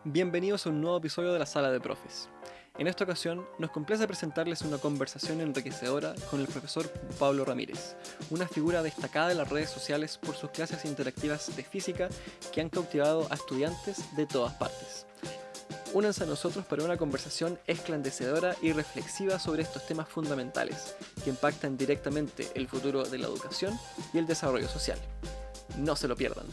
Bienvenidos a un nuevo episodio de la Sala de Profes. En esta ocasión nos complace presentarles una conversación enriquecedora con el profesor Pablo Ramírez, una figura destacada en las redes sociales por sus clases interactivas de física que han cautivado a estudiantes de todas partes. Únanse a nosotros para una conversación esclarecedora y reflexiva sobre estos temas fundamentales que impactan directamente el futuro de la educación y el desarrollo social. No se lo pierdan.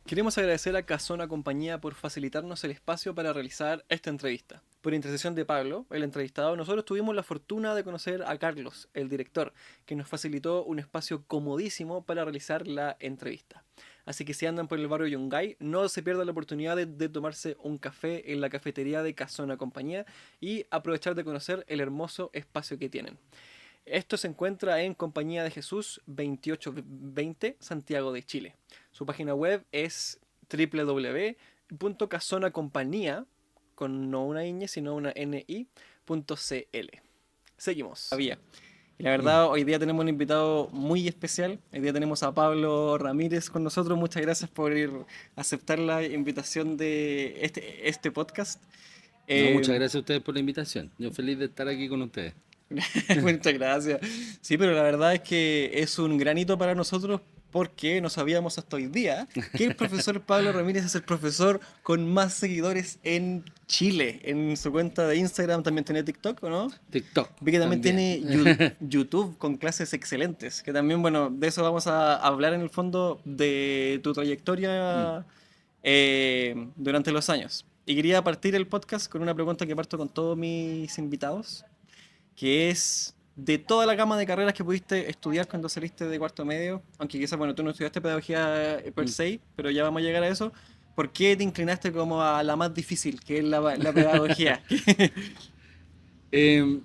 Queremos agradecer a Casona Compañía por facilitarnos el espacio para realizar esta entrevista. Por intercesión de Pablo, el entrevistado, nosotros tuvimos la fortuna de conocer a Carlos, el director, que nos facilitó un espacio comodísimo para realizar la entrevista. Así que si andan por el barrio Yungay, no se pierdan la oportunidad de tomarse un café en la cafetería de Casona Compañía y aprovechar de conocer el hermoso espacio que tienen. Esto se encuentra en Compañía de Jesús 2820, Santiago de Chile. Su página web es www.casonacompañía, con no una ñ, sino una ni.cl. Seguimos. Y la verdad, hoy día tenemos un invitado muy especial. Hoy día tenemos a Pablo Ramírez con nosotros. Muchas gracias por aceptar la invitación de este podcast. No, muchas gracias a ustedes por la invitación. Yo feliz de estar aquí con ustedes. Muchas gracias. Sí, pero la verdad es que es un gran hito para nosotros porque no sabíamos hasta hoy día que el profesor Pablo Ramírez es el profesor con más seguidores en Chile. En su cuenta de Instagram también tiene TikTok, ¿o no? TikTok Vi que también también. tiene YouTube con clases excelentes, que también, bueno, de eso vamos a hablar en el fondo de tu Mm. trayectoria durante los años. Y quería partir el podcast con una pregunta que parto con todos mis invitados, que es de toda la gama de carreras que pudiste estudiar cuando saliste de cuarto medio, aunque quizás, bueno, tú no estudiaste pedagogía per Mm. se, pero ya vamos a llegar a eso. ¿Por qué te inclinaste como a la más difícil, que es la pedagogía? Eh,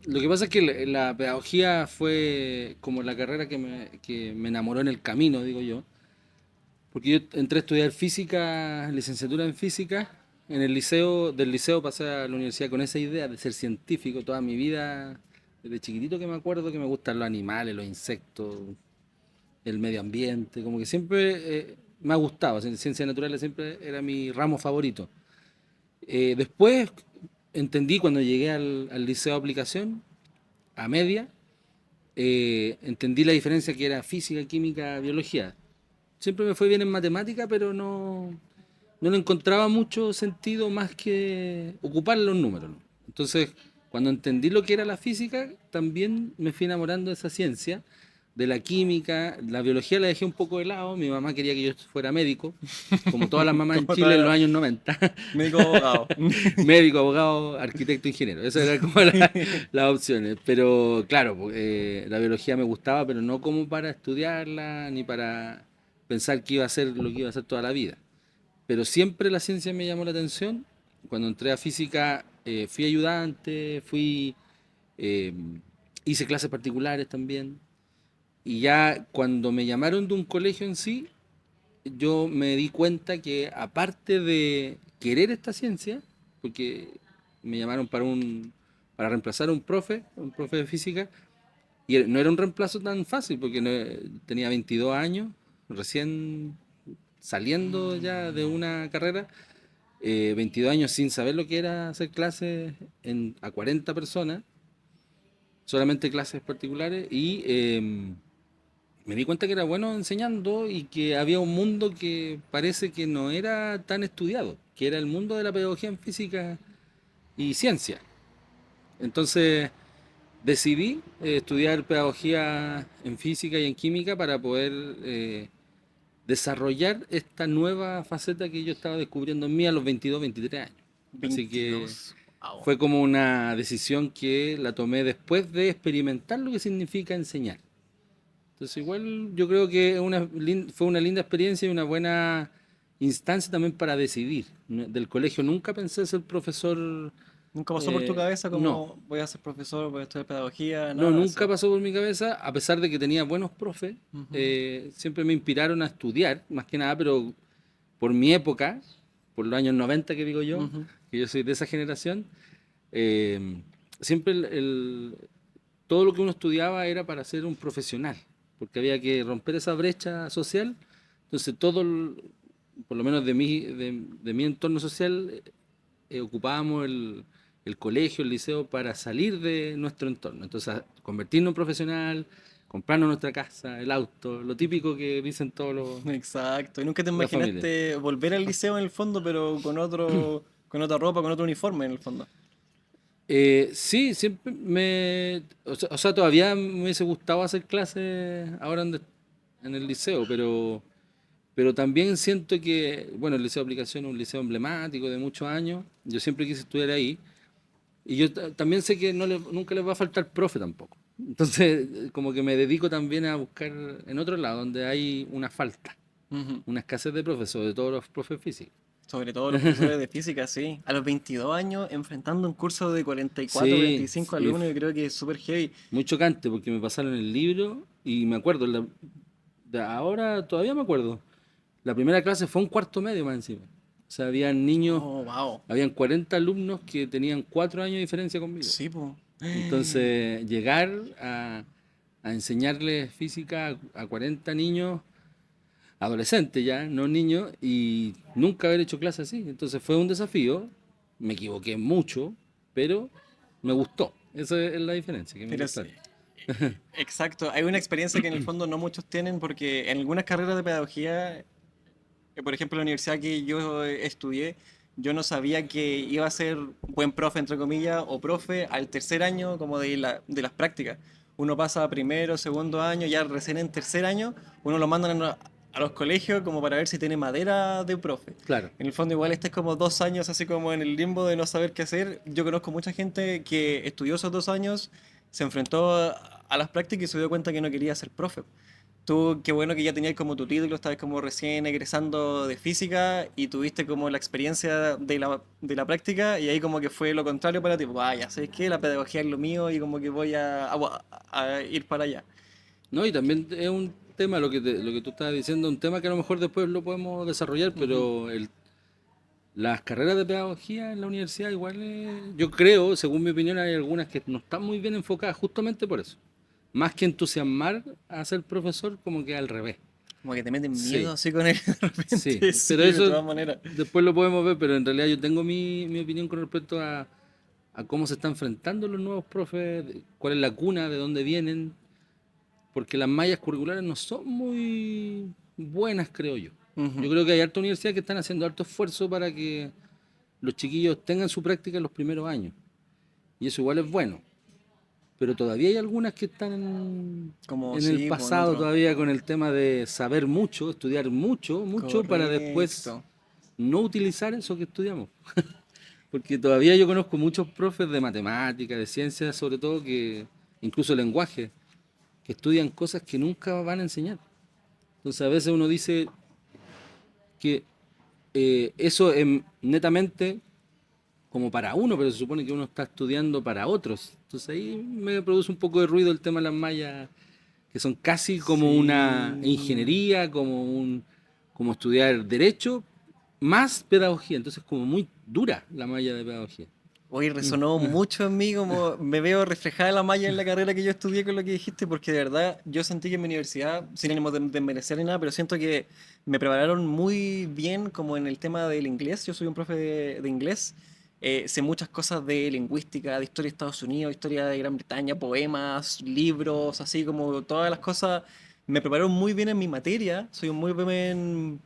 lo que pasa es que la pedagogía fue como la carrera que me enamoró en el camino, digo yo. Porque yo entré a estudiar física, licenciatura en física, en el liceo, del liceo pasé a la universidad con esa idea de ser científico toda mi vida. Desde chiquitito que me acuerdo que me gustan los animales, los insectos, el medio ambiente, como que siempre me ha gustado, ciencias naturales siempre era mi ramo favorito. Después entendí cuando llegué al liceo de aplicación, a media, entendí la diferencia que era física, química, biología. Siempre me fue bien en matemática, pero no le encontraba mucho sentido más que ocupar los números, ¿no? Entonces, cuando entendí lo que era la física, también me fui enamorando de esa ciencia, de la química. La biología la dejé un poco de lado. Mi mamá quería que yo fuera médico, como todas las mamás en Como Chile en los toda años 90. médico abogado. Médico, abogado, arquitecto, ingeniero. Esas eran como las opciones. Pero claro, la biología me gustaba, pero no como para estudiarla, ni para pensar que iba a ser lo que iba a hacer toda la vida. Pero siempre la ciencia me llamó la atención. Cuando entré a física, fui ayudante, eh, hice clases particulares también. Y ya cuando me llamaron de un colegio en sí, yo me di cuenta que aparte de querer esta ciencia, porque me llamaron para reemplazar a un profe de física, y no era un reemplazo tan fácil, porque tenía 22 años, recién saliendo ya de una carrera, 22 años sin saber lo que era hacer clases a 40 personas, solamente clases particulares, y me di cuenta que era bueno enseñando y que había un mundo que parece que no era tan estudiado, que era el mundo de la pedagogía en física y ciencia. Entonces decidí estudiar pedagogía en física y en química para poder desarrollar esta nueva faceta que yo estaba descubriendo en mí a los 22, 23 años. Así que 22. Wow. fue como una decisión que la tomé después de experimentar lo que significa enseñar. Entonces igual yo creo que fue una linda experiencia y una buena instancia también para decidir. Del colegio nunca pensé ser profesor, ¿Nunca pasó por tu cabeza no, como voy a ser profesor, voy a estudiar pedagogía, no, nada de nunca eso? pasó por mi cabeza, a pesar de que tenía buenos profes, Ujú. siempre me inspiraron a estudiar, más que nada, pero por mi época, por los años 90 que digo yo, Ujú. que yo soy de esa generación, eh, siempre todo lo que uno estudiaba era para ser un profesional, porque había que romper esa brecha social. Entonces por lo menos de mi entorno social, ocupábamos el colegio, el liceo para salir de nuestro entorno. Entonces, convertirnos en profesional, comprarnos nuestra casa, el auto, lo típico que dicen Exacto. ¿Y nunca te la familia. imaginaste volver al liceo en el fondo, pero con otra ropa, con otro uniforme en el fondo? Sí, siempre o sea, todavía me hubiese gustado hacer clases ahora en el liceo, pero también siento que, bueno, el liceo de aplicación es un liceo emblemático de muchos años, yo siempre quise estudiar ahí, y yo también sé que nunca les va a faltar profe tampoco. Entonces, como que me dedico también a buscar en otro lado, donde hay una falta, Ujú. una escasez de profes, sobre todo los profes físicos. Sobre todo los profesores de física, sí. A los 22 años, enfrentando un curso de 44, Sí, 45 y alumnos, yo creo que es súper heavy. muy chocante porque me pasaron el libro y me acuerdo, de ahora todavía me acuerdo. La primera clase fue un cuarto medio más encima. O sea, habían niños, Oh, wow. habían 40 alumnos que tenían 4 años de diferencia conmigo. Sí, pues. Entonces, llegar a enseñarles física a 40 niños, adolescentes ya, no niños, y nunca haber hecho clase así. Entonces fue un desafío, me equivoqué mucho, pero me gustó. Esa es la diferencia, que me Pero sí, gustaron. exacto. Hay una experiencia que en el fondo no muchos tienen porque en algunas carreras de pedagogía, por ejemplo, en la universidad que yo estudié, yo no sabía que iba a ser buen profe, entre comillas, o profe al tercer año como de las prácticas. Uno pasa a primero, segundo año, ya recién en tercer año, uno lo mandan a los colegios como para ver si tiene madera de profe. Claro. En el fondo igual este es como 2 años así como en el limbo de no saber qué hacer. Yo conozco mucha gente que estudió esos 2 años, se enfrentó a las prácticas y se dio cuenta que no quería ser profe. Tú, qué bueno que ya tenías como tu título, estabas como recién egresando de física y tuviste como la experiencia de la práctica y ahí como que fue lo contrario para ti. Vaya, ¿sabes qué? La pedagogía es lo mío y como que voy a ir para allá. No, y también es un tema, lo que tú estabas diciendo, un tema que a lo mejor después lo podemos desarrollar, Ujú. pero las carreras de pedagogía en la universidad igual, yo creo, según mi opinión, hay algunas que no están muy bien enfocadas justamente por eso. Más que entusiasmar a ser profesor, como que al revés. Como que te meten miedo Sí, así con él de sí, repente, sí, pero de eso todas maneras. después lo podemos ver, pero en realidad yo tengo mi opinión con respecto a cómo se están enfrentando los nuevos profes, cuál es la cuna, de dónde vienen, porque las mallas curriculares no son muy buenas, creo yo. Yo Ujú. creo que hay harta universidades que están haciendo harto esfuerzo para que los chiquillos tengan su práctica en los primeros años. Y eso igual es bueno. Pero todavía hay algunas que están Como en el sí, pues en pasado otro. todavía con el tema de saber mucho, estudiar mucho, mucho para después Correcto. no utilizar eso que estudiamos. Porque todavía yo conozco muchos profes de matemáticas, de ciencias, sobre todo, que incluso lenguaje, que estudian cosas que nunca van a enseñar. Entonces a veces uno dice que eso es netamente como para uno, pero se supone que uno está estudiando para otros. Entonces ahí me produce un poco de ruido el tema de las mallas, que son casi como una Sí. ingeniería, como estudiar derecho, más pedagogía. Entonces como muy dura la malla de pedagogía. Hoy resonó mucho en mí, como me veo reflejada la malla en la carrera que yo estudié con lo que dijiste, porque de verdad yo sentí que en mi universidad, sin ánimo de desmerecer ni nada, pero siento que me prepararon muy bien como en el tema del inglés. Yo soy un profe de inglés, sé muchas cosas de lingüística, de historia de Estados Unidos, historia de Gran Bretaña, poemas, libros, así como todas las cosas. Me prepararon muy bien en mi materia, soy un muy buen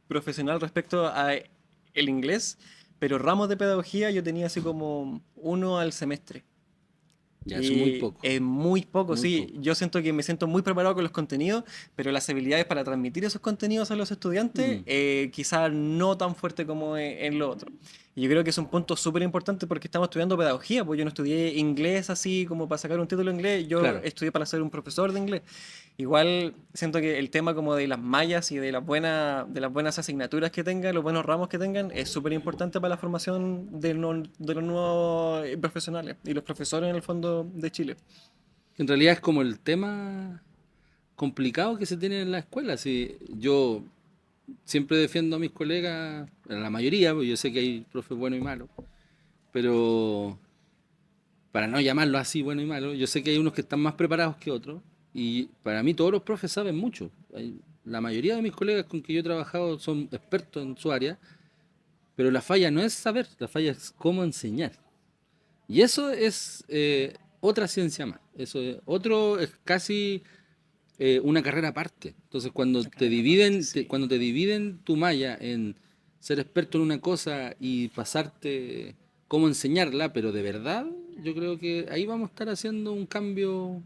profesional respecto a el inglés, pero ramos de pedagogía yo tenía así como uno al semestre. Ya, eso es muy Y poco, muy poco, muy sí. poco. Yo siento que me siento muy preparado con los contenidos, pero las habilidades para transmitir esos contenidos a los estudiantes, Mm, quizás no tan fuerte como en lo otro. Y yo creo que es un punto súper importante porque estamos estudiando pedagogía, pues yo no estudié inglés así como para sacar un título en inglés, yo claro. estudié para ser un profesor de inglés. Igual siento que el tema como de las mallas y de las buenas asignaturas que tengan, los buenos ramos que tengan, es súper importante para la formación de los nuevos profesionales y los profesores en el fondo de Chile. En realidad es como el tema complicado que se tiene en la escuela. Si yo siempre defiendo a mis colegas, a la mayoría, porque yo sé que hay profes buenos y malos, pero para no llamarlo así bueno y malo, yo sé que hay unos que están más preparados que otros y para mí todos los profes saben mucho. la mayoría de mis colegas con que yo he trabajado son expertos en su área, pero la falla no es saber, la falla es cómo enseñar. Y eso es otra ciencia más. Eso es casi una carrera aparte. Entonces, cuando te dividen tu malla en ser experto en una cosa y pasarte cómo enseñarla, pero de verdad, yo creo que ahí vamos a estar haciendo un cambio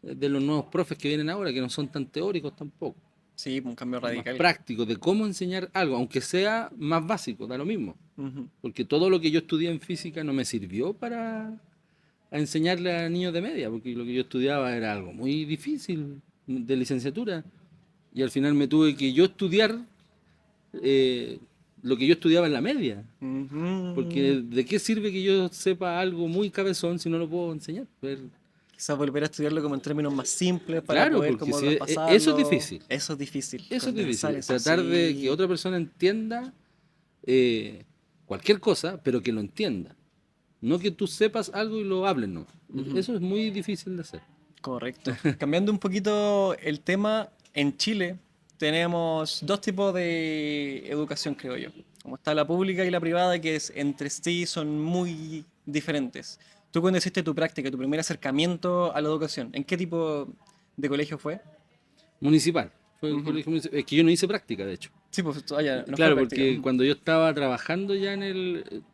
de los nuevos profes que vienen ahora, que no son tan teóricos tampoco, Sí, un cambio más radical. prácticos de cómo enseñar algo, aunque sea más básico, da lo mismo. Ujú. Porque todo lo que yo estudié en física no me sirvió para a enseñarle a niños de media, porque lo que yo estudiaba era algo muy difícil de licenciatura. Y al final me tuve que yo estudiar eh, lo que yo estudiaba en la media. Porque Ujú. ¿de qué sirve que yo sepa algo muy cabezón si no lo puedo enseñar? Quizás volver a estudiarlo como en términos más simples para Claro, poder porque como si eso es traspasarlo. difícil. Eso es difícil, Eso es condensar difícil. eso Tratar de que así. otra persona entienda eh, cualquier cosa, pero que lo entienda. No que tú sepas algo y lo hables, no. Ujú. Eso es muy difícil de hacer. Correcto. Cambiando un poquito el tema, en Chile tenemos dos tipos de educación, creo yo. Como está la pública y la privada, que entre sí son muy diferentes. Tú cuando hiciste tu práctica, tu primer acercamiento a la educación, ¿en qué tipo de colegio fue? Municipal. Fue un Ujú. colegio municipal. Es que yo no hice práctica, de hecho. Sí, pues todavía no fue Claro, práctica. porque Ujú. cuando yo estaba trabajando ya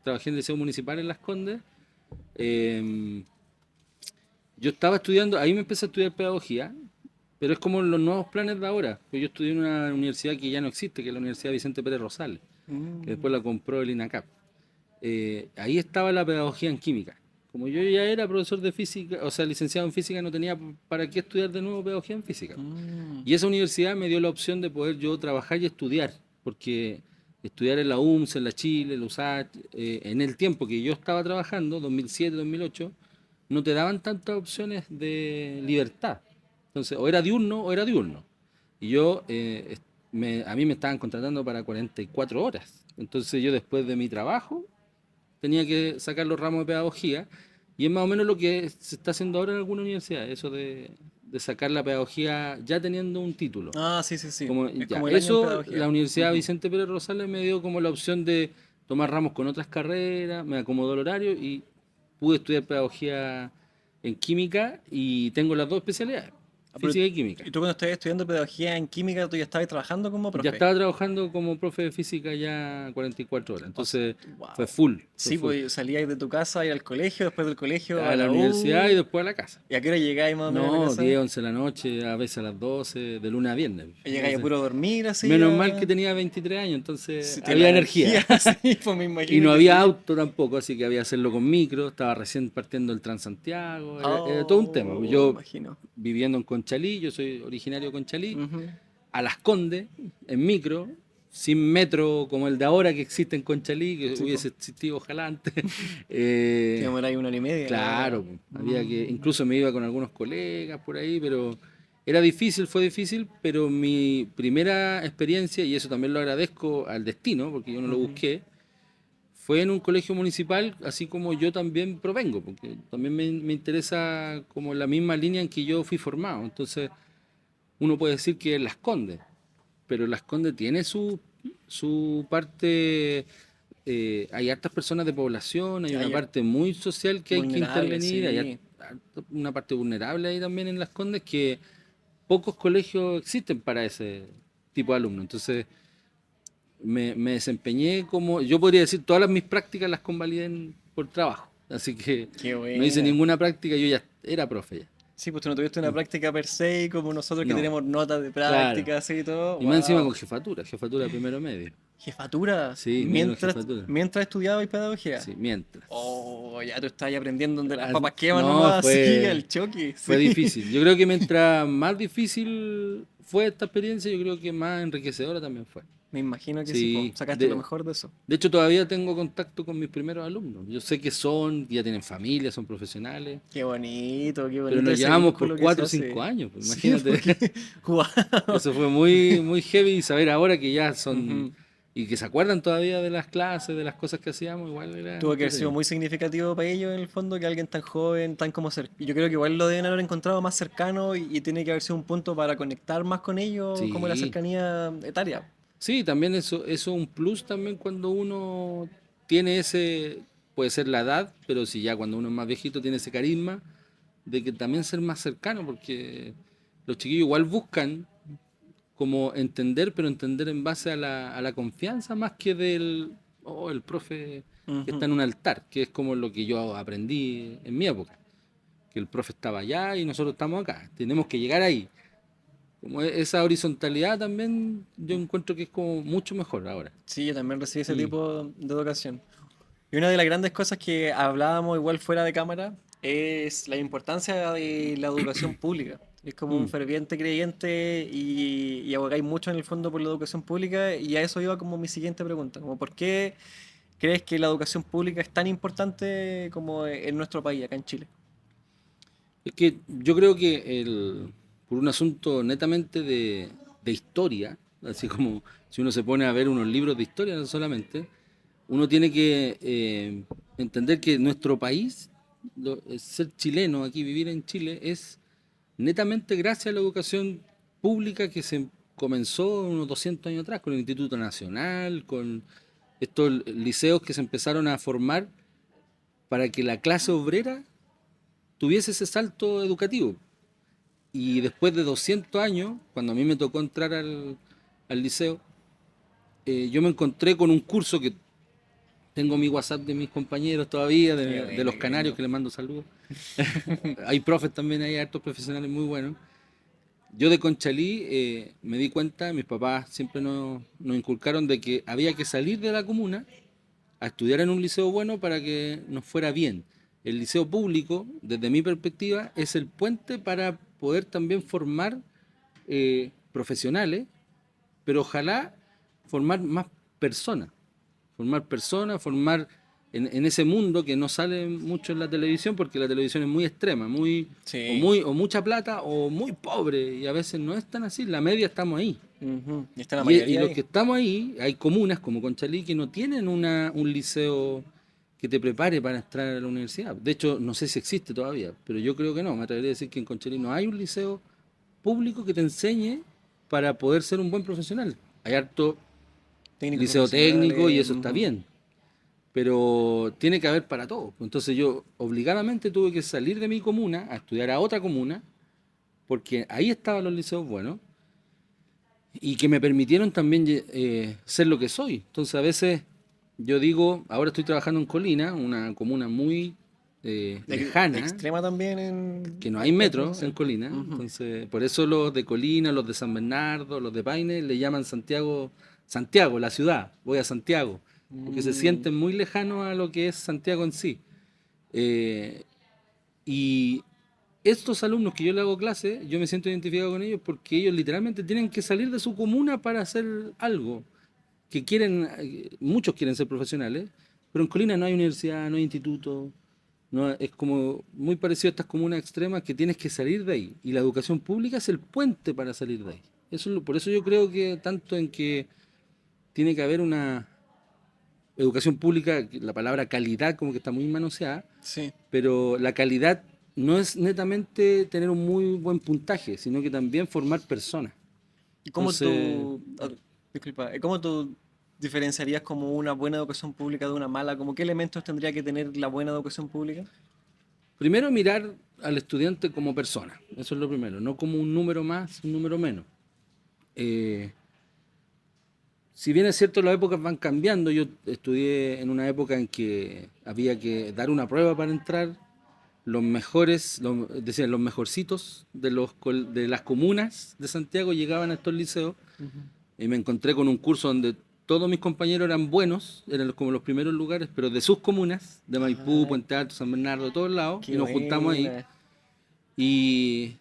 trabajé en el liceo municipal en Las Condes, eh, yo estaba estudiando, ahí me empecé a estudiar pedagogía, pero es como los nuevos planes de ahora. Pues yo estudié en una universidad que ya no existe, que es la Universidad Vicente Pérez Rosales, que Mm. después la compró el INACAP. Ahí estaba la pedagogía en química. Como yo ya era profesor de física, o sea, licenciado en física, no tenía para qué estudiar de nuevo pedagogía en física. Mm. Y esa universidad me dio la opción de poder yo trabajar y estudiar, porque estudiar en la UMS, en la Chile, en la USACH, en el tiempo que yo estaba trabajando, 2007, 2008, no te daban tantas opciones de libertad. Entonces, o era diurno o era diurno. Y yo, a mí me estaban contratando para 44 horas. Entonces yo después de mi trabajo tenía que sacar los ramos de pedagogía y es más o menos lo que se está haciendo ahora en alguna universidad, eso de sacar la pedagogía ya teniendo un título. Ah, sí, sí, sí. Como, Es ya, como el año en eso la pedagogía. Universidad Ujú. Vicente Pérez Rosales me dio como la opción de tomar ramos con otras carreras, me acomodó el horario y pude estudiar pedagogía en química y tengo las dos especialidades, Ah, física y química. ¿y tú cuando estabas estudiando pedagogía en química, tú ya estabas trabajando como Ya profe? estaba trabajando como profe de física ya 44 horas, entonces fue Wow. full, fue Sí, full. pues salías de tu casa, ir al colegio, después del colegio a A la la universidad y U. después a la casa. ¿Y a qué hora llegáis más o menos a la No, casa? 10, 11 de la noche, a veces a las 12, de lunes a viernes. ¿Y llegáis a puro dormir así? Menos mal que tenía 23 años, entonces Si tiene la había energía. energía, sí, pues me Y imagino no que había sí. auto tampoco, así que había que hacerlo con micro. Estaba recién partiendo el Transantiago, era todo un tema. Oh, me Yo imagino. viviendo en Conchalí, yo soy originario de Conchalí, Ujú. a Las Condes, en micro, sin metro como el de ahora que existe en Conchalí, que Sí, pues. hubiese existido ojalá antes. Te Eh, demoráis una hora y media, más o menos. Claro, había que, incluso me iba con algunos colegas por ahí, pero era difícil, fue difícil, pero mi primera experiencia, y eso también lo agradezco al destino, porque yo no lo Ujú. busqué, fue en un colegio municipal, así como yo también provengo, porque también me interesa como la misma línea en que yo fui formado. Entonces, uno puede decir que Las Condes, pero Las Condes tiene su parte, hay hartas personas de población, hay una Hay parte muy social que hay que vulnerable, intervenir, hay sí. una parte vulnerable ahí también en Las Condes que pocos colegios existen para ese tipo de alumnos. Entonces me desempeñé como, yo podría decir, todas mis prácticas las convalidé por trabajo, así que Qué no hice buena. ninguna práctica, yo ya era profe ya. Sí, pues tú no tuviste una práctica per se como nosotros que No, tenemos notas de claro. práctica así y todo. Y más encima con Wow. jefatura de primero medio. Jefatura, Sí, me dieron mientras, jefatura. mientras estudiabas pedagogía. Sí, mientras. Oh, ya tú estás ahí aprendiendo donde las papas queman No, nomás, así, al choque, fue sí. difícil. Yo creo que mientras más difícil fue esta experiencia, yo creo que más enriquecedora también fue. Me imagino que sí, po. Sí, Sacaste lo mejor de eso. de hecho todavía tengo contacto con mis primeros alumnos. Yo sé que ya tienen familia, son profesionales, Qué pero bonito nos ese llevamos por vínculo que se 4 o 5 hace. años. Pues, Sí, imagínate, porque, wow. eso fue muy, muy heavy saber ahora que ya son Ujú. y que se acuerdan todavía de las clases, de las cosas que hacíamos, igual era Tuvo que haber sido entretenido. muy significativo para ellos en el fondo que alguien tan joven, tan como ser. Yo creo que igual lo deben haber encontrado más cercano y tiene que haber sido un punto para conectar más con ellos, como la Sí, cercanía etaria. sí, también eso es un plus también cuando uno tiene ese, puede ser la edad, pero si ya cuando uno es más viejito tiene ese carisma de que también ser más cercano, porque los chiquillos igual buscan como entender, pero entender en base a la confianza más que del, oh, el profe que está Ujú. en un altar, que es como lo que yo aprendí en mi época, que el profe estaba allá y nosotros estamos acá, tenemos que llegar ahí. Como esa horizontalidad también yo encuentro que es como mucho mejor ahora. Sí, yo también recibí ese Mm, tipo de educación. Y una de las grandes cosas que hablábamos igual fuera de cámara es la importancia de la educación pública. Es como un mm. ferviente creyente y abogáis mucho en el fondo por la educación pública y a eso iba como mi siguiente pregunta, como ¿por qué crees que la educación pública es tan importante como en nuestro país, acá en Chile? Es que yo creo que por un asunto netamente de historia, así como si uno se pone a ver unos libros de historia no solamente, uno tiene que entender que nuestro país, ser chileno aquí, vivir en Chile, es netamente gracias a la educación pública que se comenzó unos 200 años atrás, con el Instituto Nacional, con estos liceos que se empezaron a formar para que la clase obrera tuviese ese salto educativo. Y después de 200 años, cuando a mí me tocó entrar al liceo, yo me encontré con un curso que tengo mi WhatsApp de mis compañeros todavía, Qué de buena, los qué canarios lindo. que les mando saludos. Hay profes también, hay hartos profesionales muy buenos. Yo de Conchalí me di cuenta, mis papás siempre nos inculcaron de que había que salir de la comuna a estudiar en un liceo bueno para que nos fuera bien. El liceo público, desde mi perspectiva, es el puente para poder también formar profesionales, pero ojalá formar más personas, formar en ese mundo que no sale mucho en la televisión, porque la televisión es muy extrema, Sí. o mucha plata o muy pobre, y a veces no es tan así, la media estamos ahí. Ujú. Y está la Y mayoría los ahí. que estamos ahí, hay comunas como Conchalí que no tienen un liceo que te prepare para entrar a la universidad. De hecho, no sé si existe todavía, pero yo creo que no. Me atrevería a decir que en Conchalí no hay un liceo público que te enseñe para poder ser un buen profesional. Hay harto Técnicos liceo técnico y profesionales. eso está Ujú. bien, pero tiene que haber para todo. Entonces yo obligadamente tuve que salir de mi comuna a estudiar a otra comuna, porque ahí estaban los liceos buenos y que me permitieron también ser lo que soy. Entonces a veces yo digo, ahora estoy trabajando en Colina, una comuna muy lejana, Extrema también que no hay en cuanto a metro en social. Colina, Ujú. entonces por eso los de Colina, los de San Bernardo, los de Paine le llaman Santiago, Santiago, la ciudad, voy a Santiago, porque se Mm. sienten muy lejanos a lo que es Santiago en sí. Eh, y estos alumnos que yo le hago clase, yo me siento identificado con ellos porque ellos literalmente tienen que salir de su comuna para hacer algo que quieren, muchos quieren ser profesionales, pero en Colina no hay universidad, no hay instituto, no, es como muy parecido a estas comunas extremas que tienes que salir de ahí. Y la educación pública es el puente para salir de ahí. Por eso yo creo que tanto en que tiene que haber una educación pública, la palabra calidad como que está muy manoseada, Sí. pero la calidad no es netamente tener un muy buen puntaje, sino que también formar personas. ¿Y cómo Entonces, tú, disculpa, cómo tú diferenciarías como una buena educación pública de una mala? ¿Como qué elementos tendría que tener la buena educación pública? primero mirar al estudiante como persona, eso es lo primero, no como un número más, un número menos. Eh, si bien es cierto, las épocas van cambiando, yo estudié en una época en que había que dar una prueba para entrar, los mejores, decían, los mejorcitos de las comunas de Santiago llegaban a estos liceos Ujú. y me encontré con un curso donde todos mis compañeros eran buenos, eran como los primeros lugares, pero de sus comunas, de Maipú, Ah, Puente Alto, San Bernardo, de todos lados, y qué nos juntamos ahí. buena. Y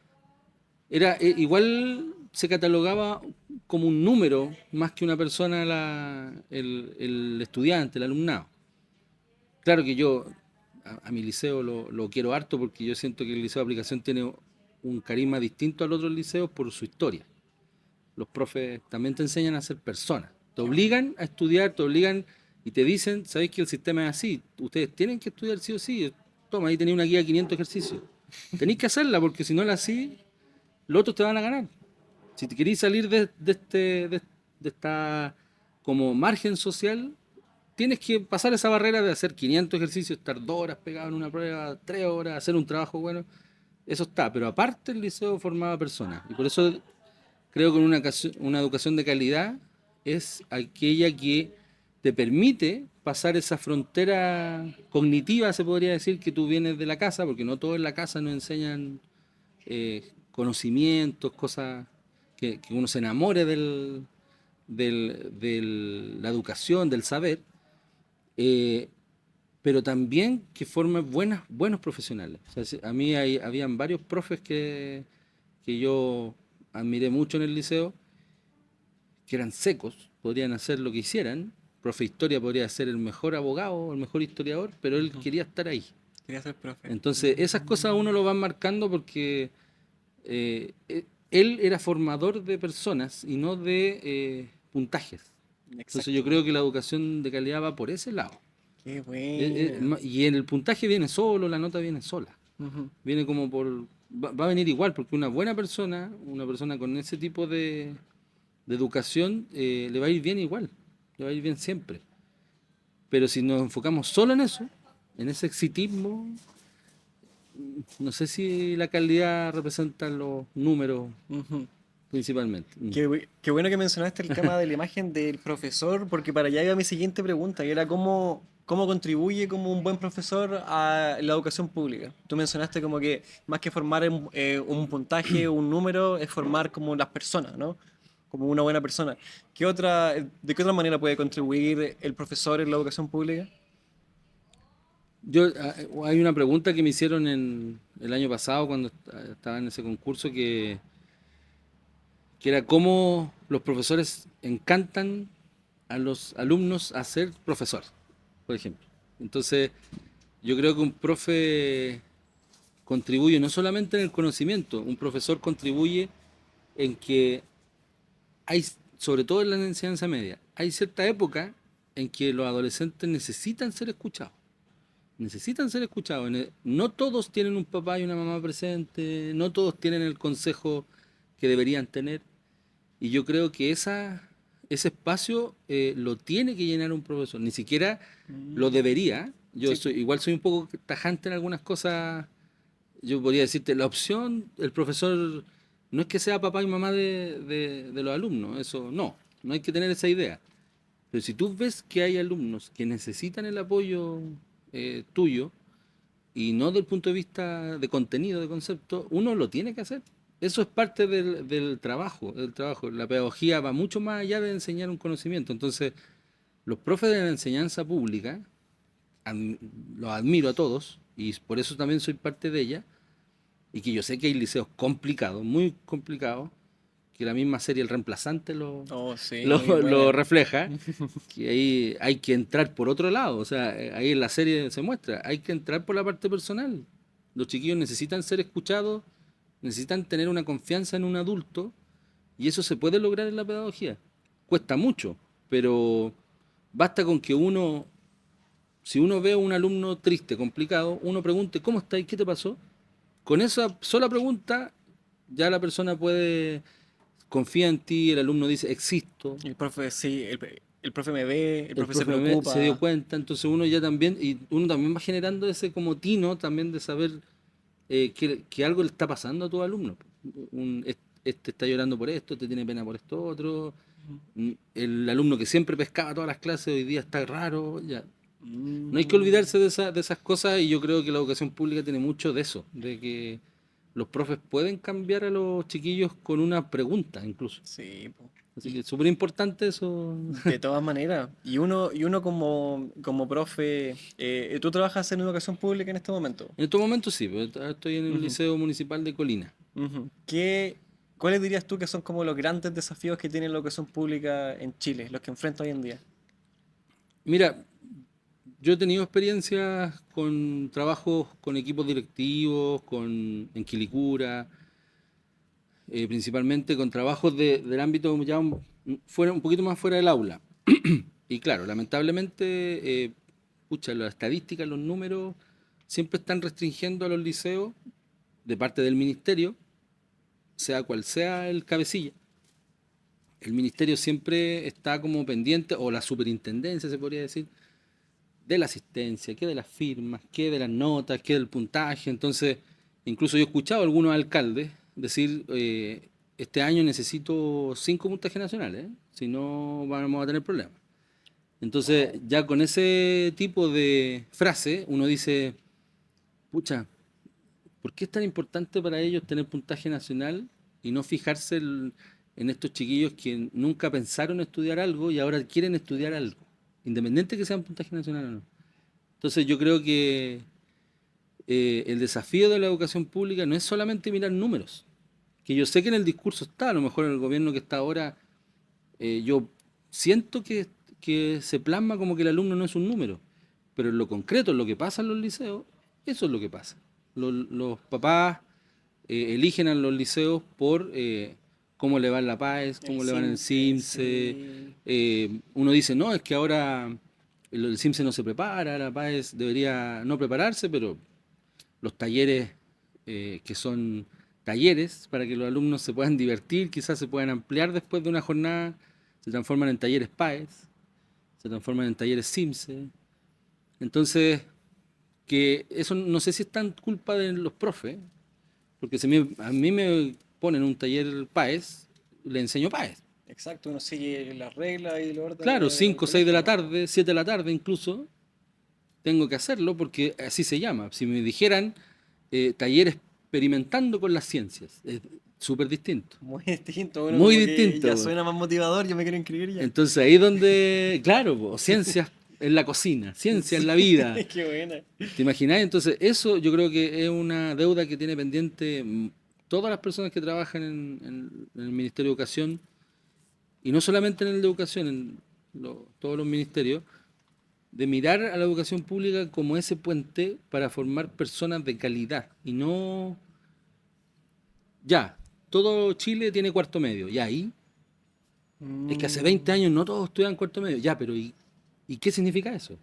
era igual se catalogaba como un número más que una persona el estudiante, el alumnado. Claro que yo a mi liceo lo quiero harto porque yo siento que el liceo de aplicación tiene un carisma distinto al otro liceo por su historia. Los profes también te enseñan a ser persona. Te obligan a estudiar, te obligan y te dicen, sabéis que el sistema es así, ustedes tienen que estudiar sí o sí. Toma, ahí tenéis una guía de 500 ejercicios. Tenéis que hacerla porque si no la hacís, los otros te van a ganar. Si te queréis salir de esta como margen social, tienes que pasar esa barrera de hacer 500 ejercicios, estar 2 horas pegado en una prueba, 3 horas, hacer un trabajo bueno. Eso está, pero aparte el liceo formaba personas. Y por eso creo que una educación de calidad es aquella que te permite pasar esa frontera cognitiva, se podría decir, que tú vienes de la casa, porque no todo en la casa nos enseñan conocimientos, cosas que uno se enamore de la educación, del saber, eh, pero también que forme buenos profesionales. O sea, a mí habían varios profes que yo admiré mucho en el liceo, que eran secos, podrían hacer lo que hicieran. Profe de historia podría ser el mejor abogado, el mejor historiador, pero él quería estar ahí. Quería ser profe. Entonces, esas cosas uno lo van marcando porque él era formador de personas y no de puntajes. Entonces, yo creo que la educación de calidad va por ese lado. Qué bueno. Y en el puntaje viene solo, la nota viene sola. Viene como por... Va a venir igual, porque una persona con ese tipo de educación, le va a ir bien igual, le va a ir bien siempre. Pero si nos enfocamos solo en eso, en ese exitismo, no sé si la calidad representa los números Ujú. principalmente. Qué bueno que mencionaste el tema de la imagen del profesor, porque para allá iba mi siguiente pregunta, que era cómo contribuye como un buen profesor a la educación pública. Tú mencionaste como que más que formar un puntaje o un número, es formar como las personas, ¿no? Como una buena persona. ¿De qué otra manera puede contribuir el profesor en la educación pública? Hay una pregunta que me hicieron el año pasado cuando estaba en ese concurso que era cómo los profesores encantan a los alumnos a ser profesor, por ejemplo. Entonces, yo creo que un profe contribuye no solamente en el conocimiento, un profesor contribuye en que hay, sobre todo en la enseñanza media, hay cierta época en que los adolescentes necesitan ser escuchados. Necesitan ser escuchados. No todos tienen un papá y una mamá presente, no todos tienen el consejo que deberían tener. Y yo creo que ese espacio lo tiene que llenar un profesor. Ni siquiera lo debería. Sí. Igual soy un poco tajante en algunas cosas. Yo podría decirte, la opción, el profesor no es que sea papá y mamá de los alumnos. Eso no hay que tener esa idea. Pero si tú ves que hay alumnos que necesitan el apoyo tuyo, y no del punto de vista de contenido, de concepto, uno lo tiene que hacer. Eso es parte del trabajo, del trabajo. La pedagogía va mucho más allá de enseñar un conocimiento. Entonces, los profes de la enseñanza pública, los admiro a todos, y por eso también soy parte de ella, y que yo sé que hay liceos complicados, muy complicados, que la misma serie El Reemplazante Oh, sí, lo, muy lo buena. refleja, que ahí hay que entrar por otro lado, o sea, ahí en la serie se muestra, hay que entrar por la parte personal. Los chiquillos necesitan ser escuchados, necesitan tener una confianza en un adulto, y eso se puede lograr en la pedagogía. Cuesta mucho, pero basta con que si uno ve a un alumno triste, complicado, uno pregunte, ¿cómo estás? ¿Qué te pasó? Con esa sola pregunta, ya la persona confía en ti, el alumno dice, existo, El profe, sí, el profe me ve, el el profe se profe se dio preocupa. cuenta, entonces uno también va generando ese como tino también de saber que algo le está pasando a tu alumno. Este está llorando por esto, este tiene pena por esto otro. El alumno que siempre pescaba todas las clases hoy día está raro. Ya. No hay que Mm, olvidarse de esas cosas, y yo creo que la educación pública tiene mucho de eso, de que los profes pueden cambiar a los chiquillos con una pregunta incluso. sí, po. Así que es súper importante eso. De todas maneras. Y uno como profe, ¿tú trabajas en educación pública en este momento? En estos momentos sí, pues, estoy en el Ujú, Liceo Municipal de Colina. ujú. ¿Cuáles dirías tú que son como los grandes desafíos que tiene la educación pública en Chile, los que enfrenta hoy en día? Mira, yo he tenido experiencias con trabajos con equipos directivos, en Quilicura, principalmente con trabajos del ámbito ya fuera un poquito más fuera del aula. Y claro, lamentablemente, pucha, las estadísticas, los números siempre están restringiendo a los liceos de parte del ministerio, sea cual sea el cabecilla. El ministerio siempre está como pendiente, o la superintendencia se podría decir, de la asistencia, que de las firmas, que de las notas, que del puntaje. Entonces, incluso yo he escuchado a algunos alcaldes decir, este año necesito 5 puntajes nacionales, si no vamos a tener problemas. Entonces, ya con ese tipo de frase, uno dice, pucha, ¿por qué es tan importante para ellos tener puntaje nacional y no fijarse en estos chiquillos que nunca pensaron estudiar algo y ahora quieren estudiar algo, independiente que sean puntaje nacional o no? Entonces yo creo que el desafío de la educación pública no es solamente mirar números, que yo sé que en el discurso está, a lo mejor en el gobierno que está ahora, yo siento que se plasma como que el alumno no es un número, pero en lo concreto, en lo que pasa en los liceos, eso es lo que pasa. Los papás eligen a los liceos por cómo le va en la PAES, El cómo le van en el CIMSE, CIMSE. sí. Uno dice, no, es que ahora el CIMSE no se prepara, la PAES debería no prepararse, pero los talleres que son talleres para que los alumnos se puedan divertir, quizás se puedan ampliar después de una jornada, se transforman en talleres PAES, se transforman en talleres CIMSE. Entonces, que eso no sé si es tan culpa de los profes, porque si a mí me ponen un taller PAES, le enseño PAES. Exacto, uno sigue las reglas y los Claro, órdenes del 5 6 de colegio, la ¿no? tarde, 7 de la tarde incluso, tengo que hacerlo porque así se llama. Si me dijeran taller experimentando con las ciencias, es súper distinto. Muy distinto, bueno, Muy como que ya distinto. suena más motivador, yo me quiero inscribir ya. Entonces ahí donde, claro, po, ciencias en la cocina, ciencia en la vida. Sí, qué buena. ¿Te imagináis? Entonces eso yo creo que es una deuda que tiene pendiente todas las personas que trabajan en el Ministerio de Educación, y no solamente en el de Educación, en todos los ministerios, de mirar a la educación pública como ese puente para formar personas de calidad y no, ya, todo Chile tiene cuarto medio, ya ahí, es que hace 20 Mm, años no todos estudian cuarto medio, ya, pero ¿y qué significa eso?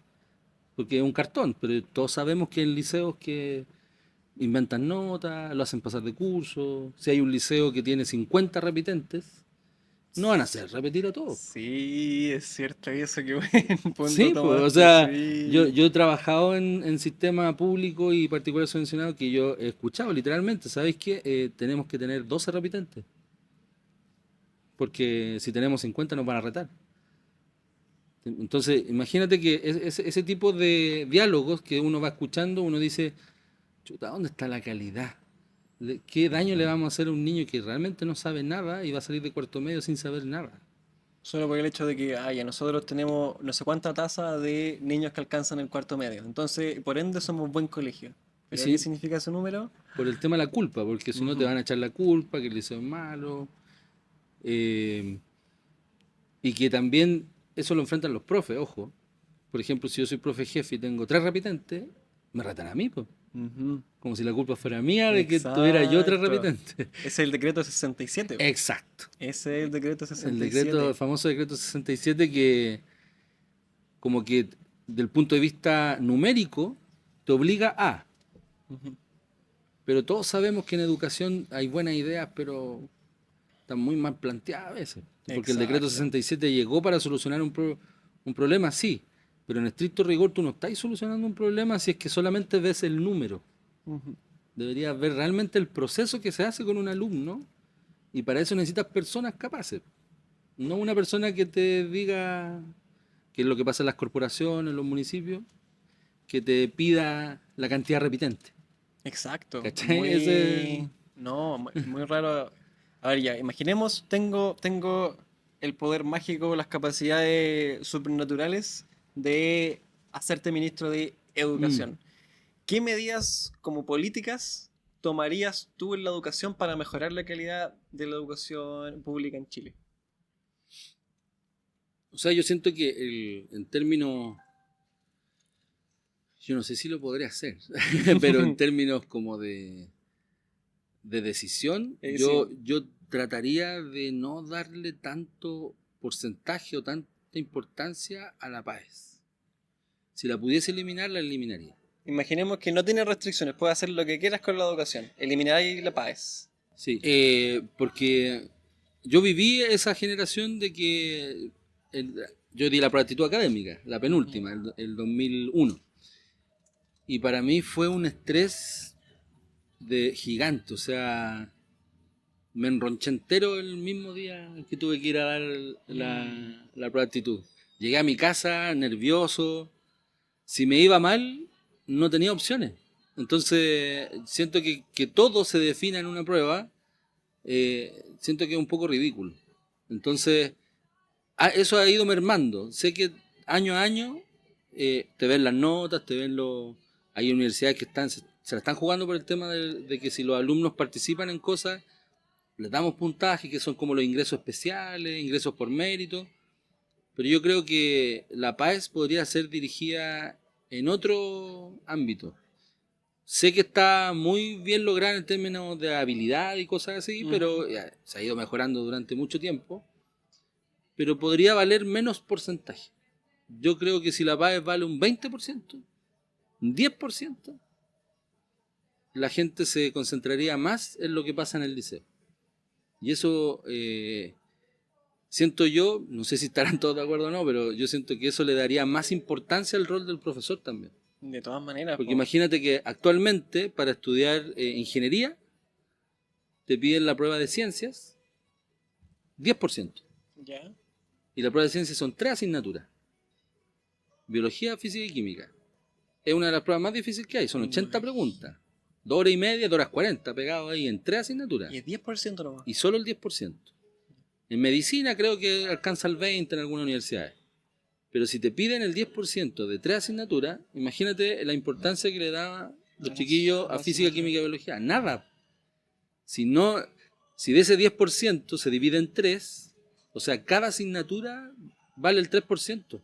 Porque es un cartón, pero todos sabemos que hay liceos que inventan notas, lo hacen pasar de curso, si hay un liceo que tiene 50 repitentes, no van a hacer repetir a todos. sí, es cierto eso, qué buen punto Sí, pues, o tomaste, sea, yo, sí. yo he trabajado en sistema público y particular subvencionado que yo he escuchado literalmente, ¿sabéis qué? Tenemos que tener 12 repitentes, porque si tenemos 50 nos van a retar. Entonces, imagínate que ese tipo de diálogos que uno va escuchando, uno dice, chuta, ¿dónde está la calidad? ¿Qué daño le vamos a hacer a un niño que realmente no sabe nada y va a salir de cuarto medio sin saber nada? Solo por el hecho de que, ya nosotros tenemos no sé cuánta tasa de niños que alcanzan el cuarto medio. Entonces, por ende, somos buen colegio. ¿Pero qué Sí, significa ese número? por el tema de la culpa, porque si no te Ujú. van a echar la culpa, que el liceo es malo. eh, y que también eso lo enfrentan los profes, ojo. Por ejemplo, si yo soy profe jefe y tengo 3 repitentes, me retan a mí, pues. Ujú. Como si la culpa fuera mía de que tuviera yo 3 Exacto. repitentes. Ese es el decreto 67. Exacto. Ese es el decreto El decreto, el 67. famoso decreto 67 que como que del punto de vista numérico te obliga a. Ujú. Pero todos sabemos que en educación hay buenas ideas, pero están muy mal planteadas a veces. Porque el decreto Exacto. 67 llegó para solucionar un problema, sí, pero en estricto rigor tú no estás solucionando un problema si es que solamente ves el número. Ujú. Deberías ver realmente el proceso que se hace con un alumno, y para eso necesitas personas capaces. No una persona que te diga qué es lo que pasa en las corporaciones, en los municipios, que te pida la cantidad repitente. Exacto. ¿Cachai? Muy... No, muy raro. A ver, ya, imaginemos, tengo el poder mágico, las capacidades supernaturales de hacerte ministro de Mm. Educación. ¿Qué medidas como políticas tomarías tú en la educación para mejorar la calidad de la educación pública en Chile? O sea, yo siento que en términos, yo no sé si lo podré hacer, pero en términos como de decisión, Sí. yo trataría de no darle tanto porcentaje o cierta importancia a la PAES. Si la pudiese eliminar, la eliminaría. Imaginemos que no tiene restricciones, puedes hacer lo que quieras con la educación. Elimináis la PAES. Sí, porque yo viví esa generación de que yo di la prueba de aptitud académica, la penúltima, el 2001. Y para mí fue un estrés de gigante, o sea, me enronché entero el mismo día que tuve que ir a dar la prueba de aptitud. Llegué a mi casa nervioso, si me iba mal, no tenía opciones. Entonces, siento que todo se defina en una prueba, siento que es un poco ridículo. Entonces, eso ha ido mermando. Sé que año a año te ven las notas, te ven los... Hay universidades que se la están jugando por el tema de que si los alumnos participan en cosas, les damos puntaje, que son como los ingresos especiales, ingresos por mérito. Pero yo creo que la PAES podría ser dirigida en otro ámbito. Sé que está muy bien lograda en términos de habilidad y cosas así, pero se ha ido mejorando durante mucho tiempo. Pero podría valer menos porcentaje. Yo creo que si la PAES vale un 20%, un 10%, la gente se concentraría más en lo que pasa en el liceo. Y eso... siento yo, no sé si estarán todos de acuerdo o no, pero yo siento que eso le daría más importancia al rol del profesor también. De todas maneras. Porque imagínate que actualmente para estudiar ingeniería te piden la prueba de ciencias 10%. ¿Ya? Y la prueba de ciencias son 3 asignaturas. Biología, física y química. Es una de las pruebas más difíciles que hay, son 80 preguntas. 2 horas y media, 2 horas 40, pegado ahí en 3 asignaturas. Y el 10% nomás. Y solo el 10%. En medicina creo que alcanza el 20% en algunas universidades. Pero si te piden el 10% de 3 asignaturas, imagínate la importancia que le daban los chiquillos a física, química y biología. Nada. Si de ese 10% se divide en 3, o sea, cada asignatura vale el 3%.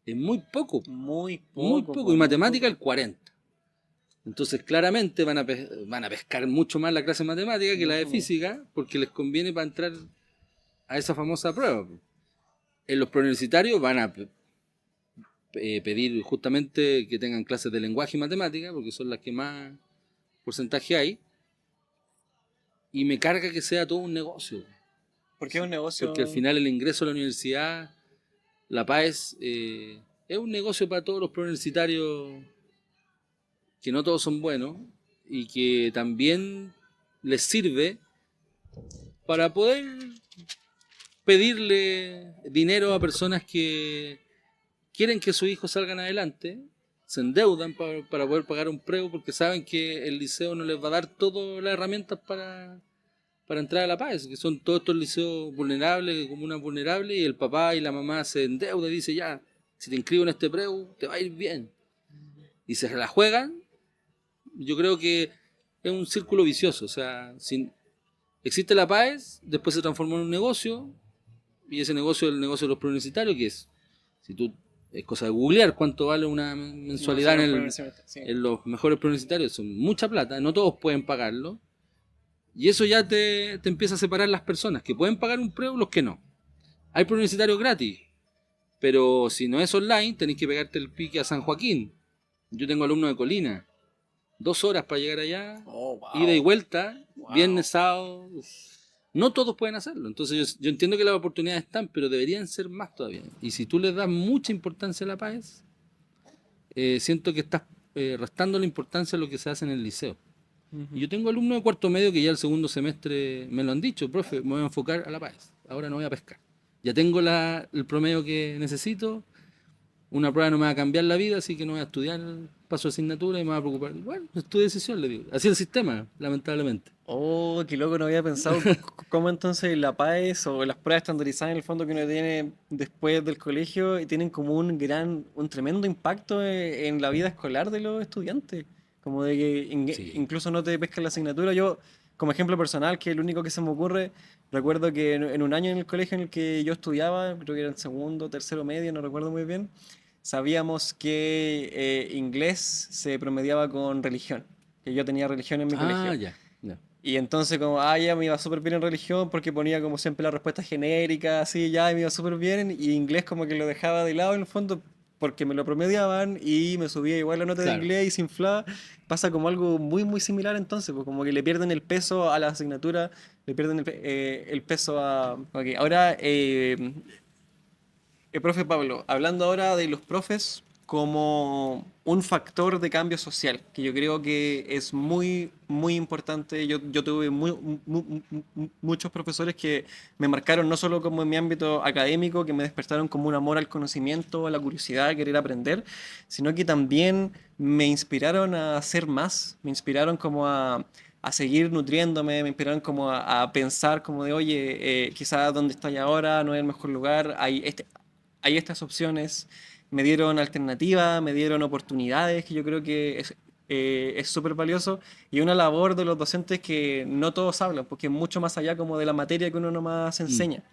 Es muy poco. Muy poco. Muy poco. Y matemática el 40%. Entonces claramente van a pescar mucho más la clase de matemática que la de física, porque les conviene para entrar a esa famosa prueba. En los preuniversitarios van a pedir justamente que tengan clases de lenguaje y matemática, porque son las que más porcentaje hay. Y me carga que sea todo un negocio. ¿Por qué es un negocio? Porque al final el ingreso a la universidad, la PAES, es un negocio para todos los preuniversitarios, que no todos son buenos, y que también les sirve para poder pedirle dinero a personas que quieren que sus hijos salgan adelante, se endeudan para poder pagar un preu porque saben que el liceo no les va a dar todas las herramientas para entrar a la PAES, que son todos estos liceos vulnerables, comunas vulnerables, y el papá y la mamá se endeudan y dice ya, si te inscribo en este preu, te va a ir bien. Y se la juegan. Yo creo que es un círculo vicioso, o sea, existe la PAES, después se transformó en un negocio, y ese negocio es el negocio de los preuniversitarios, que es, es cosa de googlear cuánto vale una mensualidad en los mejores preuniversitarios, son mucha plata, no todos pueden pagarlo, y eso ya te empieza a separar las personas, que pueden pagar un preu, los que no. Hay preuniversitarios gratis, pero si no es online, tenés que pegarte el pique a San Joaquín. Yo tengo alumnos de Colina, 2 horas para llegar allá, ida y vuelta, viernes, sábado. No todos pueden hacerlo. Entonces yo entiendo que las oportunidades están, pero deberían ser más todavía. Y si tú les das mucha importancia a la PAES, siento que estás restando la importancia a lo que se hace en el liceo. Y yo tengo alumnos de cuarto medio que ya el segundo semestre me lo han dicho, profe, me voy a enfocar a la PAES, ahora no voy a pescar. Ya tengo el promedio que necesito, una prueba no me va a cambiar la vida, así que no voy a estudiar, paso de asignatura y me voy a preocupar. Bueno, es tu decisión, le digo. Así es el sistema, lamentablemente. Oh, qué loco, no había pensado cómo entonces la PAES o las pruebas estandarizadas en el fondo que uno tiene después del colegio tienen como un tremendo impacto en la vida escolar de los estudiantes. Como de que Sí. incluso no te pescan la asignatura. Yo, como ejemplo personal, que es el único que se me ocurre, recuerdo que en un año en el colegio en el que yo estudiaba, creo que era el segundo, tercero medio, no recuerdo muy bien, sabíamos que inglés se promediaba con religión, que yo tenía religión en mi colegio. Ya. Y entonces como, ya me iba súper bien en religión porque ponía como siempre la respuesta genérica, así, ya me iba súper bien. Y inglés como que lo dejaba de lado en el fondo porque me lo promediaban y me subía igual la nota de Claro. inglés y se inflaba. Pasa como algo muy, muy similar entonces, pues como que le pierden el peso a la asignatura, le pierden el peso a... Ok, ahora profe Pablo, hablando ahora de los profes como un factor de cambio social, que yo creo que es muy, muy importante. Yo tuve muchos profesores que me marcaron no solo como en mi ámbito académico, que me despertaron como un amor al conocimiento, a la curiosidad, a querer aprender, sino que también me inspiraron a hacer más, me inspiraron como a seguir nutriéndome, me inspiraron como a pensar como de, oye, quizás donde estoy ahora no es el mejor lugar, hay estas opciones, me dieron alternativas, me dieron oportunidades, que yo creo que es súper valioso, y una labor de los docentes que no todos hablan, porque es mucho más allá como de la materia que uno nomás Mm. enseña.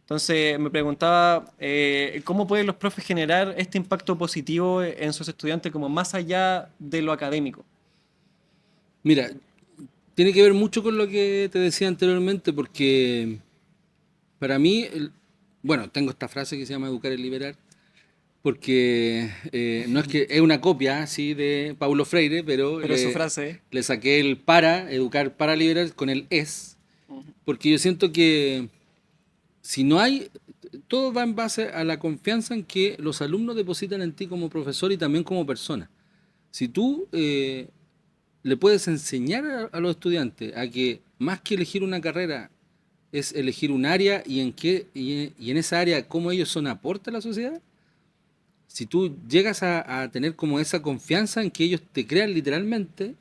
Entonces me preguntaba, ¿cómo pueden los profes generar este impacto positivo en sus estudiantes como más allá de lo académico? Mira, tiene que ver mucho con lo que te decía anteriormente, porque para mí, bueno, tengo esta frase que se llama educar es liberar, porque no es que es una copia así de Paulo Freire, pero Pero su frase, le saqué el para, educar para liberar con el es, porque yo siento que si no hay, todo va en base a la confianza en que los alumnos depositan en ti como profesor y también como persona. Si tú le puedes enseñar a los estudiantes a que más que elegir una carrera es elegir un área y en qué y en esa área cómo ellos son aporte a la sociedad, si tú llegas a tener como esa confianza en que ellos te crean literalmente,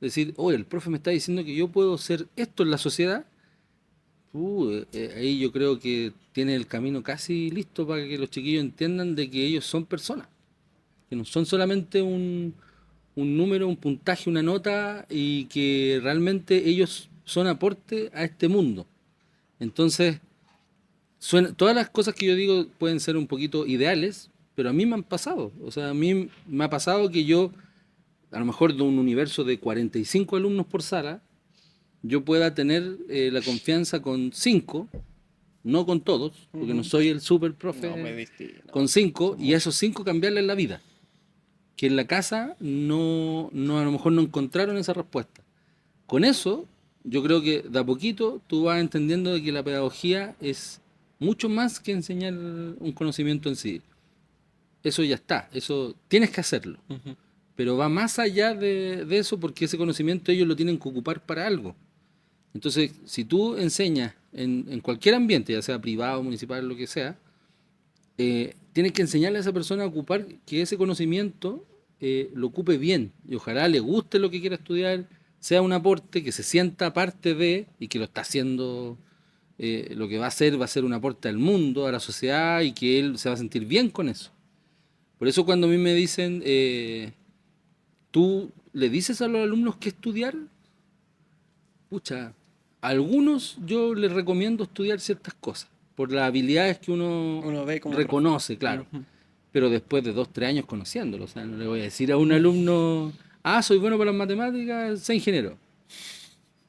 decir, oye, el profe me está diciendo que yo puedo ser esto en la sociedad, ahí yo creo que tiene el camino casi listo para que los chiquillos entiendan de que ellos son personas, que no son solamente un número, un puntaje, una nota y que realmente ellos son aporte a este mundo. Entonces, todas las cosas que yo digo pueden ser un poquito ideales, pero a mí me han pasado. O sea, a mí me ha pasado que yo, a lo mejor de un universo de 45 alumnos por sala, yo pueda tener la confianza con 5, no con todos, porque no ujú. soy el super No, me profe, diste, con no, 5 son y a muchos. esos 5 cambiarles la vida. Que en la casa a lo mejor no encontraron esa respuesta. Con eso, yo creo que de a poquito tú vas entendiendo de que la pedagogía es mucho más que enseñar un conocimiento en sí. Eso ya está, eso tienes que hacerlo. Ujú. Pero va más allá de eso porque ese conocimiento ellos lo tienen que ocupar para algo. Entonces, si tú enseñas en cualquier ambiente, ya sea privado, municipal, lo que sea, tienes que enseñarle a esa persona a ocupar que ese conocimiento lo ocupe bien y ojalá le guste lo que quiera estudiar, sea un aporte, que se sienta parte de y que lo está haciendo, lo que va a ser un aporte al mundo, a la sociedad y que él se va a sentir bien con eso. Por eso cuando a mí me dicen, ¿tú le dices a los alumnos qué estudiar? Pucha, a algunos yo les recomiendo estudiar ciertas cosas, por las habilidades que uno Uno ve como profe. reconoce, claro, Ujú. pero después de 2, 3 años conociéndolo, o sea, no le voy a decir a un alumno, soy bueno para las matemáticas, sé ingeniero.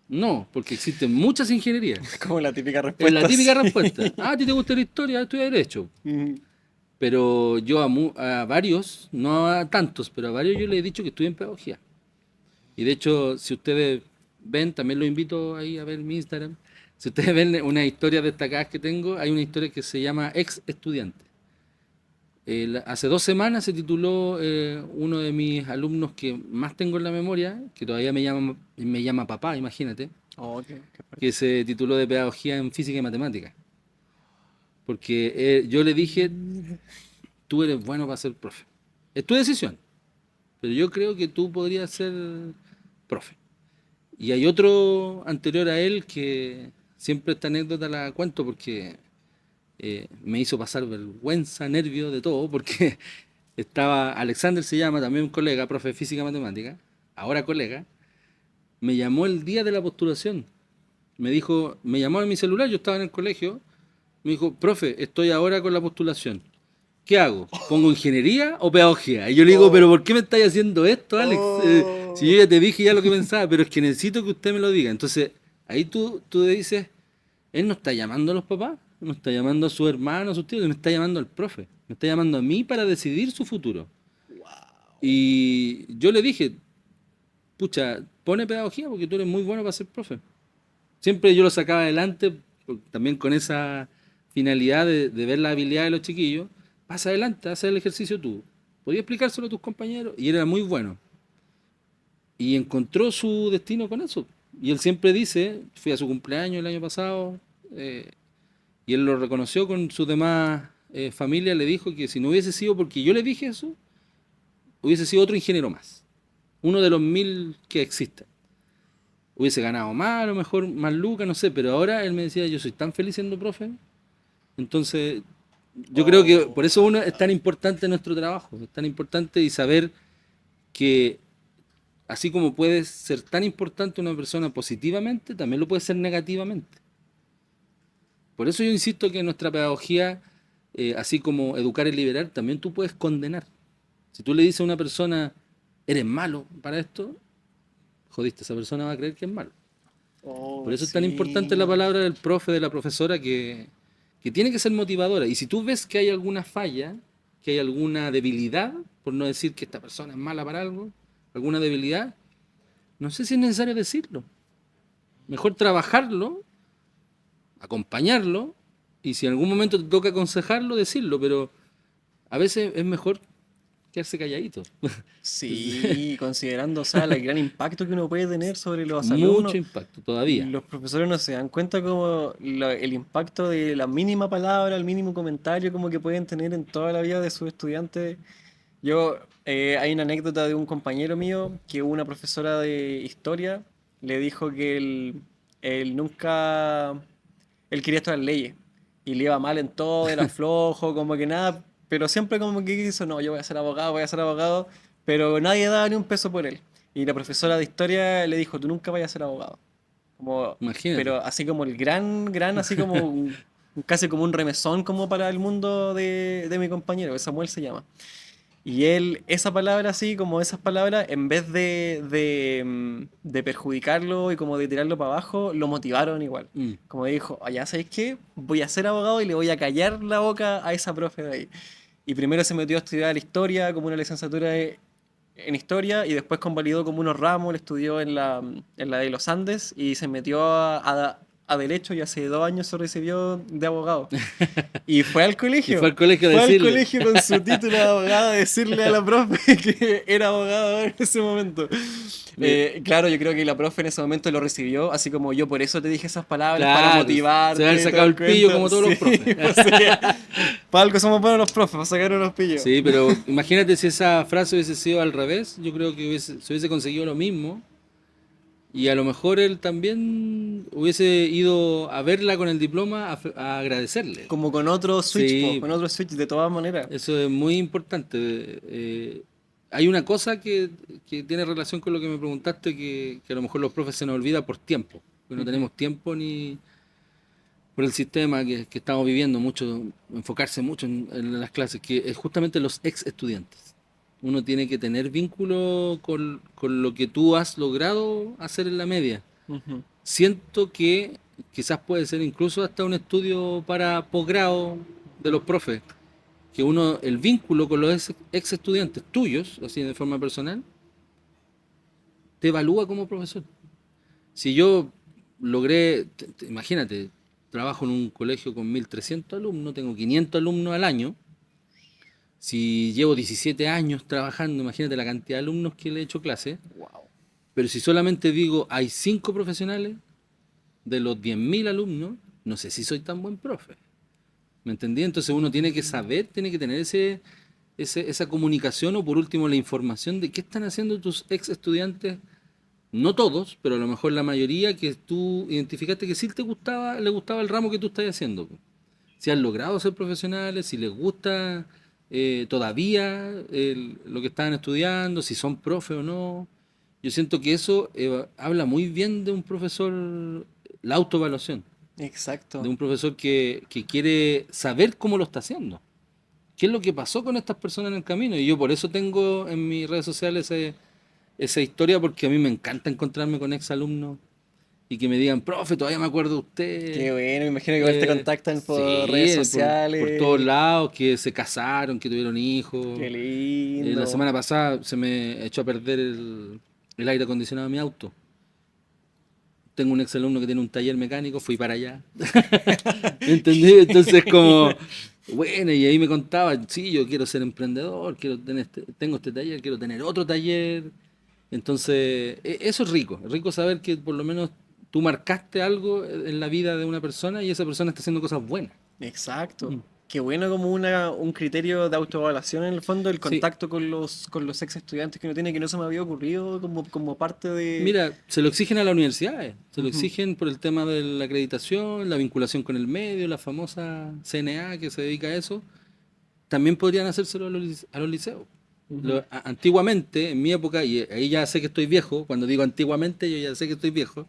No, porque existen muchas ingenierías. Como la típica Es la respuesta, típica sí. respuesta. ¿A ti te gusta la historia? Estudia Derecho. Ujú. Pero yo a varios, no a tantos, pero a varios yo les he dicho que estudien pedagogía. Y de hecho, si ustedes ven, también los invito ahí a ver mi Instagram. Si ustedes ven una historia destacadas que tengo, hay una historia que se llama Ex Estudiante. Hace 2 semanas se tituló uno de mis alumnos que más tengo en la memoria, que todavía me llama papá, imagínate, Oh, qué fuerte. que se tituló de Pedagogía en Física y Matemática. Porque yo le dije, tú eres bueno para ser profe. Es tu decisión, pero yo creo que tú podrías ser profe. Y hay otro anterior a él que siempre esta anécdota la cuento porque me hizo pasar vergüenza, nervio, de todo, porque estaba, Alexander se llama, también un colega, profe de física y matemática, ahora colega, me llamó el día de la postulación. Me dijo, me llamó a mi celular, yo estaba en el colegio, me dijo, profe, estoy ahora con la postulación. ¿Qué hago? ¿Pongo ingeniería o pedagogía? Y yo le digo, pero Oh, ¿por qué me estáis haciendo esto, Alex? oh. Si yo ya te dije ya lo que pensaba, pero es que necesito que usted me lo diga. Entonces, ahí tú dices, él no está llamando a los papás, no está llamando a su hermano, a sus tíos, me está llamando al profe, me está llamando a mí para decidir su futuro. Y yo le dije, pucha, pone pedagogía porque tú eres muy bueno para ser profe. Siempre yo lo sacaba adelante, también con esa finalidad de ver la habilidad de los chiquillos. Pasa adelante, haz el ejercicio tú. Podía explicárselo a tus compañeros y él era muy bueno. Y encontró su destino con eso. Y él siempre dice, fui a su cumpleaños el año pasado, y él lo reconoció con sus demás familias, le dijo que si no hubiese sido porque yo le dije eso, hubiese sido otro ingeniero más. Uno de los 1000 que existen. Hubiese ganado más, a lo mejor más lucas, no sé, pero ahora él me decía, yo soy tan feliz siendo profe. Entonces, yo creo que por eso uno es tan importante nuestro trabajo, es tan importante y saber que así como puede ser tan importante una persona positivamente, también lo puede ser negativamente. Por eso yo insisto que en nuestra pedagogía, así como educar es liberar, también tú puedes condenar. Si tú le dices a una persona, eres malo para esto, jodiste, esa persona va a creer que es malo. Por eso es tan importante la palabra del profe, de la profesora, que tiene que ser motivadora. Y si tú ves que hay alguna falla, que hay alguna debilidad, por no decir que esta persona es mala para algo, alguna debilidad, no sé si es necesario decirlo. Mejor trabajarlo, acompañarlo, y si en algún momento te toca aconsejarlo, decirlo, pero a veces es mejor quedarse calladito. Sí, considerando, o sea, el gran impacto que uno puede tener sobre los Mucho alumnos, impacto todavía. los profesores no se dan cuenta como el impacto de la mínima palabra, el mínimo comentario como que pueden tener en toda la vida de sus estudiantes. Hay una anécdota de un compañero mío que una profesora de historia le dijo que él nunca, él quería estudiar leyes y le iba mal en todo, era flojo, como que nada, pero siempre como que quiso, no, yo voy a ser abogado, pero nadie daba ni un peso por él. Y la profesora de historia le dijo, tú nunca vayas a ser abogado. Como, Imagínate. pero así como el gran, así como casi como un remesón como para el mundo de mi compañero, que Samuel se llama. Y él, esa palabra así, como esas palabras, en vez de perjudicarlo y como de tirarlo para abajo, lo motivaron igual. Mm. Como dijo, allá sabéis qué, voy a ser abogado y le voy a callar la boca a esa profe de ahí. Y primero se metió a estudiar la historia, como una licenciatura en historia, y después convalidó como unos ramos, le estudió en la de los Andes y se metió a Derecho y hace 2 años se recibió de abogado. Y Y fue al colegio a fue al decirle. colegio con su título de abogado a decirle a la profe que era abogado en ese momento. Claro, yo creo que la profe en ese momento lo recibió, así como yo por eso te dije esas palabras, para Claro, se va a haber motivarte y todo sacado el el pillo cuento. como todos los Sí, profes. pues sí. Para algo somos buenos los profes, para sacar unos pillos. Sí, pero imagínate si esa frase hubiese sido al revés, yo creo que se hubiese conseguido lo mismo y a lo mejor él también hubiese ido a verla con el diploma a agradecerle. Como con otro switch, po, Sí, con otro switch de todas maneras. eso es muy importante. Hay una cosa que tiene relación con lo que me preguntaste, que a lo mejor los profes se nos olvida por tiempo, que no Ujú. tenemos tiempo ni por el sistema que estamos viviendo, mucho, enfocarse mucho en las clases, que es justamente los ex estudiantes. Uno tiene que tener vínculo con lo que tú has logrado hacer en la media. Ujú. Siento que quizás puede ser incluso hasta un estudio para posgrado de los profes, que uno, el vínculo con los ex estudiantes tuyos, así de forma personal, te evalúa como profesor. Si yo logré, imagínate, trabajo en un colegio con 1300 alumnos, tengo 500 alumnos al año. Si llevo 17 años trabajando, imagínate la cantidad de alumnos que le he hecho clase. Wow. Pero si solamente digo hay 5 profesionales de los 10.000 alumnos, no sé si soy tan buen profe. ¿Me entendí? Entonces uno tiene que saber, tiene que tener esa comunicación o por último la información de qué están haciendo tus ex estudiantes. No todos, pero a lo mejor la mayoría que tú identificaste que sí te gustaba, le gustaba el ramo que tú estás haciendo. Si han logrado ser profesionales, si les gusta todavía lo que están estudiando, si son profe o no. Yo siento que eso habla muy bien de un profesor, la autoevaluación, de Exacto. un profesor que quiere saber cómo lo está haciendo. ¿Qué es lo que pasó con estas personas en el camino? Y yo por eso tengo en mis redes sociales esa historia porque a mí me encanta encontrarme con exalumnos y que me digan, profe, todavía me acuerdo de usted. Qué bueno, me imagino que igual te contactan por redes Sí, por todos sociales. lados, que se casaron, que tuvieron hijos. Qué La lindo. semana pasada se me echó a perder el aire acondicionado de mi auto. Tengo un exalumno que tiene un taller mecánico, fui para allá. ¿Entendí? Entonces como, bueno, y ahí me contaba, sí, yo quiero ser emprendedor, quiero tener tengo este taller, quiero tener otro taller. Entonces, eso es rico saber que por lo menos tú marcaste algo en la vida de una persona y esa persona está haciendo cosas buenas. Exacto. Mm. Qué bueno como un criterio de autoevaluación en el fondo, el Sí, contacto con los ex estudiantes que uno tiene que no se me había ocurrido como parte de... mira, se lo exigen a las universidades, se lo Ujú. exigen por el tema de la acreditación, la vinculación con el medio, la famosa CNA que se dedica a eso. También podrían hacérselo a los liceos. Ujú. Antiguamente, en mi época, y ahí ya sé que estoy viejo, cuando digo antiguamente yo ya sé que estoy viejo,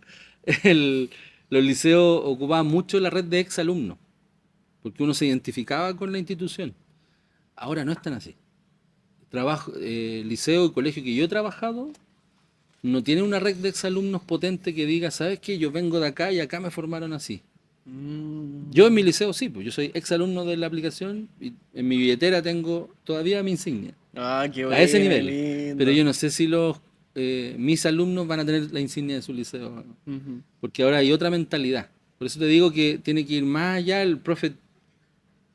el- los liceos ocupaban mucho la red de exalumnos, porque uno se identificaba con la institución. Ahora no es tan así. Liceo y colegio que yo he trabajado no tiene una red de exalumnos potente que diga, ¿sabes qué? Yo vengo de acá y acá me formaron así. Yo en mi Mm. liceo sí, pues yo soy exalumno de la aplicación y en mi billetera tengo todavía mi insignia. Ah, qué A ese bueno, nivel. Pero lindo. yo no sé si mis alumnos van a tener la insignia de su liceo, Ujú. porque ahora hay otra mentalidad. Por eso te digo que tiene que ir más allá, el profe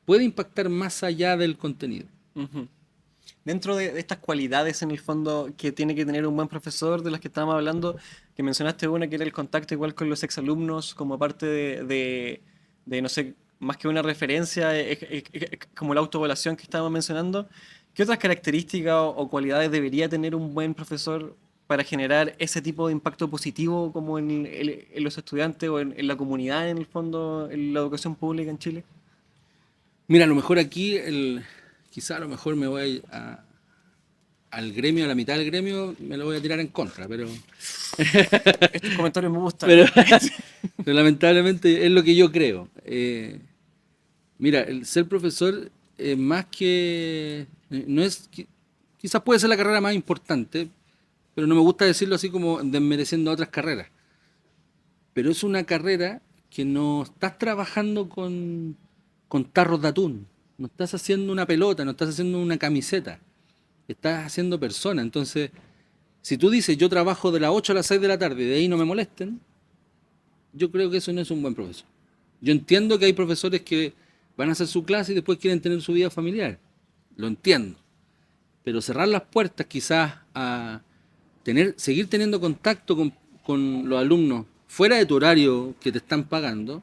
puede impactar más allá del contenido. Ujú. Dentro de estas cualidades en el fondo que tiene que tener un buen profesor, de las que estábamos hablando, que mencionaste una que era el contacto igual con los exalumnos, como parte de, no sé, más que una referencia, como la autoevaluación que estábamos mencionando, ¿qué otras características o cualidades debería tener un buen profesor para generar ese tipo de impacto positivo como en los estudiantes o en la comunidad en el fondo, en la educación pública en Chile? Mira, a lo mejor aquí, quizá a lo mejor me voy al gremio, a la mitad del gremio, me lo voy a tirar en contra, Estos comentarios me gustan. pero, pero lamentablemente es lo que yo creo. Mira, el ser profesor más que... no es... Quizás puede ser la carrera más importante, pero no me gusta decirlo así como desmereciendo otras carreras. Pero es una carrera que no estás trabajando con tarros de atún, no estás haciendo una pelota, no estás haciendo una camiseta, estás haciendo persona. Entonces, si tú dices yo trabajo de las 8 a las 6 de la tarde y de ahí no me molesten, yo creo que eso no es un buen profesor. Yo entiendo que hay profesores que van a hacer su clase y después quieren tener su vida familiar. Lo entiendo. Pero cerrar las puertas quizás a seguir teniendo contacto con los alumnos fuera de tu horario que te están pagando,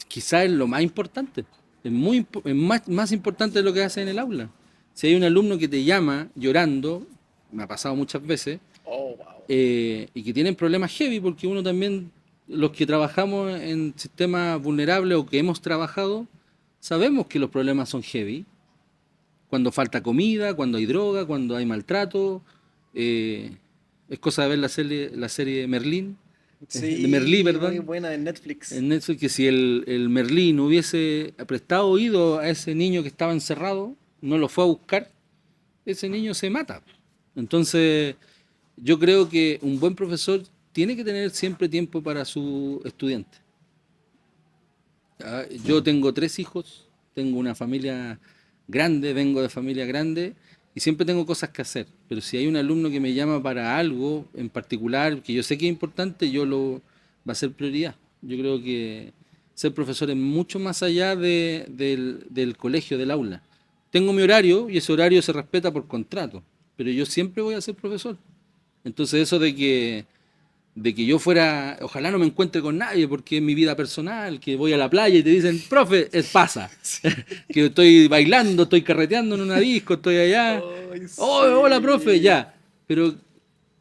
quizás es lo más importante. Es más importante de lo que hace en el aula. Si hay un alumno que te llama llorando, me ha pasado muchas veces, Oh, wow. y que tienen problemas heavy, porque uno también, los que trabajamos en sistemas vulnerables o que hemos trabajado, sabemos que los problemas son heavy. Cuando falta comida, cuando hay droga, cuando hay maltrato. eh, es cosa de ver la serie Merlín, de Merlí, Sí, muy perdón, buena en Netflix. en Netflix, que si el Merlí no hubiese prestado oído a ese niño que estaba encerrado, no lo fue a buscar, ese niño se mata. Entonces, yo creo que un buen profesor tiene que tener siempre tiempo para su estudiante. Yo tengo 3 hijos, tengo una familia grande, vengo de familia grande y siempre tengo cosas que hacer. Pero si hay un alumno que me llama para algo en particular, que yo sé que es importante, va a ser prioridad. Yo creo que ser profesor es mucho más allá del colegio, del aula. Tengo mi horario y ese horario se respeta por contrato, pero yo siempre voy a ser profesor. Entonces eso de que yo fuera, ojalá no me encuentre con nadie porque es mi vida personal, que voy a la playa y te dicen, profe, pasa, que estoy bailando, estoy carreteando en una disco, estoy allá, Ay, oh, hola, profe, sí. ya. Pero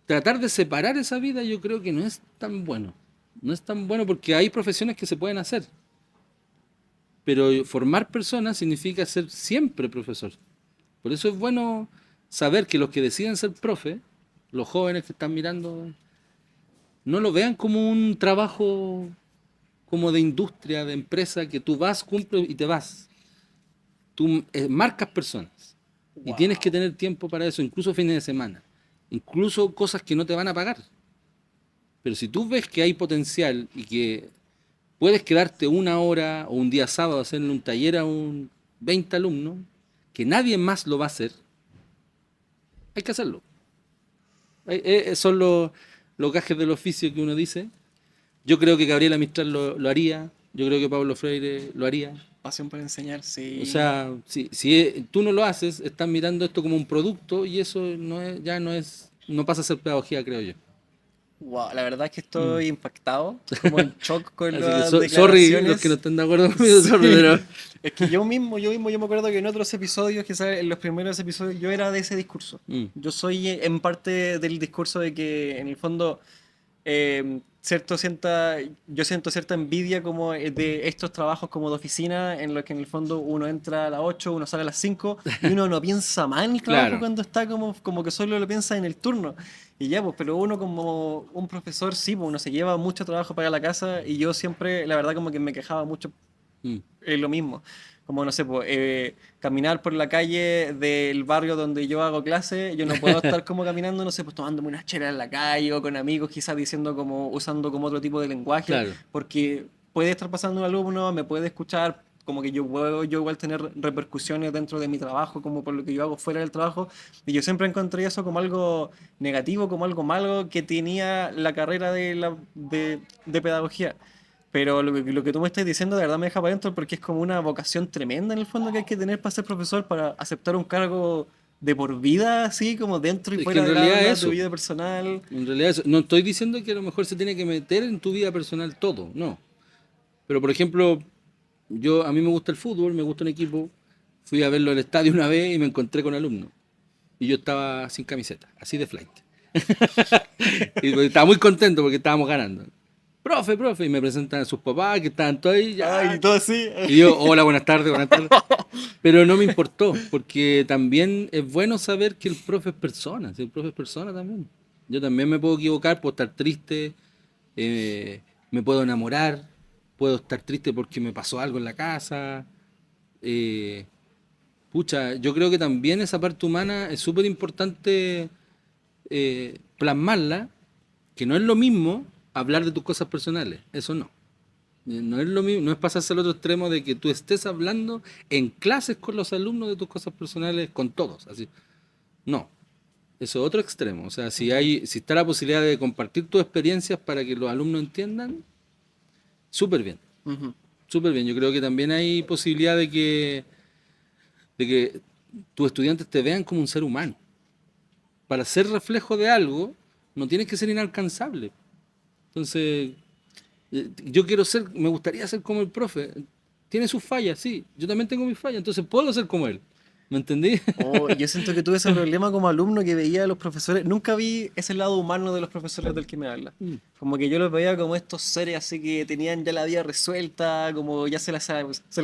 tratar de separar esa vida yo creo que no es tan bueno. No es tan bueno porque hay profesiones que se pueden hacer, pero formar personas significa ser siempre profesor. Por eso es bueno saber que los que deciden ser profe, los jóvenes que están mirando, no lo vean como un trabajo como de industria, de empresa, que tú vas, cumples y te vas. Tú marcas personas y tienes que Wow. tener tiempo para eso, incluso fines de semana. incluso cosas que no te van a pagar. Pero si tú ves que hay potencial y que puedes quedarte una hora o un día sábado a hacerle un taller a un 20 alumnos, que nadie más lo va a hacer, hay que hacerlo. Son los gajes del oficio que uno dice. Yo creo que Gabriela Mistral lo haría, yo creo que Pablo Freire lo haría. Pasión por enseñar, O sí. sea, si tú no lo haces, estás mirando esto como un producto y eso no pasa a ser pedagogía, creo yo. Wow, la verdad es que Mm. estoy impactado, como en shock con Así que las sorry los que no declaraciones. estén de acuerdo conmigo, Sí. sorry, pero... Es que yo me acuerdo que en otros episodios, quizás en los primeros episodios, yo era de ese discurso. Mm, Yo soy en parte del discurso de que en el fondo yo siento cierta envidia como de estos trabajos como de oficina en los que en el fondo uno entra a las 8, uno sale a las 5 y uno no piensa más en el trabajo claro. cuando está como que solo lo piensa en el turno. Y ya, pues, pero uno como un profesor, sí, pues uno se lleva mucho trabajo para la casa y yo siempre, la verdad, como que me quejaba mucho Mm. lo mismo. Como, no sé, pues, caminar por la calle del barrio donde yo hago clase, yo no puedo estar como caminando, no sé, pues tomándome una chela en la calle o con amigos, quizás diciendo como, usando como otro tipo de lenguaje, Claro. porque puede estar pasando un alumno, me puede escuchar, como que yo puedo yo igual tener repercusiones dentro de mi trabajo, como por lo que yo hago fuera del trabajo, y yo siempre encontré eso como algo negativo, como algo malo que tenía la carrera de pedagogía. Pero lo que tú me estás diciendo de verdad me deja para adentro porque es como una vocación tremenda en el fondo que hay que tener para ser profesor, para aceptar un cargo de por vida, así como dentro y Es que fuera en del realidad aula, tu eso, vida personal. en realidad eso. No estoy diciendo que a lo mejor se tiene que meter en tu vida personal todo, no. Pero por ejemplo, a mí me gusta el fútbol, me gusta un equipo, fui a verlo al estadio una vez y me encontré con alumnos. Y yo estaba sin camiseta, así de flight. Y pues, estaba muy contento porque estábamos ganando. Profe, y me presentan a sus papás que estaban todos ahí, Ay, y ya. todo así. Y yo, hola, buenas tardes, buenas tardes. Pero no me importó, porque también es bueno saber que el profe es persona, si el profe es persona también. Yo también me puedo equivocar, puedo estar triste, me puedo enamorar, puedo estar triste porque me pasó algo en la casa. eh, Pucha, yo creo que también esa parte humana es súper importante plasmarla, que no es lo mismo hablar de tus cosas personales, eso no. No es lo mismo, no es pasarse al otro extremo de que tú estés hablando en clases con los alumnos de tus cosas personales, con todos, así. No, eso es otro extremo. O sea, si está la posibilidad de compartir tus experiencias para que los alumnos entiendan, súper bien, Ujú. súper bien. Yo creo que también hay posibilidad de que tus estudiantes te vean como un ser humano. Para ser reflejo de algo, no tienes que ser inalcanzable. Entonces, yo me gustaría ser como el profe. Tiene sus fallas, sí. Yo también tengo mis fallas, entonces puedo ser como él. ¿Me entendí? Oh, yo siento que tuve ese problema como alumno que veía a los profesores. Nunca vi ese lado humano de los profesores del que me habla. Mm, Como que yo los veía como estos seres así que tenían ya la vida resuelta, como ya se las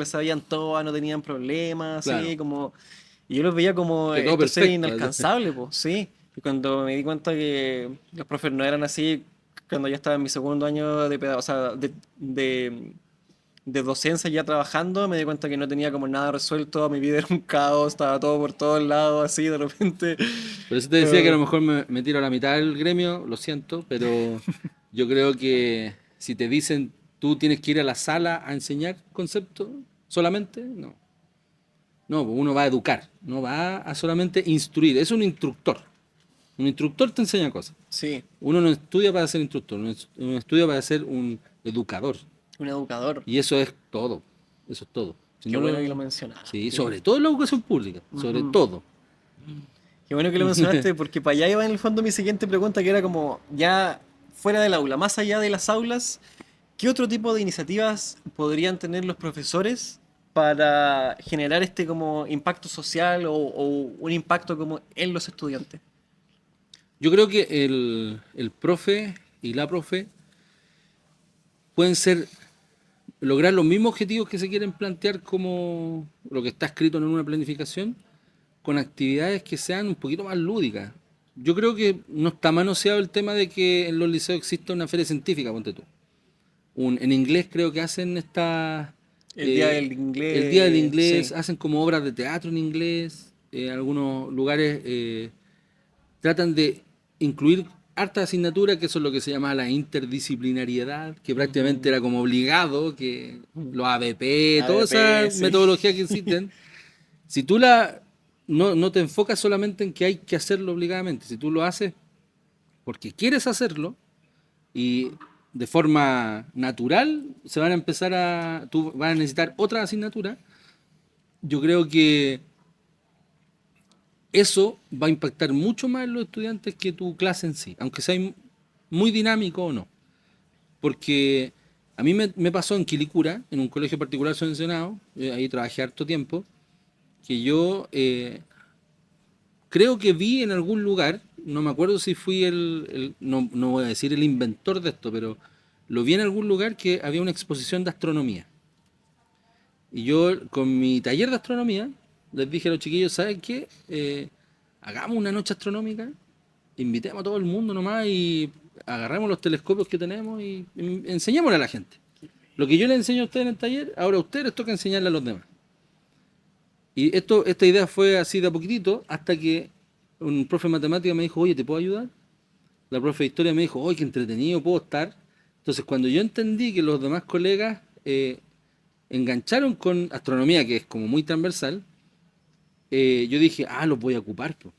sabían todas, no tenían problemas, así, claro, como. Y yo los veía como que todo estos seres perfecto. inalcanzables, pues, sí. Y cuando me di cuenta que los profes no eran así, cuando ya estaba en mi segundo año o sea, de docencia ya trabajando, me di cuenta que no tenía como nada resuelto, mi vida era un caos, estaba todo por todos lados, así de repente. Por eso te decía que a eh, lo mejor me tiro a la mitad del gremio, lo siento, pero yo creo que si te dicen tú tienes que ir a la sala a enseñar conceptos solamente, no. No, pues uno va a educar, no va a solamente instruir, es un instructor. Un instructor te enseña cosas. sí, Uno no estudia para ser instructor, uno estudia para ser un educador. un educador. Y eso es todo. Eso es todo. Si Qué no bueno que lo lo, sí, mencionaste. sobre todo en la educación pública, sobre Ujú. todo. Qué bueno que lo mencionaste porque para allá iba en el fondo mi siguiente pregunta que era como ya fuera del aula, más allá de las aulas, ¿qué otro tipo de iniciativas podrían tener los profesores para generar este como impacto social o un impacto como en los estudiantes? Yo creo que el profe y la profe pueden lograr los mismos objetivos que se quieren plantear como lo que está escrito en una planificación, con actividades que sean un poquito más lúdicas. Yo creo que no está manoseado el tema de que en los liceos exista una feria científica, ponte tú. En inglés creo que hacen El día eh, del el día del inglés, inglés, sí. hacen como obras de teatro en inglés, en algunos lugares tratan de incluir hartas asignaturas, que eso es lo que se llama la interdisciplinariedad, que prácticamente era como obligado, que los ABP, toda esa sí. metodología que existen, si tú no te enfocas solamente en que hay que hacerlo obligadamente, si tú lo haces porque quieres hacerlo y de forma natural se van a empezar tú vas a necesitar otra asignatura, yo creo que eso va a impactar mucho más en los estudiantes que tu clase en sí, aunque sea muy dinámico o no. Porque a mí me pasó en Quilicura, en un colegio particular subvencionado, ahí trabajé harto tiempo, que yo creo que vi en algún lugar, no me acuerdo si fui no voy a decir el inventor de esto, pero lo vi en algún lugar que había una exposición de astronomía. Y yo con mi taller de astronomía les dije a los chiquillos, ¿saben qué? Hagamos una noche astronómica, invitemos a todo el mundo nomás y agarremos los telescopios que tenemos y enseñémosle a la gente. Lo que yo les enseño a ustedes en el taller, ahora a ustedes les toca enseñarle a los demás. Y esta idea fue así de a poquitito hasta que un profe de matemática me dijo, oye, ¿te puedo ayudar? La profe de historia me dijo, oye, qué entretenido puedo estar. Entonces cuando yo entendí que los demás colegas engancharon con astronomía, que es como muy transversal, yo dije, los voy a ocupar. Po.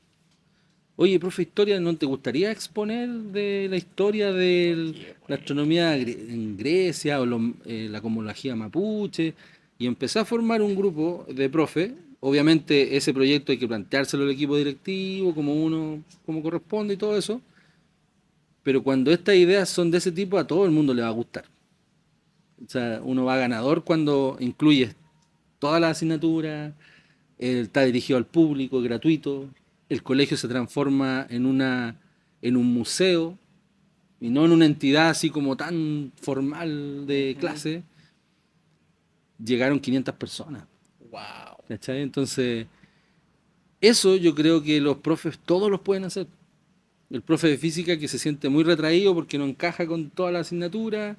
Oye, profe de historia, ¿no te gustaría exponer de la historia de la astronomía en Grecia o la cosmología mapuche? Y empecé a formar un grupo de profe. Obviamente ese proyecto hay que planteárselo al equipo directivo, como corresponde y todo eso. Pero cuando estas ideas son de ese tipo, a todo el mundo le va a gustar. O sea, uno va ganador cuando incluye todas las asignaturas, está dirigido al público, es gratuito, el colegio se transforma en un museo y no en una entidad así como tan formal de clase. Llegaron 500 personas. Wow. ¿Cachai? Entonces, eso yo creo que los profes todos los pueden hacer. El profe de física que se siente muy retraído porque no encaja con toda la asignatura,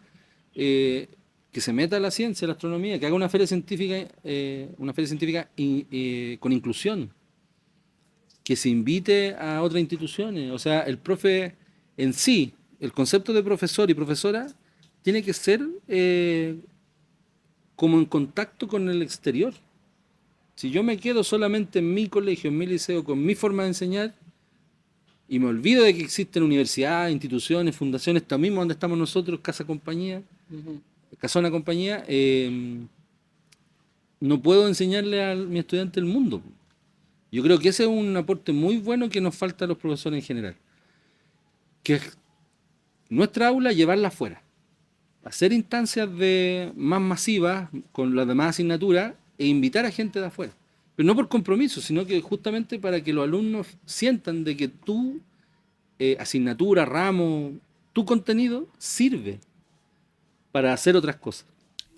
que se meta a la ciencia, a la astronomía, que haga una feria científica, con inclusión, que se invite a otras instituciones. O sea, el profe en sí, el concepto de profesor y profesora, tiene que ser como en contacto con el exterior. Si yo me quedo solamente en mi colegio, en mi liceo, con mi forma de enseñar, y me olvido de que existen universidades, instituciones, fundaciones, esto mismo donde estamos nosotros, Casona Compañía, no puedo enseñarle a mi estudiante el mundo. Yo creo que ese es un aporte muy bueno que nos falta a los profesores en general. Que es nuestra aula llevarla afuera. Hacer instancias más masivas con las demás asignaturas e invitar a gente de afuera. Pero no por compromiso, sino que justamente para que los alumnos sientan de que tu asignatura, ramo, tu contenido sirve para hacer otras cosas.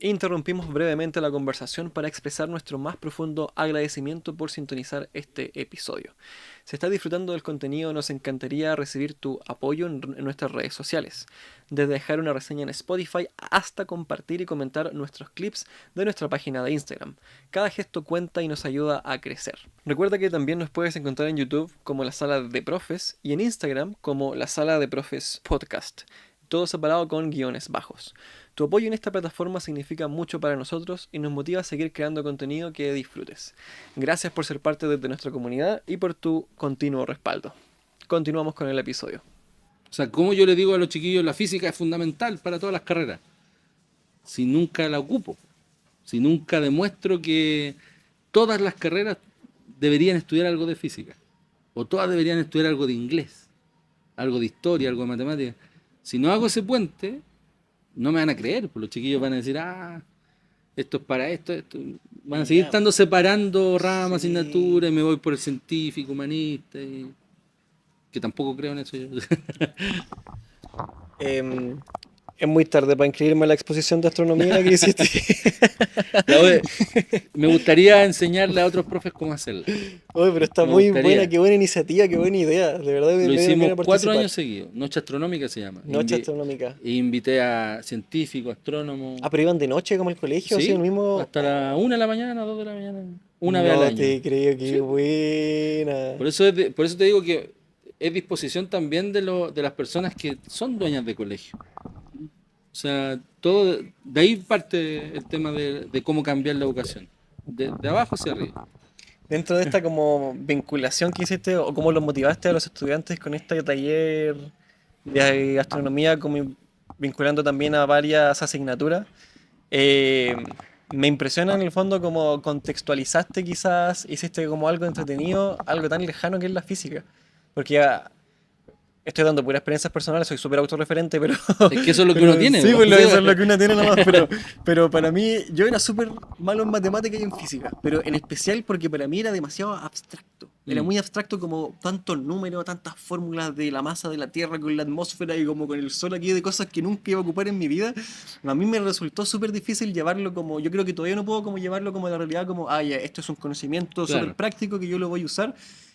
Interrumpimos brevemente la conversación para expresar nuestro más profundo agradecimiento por sintonizar este episodio. Si estás disfrutando del contenido, nos encantaría recibir tu apoyo en nuestras redes sociales, desde dejar una reseña en Spotify hasta compartir y comentar nuestros clips de nuestra página de Instagram. Cada gesto cuenta y nos ayuda a crecer. Recuerda que también nos puedes encontrar en YouTube como La Sala de Profes y en Instagram como La Sala de Profes Podcast, todo separado con guiones bajos. Tu apoyo en esta plataforma significa mucho para nosotros y nos motiva a seguir creando contenido que disfrutes. Gracias por ser parte de nuestra comunidad y por tu continuo respaldo. Continuamos con el episodio. O sea, como yo le digo a los chiquillos, la física es fundamental para todas las carreras. Si nunca la ocupo, si nunca demuestro que todas las carreras deberían estudiar algo de física, o todas deberían estudiar algo de inglés, algo de historia, algo de matemáticas. Si no hago ese puente, no me van a creer, pues los chiquillos van a decir, esto es para esto. Van a seguir estando separando ramas, asignaturas, y me voy por el científico, humanista, que tampoco creo en eso yo. Es muy tarde para inscribirme a la exposición de astronomía que hiciste. Me gustaría enseñarle a otros profes cómo hacerla. Oye, pero está muy buena, qué buena iniciativa, qué buena idea. De verdad, lo hicimos 4 años seguidos. Noche astronómica se llama. Noche astronómica. E invité a científicos, astrónomos. Pero iban de noche como el colegio, sí, así el mismo. Hasta la 1 de la mañana, 2 de la mañana. Una vez al año. No te creo, qué buena. Por eso te digo que es disposición también de las personas que son dueñas de colegio. O sea, todo, de ahí parte el tema de cómo cambiar la educación, de abajo hacia arriba. Dentro de esta como vinculación que hiciste o cómo los motivaste a los estudiantes con este taller de gastronomía, como vinculando también a varias asignaturas, eh, me impresiona en el fondo como contextualizaste quizás, hiciste como algo entretenido, algo tan lejano que es la física. Porque ya estoy dando puras experiencias personales, soy súper autorreferente, pero, Es que eso es lo que uno pero tiene, sí, po. pues eso es lo que uno tiene nomás, pero para mí, yo era súper malo en matemáticas y en física, pero en especial porque para mí era demasiado abstracto. Era Mm, muy abstracto como tantos números, tantas fórmulas de la masa de la Tierra con la atmósfera y como con el sol aquí de cosas que nunca iba a ocupar en mi vida. A mí me resultó súper difícil llevarlo como, yo creo que todavía no puedo como llevarlo como a la realidad, como, ah, ya, esto es un conocimiento súper claro. práctico que yo lo voy a usar.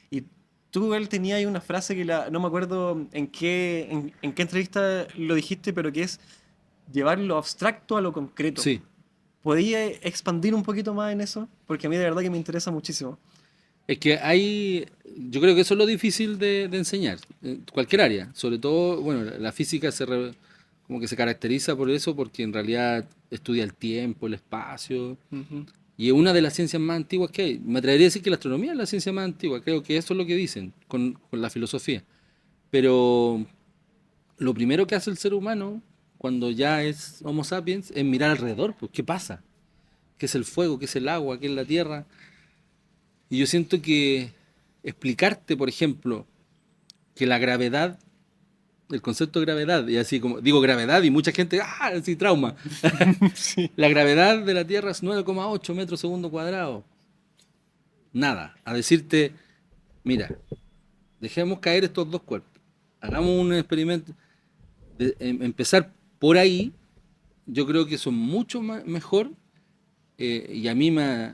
Y tú, igual tenías ahí una frase que no me acuerdo en qué entrevista lo dijiste, pero que es llevar lo abstracto a lo concreto. Sí. ¿Podía expandir un poquito más en eso? Porque a mí de verdad que me interesa muchísimo. Es que hay, yo creo que eso es lo difícil de enseñar, en cualquier área, sobre todo, bueno, la física como que se caracteriza por eso, porque en realidad estudia el tiempo, el espacio, Ujú. y es una de las ciencias más antiguas que hay. Me atrevería a decir que la astronomía es la ciencia más antigua, creo que eso es lo que dicen con la filosofía. Pero lo primero que hace el ser humano, cuando ya es Homo sapiens, es mirar alrededor, pues, ¿qué pasa? ¿Qué es el fuego? ¿Qué es el agua? ¿Qué es la tierra? Y yo siento que explicarte, por ejemplo, que la gravedad, el concepto de gravedad, y así como digo gravedad y mucha gente, así trauma. Sí. La gravedad de la Tierra es 9,8 metros segundo cuadrado. Nada. A decirte, mira, dejemos caer estos dos cuerpos. Hagamos un experimento. Empezar por ahí, yo creo que eso es mucho mejor y a mí me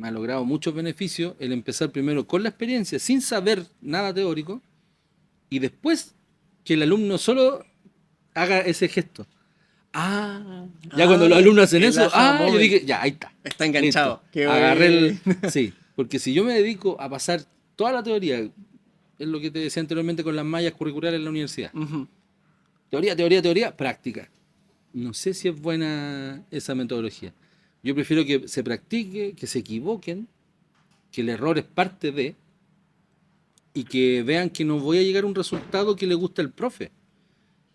ha logrado muchos beneficios el empezar primero con la experiencia, sin saber nada teórico, y después que el alumno solo haga ese gesto. Ya cuando los Ah, alumnos hacen el eso, aha yo moment. dije, ya, ahí está, Está listo. enganchado. Qué Agarré el... bueno. Sí, porque si yo me dedico a pasar toda la teoría, es lo que te decía anteriormente con las mallas curriculares en la universidad. Ujú. Teoría, teoría, teoría, práctica. No sé si es buena esa metodología. Yo prefiero que se practique, que se equivoquen, que el error es parte de, y que vean que no voy a llegar a un resultado que le guste al profe.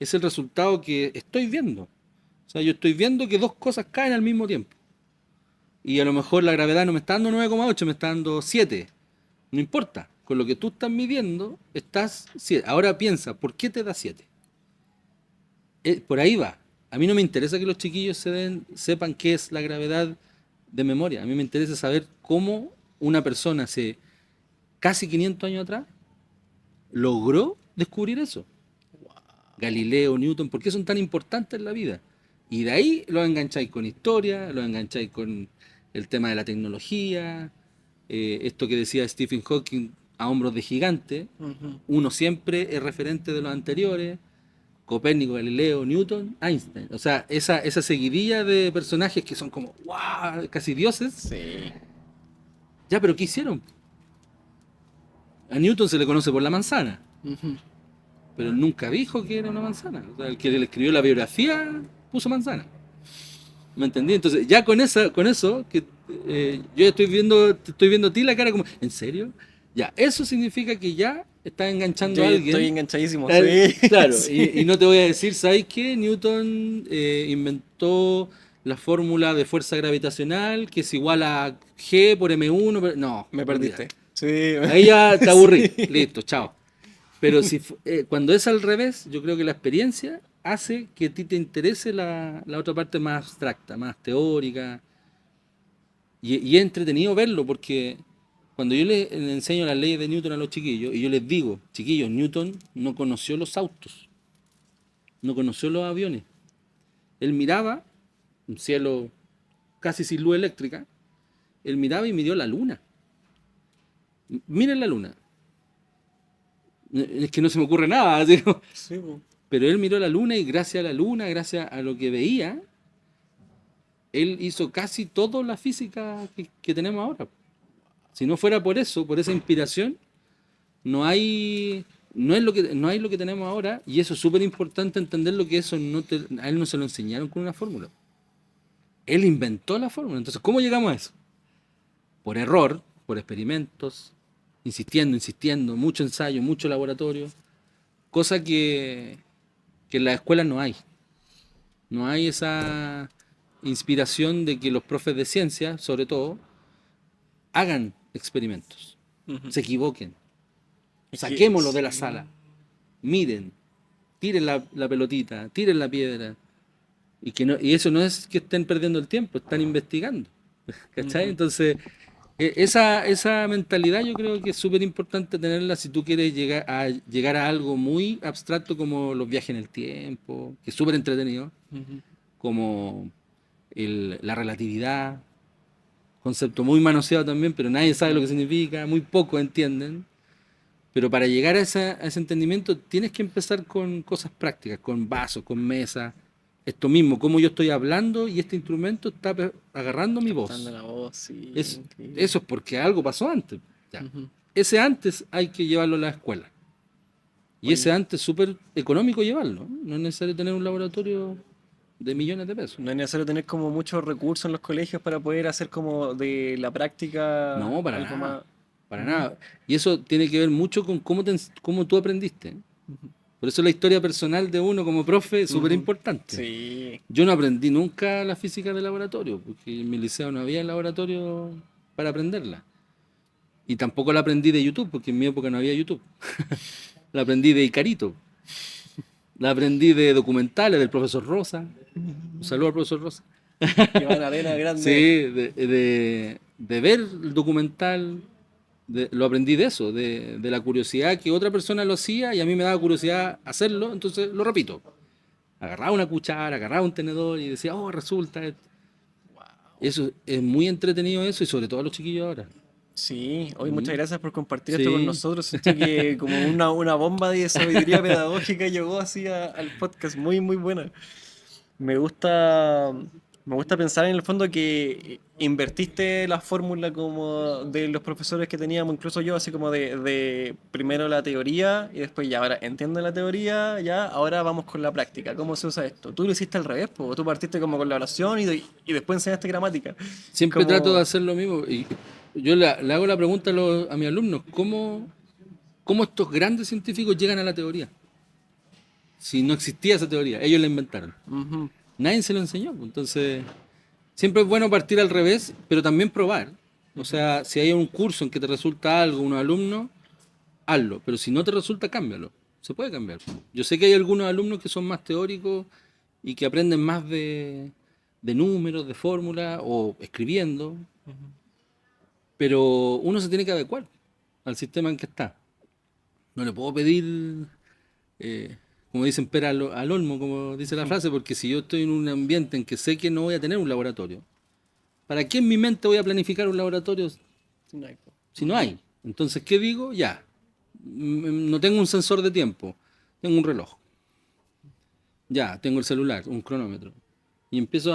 Es el resultado que estoy viendo. O sea, yo estoy viendo que dos cosas caen al mismo tiempo. Y a lo mejor la gravedad no me está dando 9,8, me está dando 7. No importa. Con lo que tú estás midiendo, estás 7. Ahora piensa, ¿por qué te da 7? Por ahí va. A mí no me interesa que los chiquillos sepan qué es la gravedad de memoria. A mí me interesa saber cómo una persona hace casi 500 años atrás logró descubrir eso. Galileo, Newton, ¿por qué son tan importantes en la vida? Y de ahí los engancháis con historia, los engancháis con el tema de la tecnología, esto que decía Stephen Hawking a hombros de gigante, Ujú. uno siempre es referente de los anteriores, Copérnico, Galileo, Newton, Einstein. O sea, esa seguidilla de personajes que son como, wow, casi dioses. Sí. Ya, pero ¿qué hicieron? A Newton se le conoce por la manzana, Ujú. pero él nunca dijo que era una manzana. O sea, el que le escribió la biografía puso manzana. ¿Me entendí? Entonces, ya con eso, que yo te estoy viendo a ti la cara como, ¿en serio? Ya, eso significa que ya estás enganchando Yo a ya estoy alguien. enganchadísimo, sí. Claro, y Sí. no te voy a decir, ¿sabes qué? Newton inventó la fórmula de fuerza gravitacional, que es igual a G por M1. No, Me olvídate. perdiste. Sí. Ahí ya te aburrí. Sí. Listo, chao. Pero si cuando es al revés, yo creo que la experiencia hace que a ti te interese la otra parte más abstracta, más teórica. Y es entretenido verlo porque cuando yo le enseño las leyes de Newton a los chiquillos y yo les digo, chiquillos, Newton no conoció los autos, no conoció los aviones. Él miraba un cielo casi sin luz eléctrica, él miraba y midió la luna. Miren la luna. Es que no se me ocurre nada, así como- Sí, po. pero él miró la luna y gracias a la luna, gracias a lo que veía, él hizo casi toda la física que tenemos ahora. Si no fuera por eso, por esa inspiración, no hay no hay lo que tenemos ahora, y eso es súper importante entender lo que eso a él no se lo enseñaron con una fórmula. Él inventó la fórmula. Entonces, ¿cómo llegamos a eso? Por error, por experimentos, insistiendo, mucho ensayo, mucho laboratorio, cosa que en las escuelas no hay. No hay esa inspiración de que los profes de ciencia, sobre todo, hagan experimentos, se equivoquen, saquémoslo de la sala, miren, tiren la pelotita, tiren la piedra, y eso no es que estén perdiendo el tiempo, están investigando, ¿cachai? Entonces, esa mentalidad yo creo que es súper importante tenerla si tú quieres llegar a algo muy abstracto como los viajes en el tiempo, que es súper entretenido, como la relatividad, concepto muy manoseado también, pero nadie sabe lo que significa, muy pocos entienden. Pero para llegar a ese entendimiento tienes que empezar con cosas prácticas, con vasos, con mesas. Esto mismo, cómo yo estoy hablando y este instrumento está agarrando mi voz. Captando la voz, sí, Eso es porque algo pasó antes. Ya. Ese antes hay que llevarlo a la escuela. Y Oye, ese antes es súper económico llevarlo. No es necesario tener un laboratorio de millones de pesos. no es necesario tener como muchos recursos en los colegios para poder hacer como de la práctica No, para algo nada. más. Para nada. Y eso tiene que ver mucho con cómo tú aprendiste. Por eso la historia personal de uno como profe es súper importante. Sí. Yo no aprendí nunca la física de laboratorio, porque en mi liceo no había laboratorio para aprenderla. Y tampoco la aprendí de YouTube, porque en mi época no había YouTube. La aprendí de Icarito. La aprendí de documentales del profesor Rosa. Un saludo al profesor Rosa. Que van a arena grande. Sí, de ver el documental, lo aprendí de eso, de la curiosidad que otra persona lo hacía y a mí me daba curiosidad hacerlo, entonces lo repito. Agarraba una cuchara, agarraba un tenedor y decía, oh, resulta esto. Eso es muy entretenido eso y sobre todo a los chiquillos ahora. Sí, hoy muchas gracias por compartir esto con Sí, nosotros. Siento que como una bomba de sabiduría pedagógica llegó así al podcast, muy muy buena. Me gusta, me gusta pensar en el fondo que invertiste la fórmula como de los profesores que teníamos, incluso yo, así como de primero la teoría y después ya, ahora entiendo la teoría, ya, ahora vamos con la práctica. ¿Cómo se usa esto? Tú lo hiciste al revés, pues tú partiste como con la oración y después enseñaste gramática. siempre trato de Como, hacer lo mismo. Y yo le hago la pregunta a mis alumnos, ¿cómo estos grandes científicos llegan a la teoría? Si no existía esa teoría, ellos la inventaron. ujú, Nadie se lo enseñó, pues. Entonces, siempre es bueno partir al revés, pero también probar. O sea, si hay un curso en que te resulta algo, un alumno, hazlo. Pero si no te resulta, cámbialo. Se puede cambiar. Yo sé que hay algunos alumnos que son más teóricos y que aprenden más de números, de fórmulas o escribiendo, pero uno se tiene que adecuar al sistema en que está. No le puedo pedir, como dicen, pera al olmo, como dice la frase, porque si yo estoy en un ambiente en que sé que no voy a tener un laboratorio, ¿para qué en mi mente voy a planificar un laboratorio no hay, po. si no hay? Entonces, ¿qué digo? Ya, no tengo un sensor de tiempo, tengo un reloj. Ya, tengo el celular, un cronómetro. Y empiezo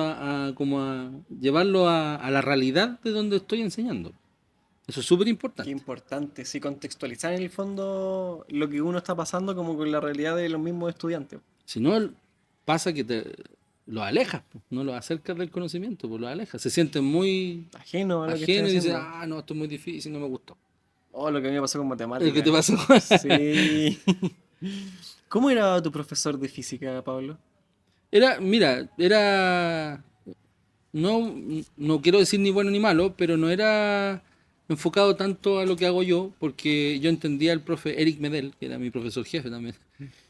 como a llevarlo a la realidad de donde estoy enseñando. Eso es súper Qué importante. importante, sí, contextualizar en el fondo lo que uno está pasando como con la realidad de los mismos estudiantes. Si no, pasa que los alejas, pues, no los acercas del conocimiento, pues los alejas. Se sienten muy Ajeno a lo que estoy ajenos y dicen, haciendo. ah, no, esto es muy difícil, no me gustó. Oh, lo que a mí me pasó con ¿Qué te matemáticas. pasó? Sí. ¿Cómo era tu profesor de física, Pablo? Mira, no, no quiero decir ni bueno ni malo, pero no era enfocado tanto a lo que hago yo, porque yo entendía al profe Eric Medel, que era mi profesor jefe también.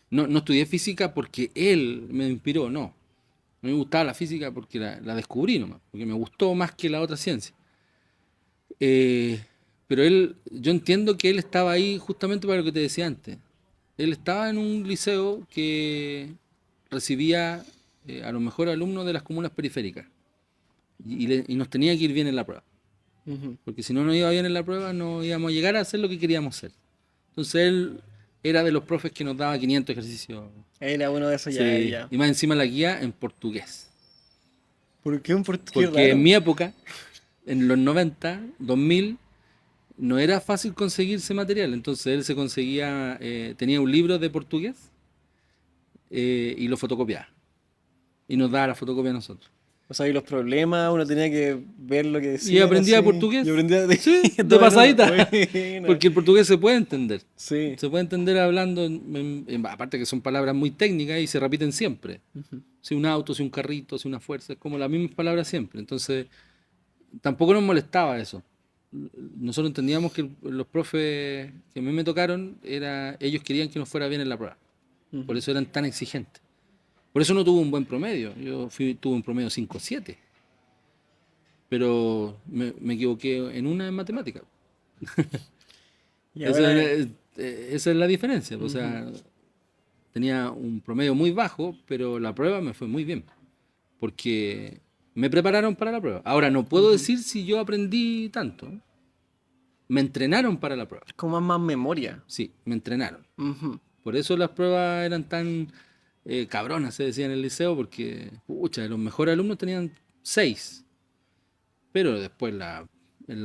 No estudié física porque él me inspiró, no. A mí me gustaba la física porque la descubrí nomás, porque me gustó más que la otra ciencia. Eh, pero yo entiendo que él estaba ahí justamente para lo que te decía antes. Él estaba en un liceo que recibía a los mejores alumnos de las comunas periféricas y nos tenía que ir bien en la prueba. Ujú. Porque si no nos iba bien en la prueba, no íbamos a llegar a hacer lo que queríamos hacer. Entonces él era de los profes que nos daba 500 ejercicios. Era uno de esos ya, Sí, ya. y más encima la guía en portugués. ¿Por qué un portugués Porque en raro? mi época, en los 90, 2000, no era fácil conseguirse material, entonces él se conseguía, tenía un libro de portugués y lo fotocopiaba y nos daba la fotocopia a nosotros. O sea, y los problemas, uno tenía que ver lo que Y decían aprendía así. Y portugués, aprendía sí, de todo en uno. pasadita, Buena. porque el portugués se puede entender. Sí. Se puede entender hablando, aparte que son palabras muy técnicas y se repiten siempre. Ujú. Si un auto, si un carrito, si una fuerza, es como las mismas palabras siempre. Entonces, tampoco nos molestaba eso. Nosotros entendíamos que los profes que a mí me tocaron, ellos querían que nos fuera bien en la prueba. Por Ujú. eso eran tan exigentes. Por eso no tuve un buen promedio. Tuve un promedio 5,7. Pero me equivoqué en una en matemática. Y Esa, ahora. esa es la diferencia. O Ujú. sea, tenía un promedio muy bajo, pero la prueba me fue muy bien. Porque me prepararon para la prueba. Ahora, no puedo Ujú. decir si yo aprendí tanto. Me entrenaron para la prueba. Es como más memoria. Sí, me entrenaron. Ujú. Por eso las pruebas eran tan cabronas, se decía en el liceo, porque, pucha, los mejores alumnos tenían 6, pero después en la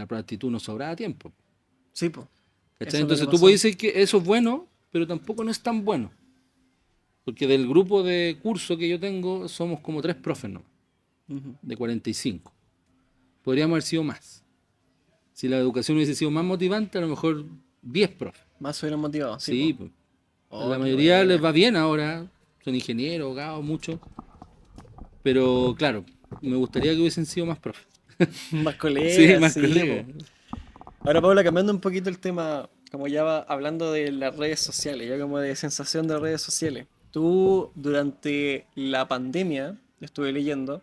prueba de actitud nos sobraba tiempo. Sí, pues. ¿Cachai? Eso es lo que Entonces tú pasó. puedes decir que eso es bueno, pero tampoco no es tan bueno. Porque del grupo de curso que yo tengo somos como 3 profes, ¿no? Ujú. De 45. Podríamos haber sido más. Si la educación hubiese sido más motivante, a lo mejor 10 profes. Más hubieran motivado, sí, Sí, pues. pues. Oh, La qué mayoría les buena. va bien ahora, son ingenieros, abogados, muchos. Pero claro, me gustaría que hubiesen sido más profes. Más Sí, colegas, más sí, colegas. pues. Ahora, Paula, cambiando un poquito el tema, como ya va hablando de las redes sociales, ya como de sensación de redes sociales. Tú, durante la pandemia, estuve leyendo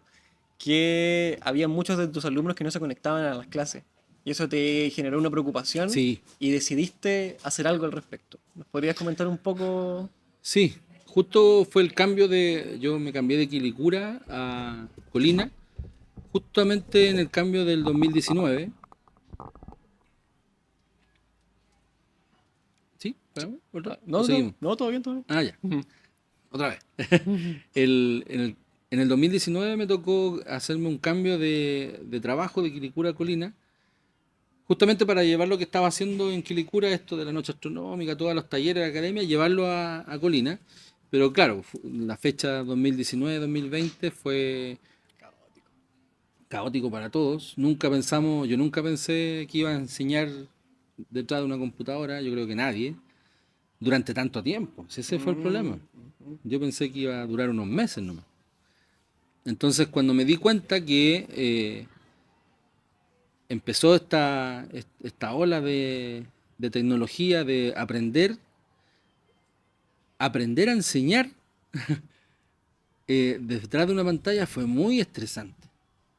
que había muchos de tus alumnos que no se conectaban a las clases. Y eso te generó una preocupación Sí, y decidiste hacer algo al respecto. ¿Nos podrías comentar un poco? sí. Justo fue el cambio de. Yo me cambié de Quilicura a Colina, justamente en el cambio del 2019. ¿Sí? ¿Esperamos? ¿Otra? ¿O No, no, seguimos? no, todo bien, todo bien. Ah, ya. Ujú. Otra vez. Ujú. En el 2019 me tocó hacerme un cambio de trabajo de Quilicura a Colina, justamente para llevar lo que estaba haciendo en Quilicura, esto de la noche astronómica, todos los talleres de la academia, llevarlo a Colina. Pero claro, la fecha 2019-2020 fue caótico para todos. Yo nunca pensé que iba a enseñar detrás de una computadora, yo creo que nadie, durante tanto tiempo. Ese fue el Mm, problema. ujú. Yo pensé que iba a durar unos meses nomás. Entonces cuando me di cuenta que empezó esta ola de tecnología, de aprender a enseñar detrás de una pantalla fue muy estresante.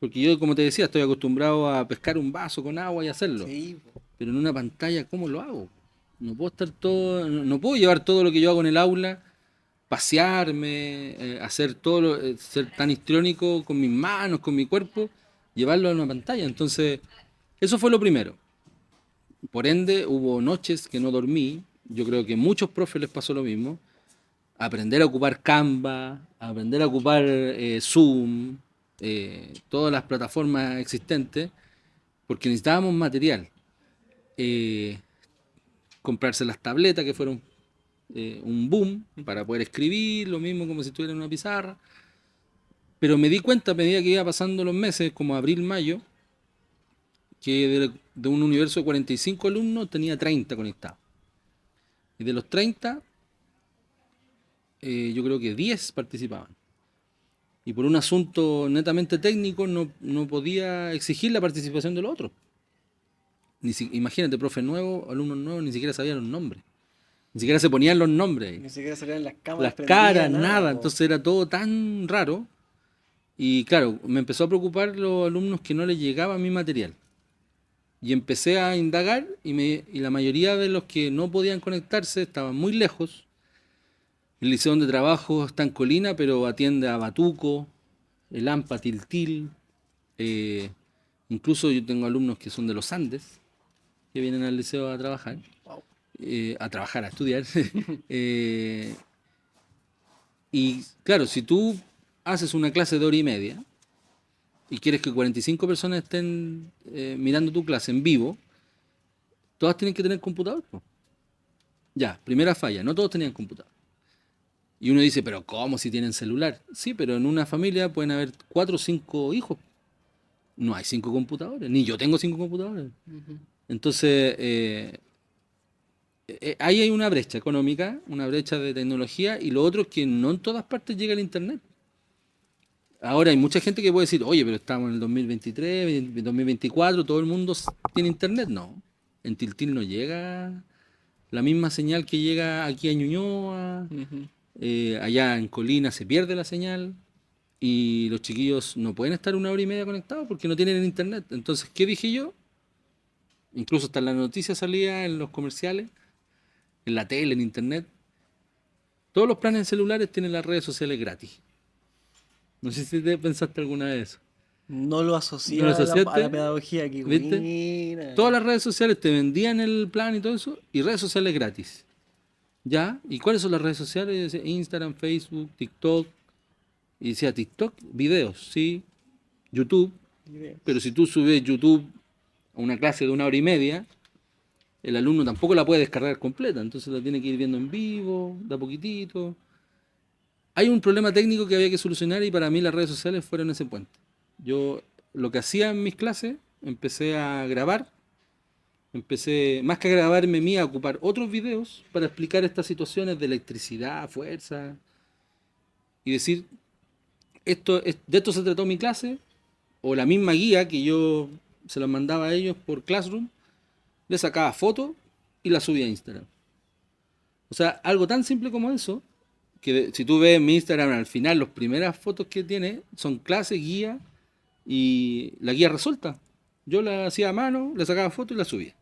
Porque yo, como te decía, estoy acostumbrado a pescar un vaso con agua y hacerlo. Sí, po. Pero en una pantalla, ¿cómo lo hago? No puedo estar todo, no puedo llevar todo lo que yo hago en el aula, pasearme, hacer ser tan histriónico con mis manos, con mi cuerpo, llevarlo a una pantalla. Entonces, eso fue lo primero. Por ende, hubo noches que no dormí. Yo creo que a muchos profes les pasó lo mismo. Aprender a ocupar Canva, aprender a ocupar Zoom, todas las plataformas existentes, porque necesitábamos material. Eh, comprarse las tabletas que fueron un boom para poder escribir, lo mismo como si estuviera en una pizarra. Pero me di cuenta a medida que iba pasando los meses, como abril, mayo, que de un universo de 45 alumnos tenía 30 conectados. Y de los 30, yo creo que 10 participaban. Y por un asunto netamente técnico no podía exigir la participación de los otros. Imagínate, profe nuevo, alumnos nuevos, ni siquiera sabían los nombres. Ni siquiera se ponían los nombres ahí. Ni siquiera salían las cámaras Las prendidas, caras, nada, nada. po. Entonces era todo tan raro. Y claro, me empezó a preocupar los alumnos que no les llegaba mi material. Y empecé a indagar y la mayoría de los que no podían conectarse estaban muy lejos. El liceo donde trabajo está en Colina, pero atiende a Batuco, el AMPA, Tiltil. eh, Incluso yo tengo alumnos que son de los Andes, que vienen al liceo Wow. a estudiar. Eh, y claro, si tú haces una clase de hora y media y quieres que 45 personas estén mirando tu clase en vivo, todas tienen que tener computador, po. Ya, primera falla, no todos tenían computador. Y uno dice, pero ¿cómo si tienen celular? Sí, pero en una familia pueden haber 4 o 5 hijos. No hay 5 computadores, ni yo tengo 5 computadores. Entonces, ahí hay una brecha económica, una brecha de tecnología, y lo otro es que no en todas partes llega el Internet. Ahora hay mucha gente que puede decir, oye, pero estamos en el 2023, 2024, todo el mundo tiene Internet. No, en Tiltil no llega la misma señal que llega aquí a Ñuñoa, allá en Colina se pierde la señal, y los chiquillos no pueden estar 1 hora y media conectados porque no tienen Internet. Entonces, ¿qué dije yo? Incluso hasta en la noticia salía, en los comerciales, en la tele, en Internet. Todos los planes celulares tienen las redes sociales gratis. No sé si te pensaste alguna vez eso. No lo ¿No asocié lo a asociaste? la pedagogía, que ¿Viste? buena. Todas las redes sociales te vendían el plan y todo eso, y redes sociales gratis. ¿Ya? ¿Y cuáles son las redes sociales? Yo decía Instagram, Facebook, TikTok. Y decía TikTok, videos, sí. YouTube. Pero si tú subes YouTube a una clase de 1 hora y media, el alumno tampoco la puede descargar completa, entonces la tiene que ir viendo en vivo, de a poquitito. Hay un problema técnico que había que solucionar, y para mí las redes sociales fueron ese puente. Yo lo que hacía en mis clases, empecé a grabar, más que a grabarme mí, a ocupar otros videos para explicar estas situaciones de electricidad, fuerza, y decir, de esto se trató mi clase, o la misma guía que yo se la mandaba a ellos por Classroom, le sacaba fotos y la subía a Instagram. O sea, algo tan simple como eso, que si tú ves mi Instagram al final, las primeras fotos que tiene son clase, guía y la guía resuelta. Yo la hacía a mano, le sacaba fotos y la subía.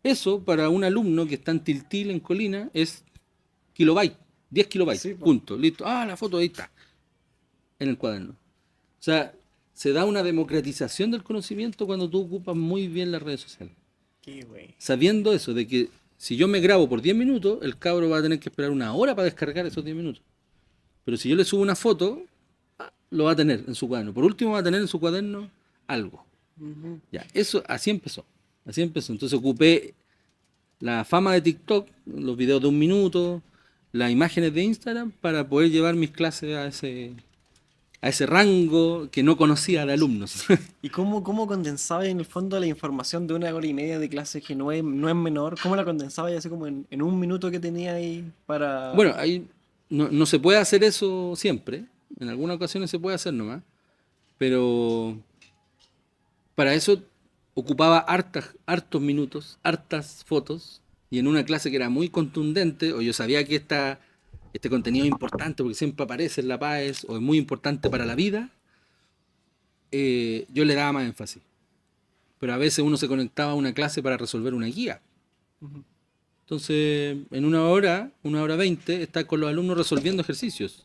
Eso para un alumno que está en Tiltil, en Colina, es kilobyte, 10 kilobytes, Sí, po. punto, listo. Ah, la foto ahí está, en el cuaderno. O sea, se da una democratización del conocimiento cuando tú ocupas muy bien las redes sociales. Qué güey. Sabiendo eso, de que si yo me grabo por 10 minutos, el cabro va a tener que esperar 1 hora para descargar esos 10 minutos. Pero si yo le subo una foto, lo va a tener en su cuaderno. Por último, va a tener en su cuaderno algo. Ya, eso así empezó. Así empezó. Entonces ocupé la fama de TikTok, los videos de 1 minuto, las imágenes de Instagram, para poder llevar mis clases a ese rango que no conocía de alumnos. ¿Y cómo condensaba en el fondo la información de 1 hora y media de clase que no es menor? ¿Cómo la condensaba así como en 1 minuto que tenía ahí Bueno, para... ahí no se puede hacer eso siempre. En algunas ocasiones se puede hacer nomás. Pero para eso ocupaba hartos minutos, hartas fotos. Y en una clase que era muy contundente, o yo sabía que este contenido es importante porque siempre aparece en la PAES, o es muy importante para la vida, yo le daba más énfasis. Pero a veces uno se conectaba a una clase para resolver una guía. Entonces, en 1 hora 20, está con los alumnos resolviendo ejercicios.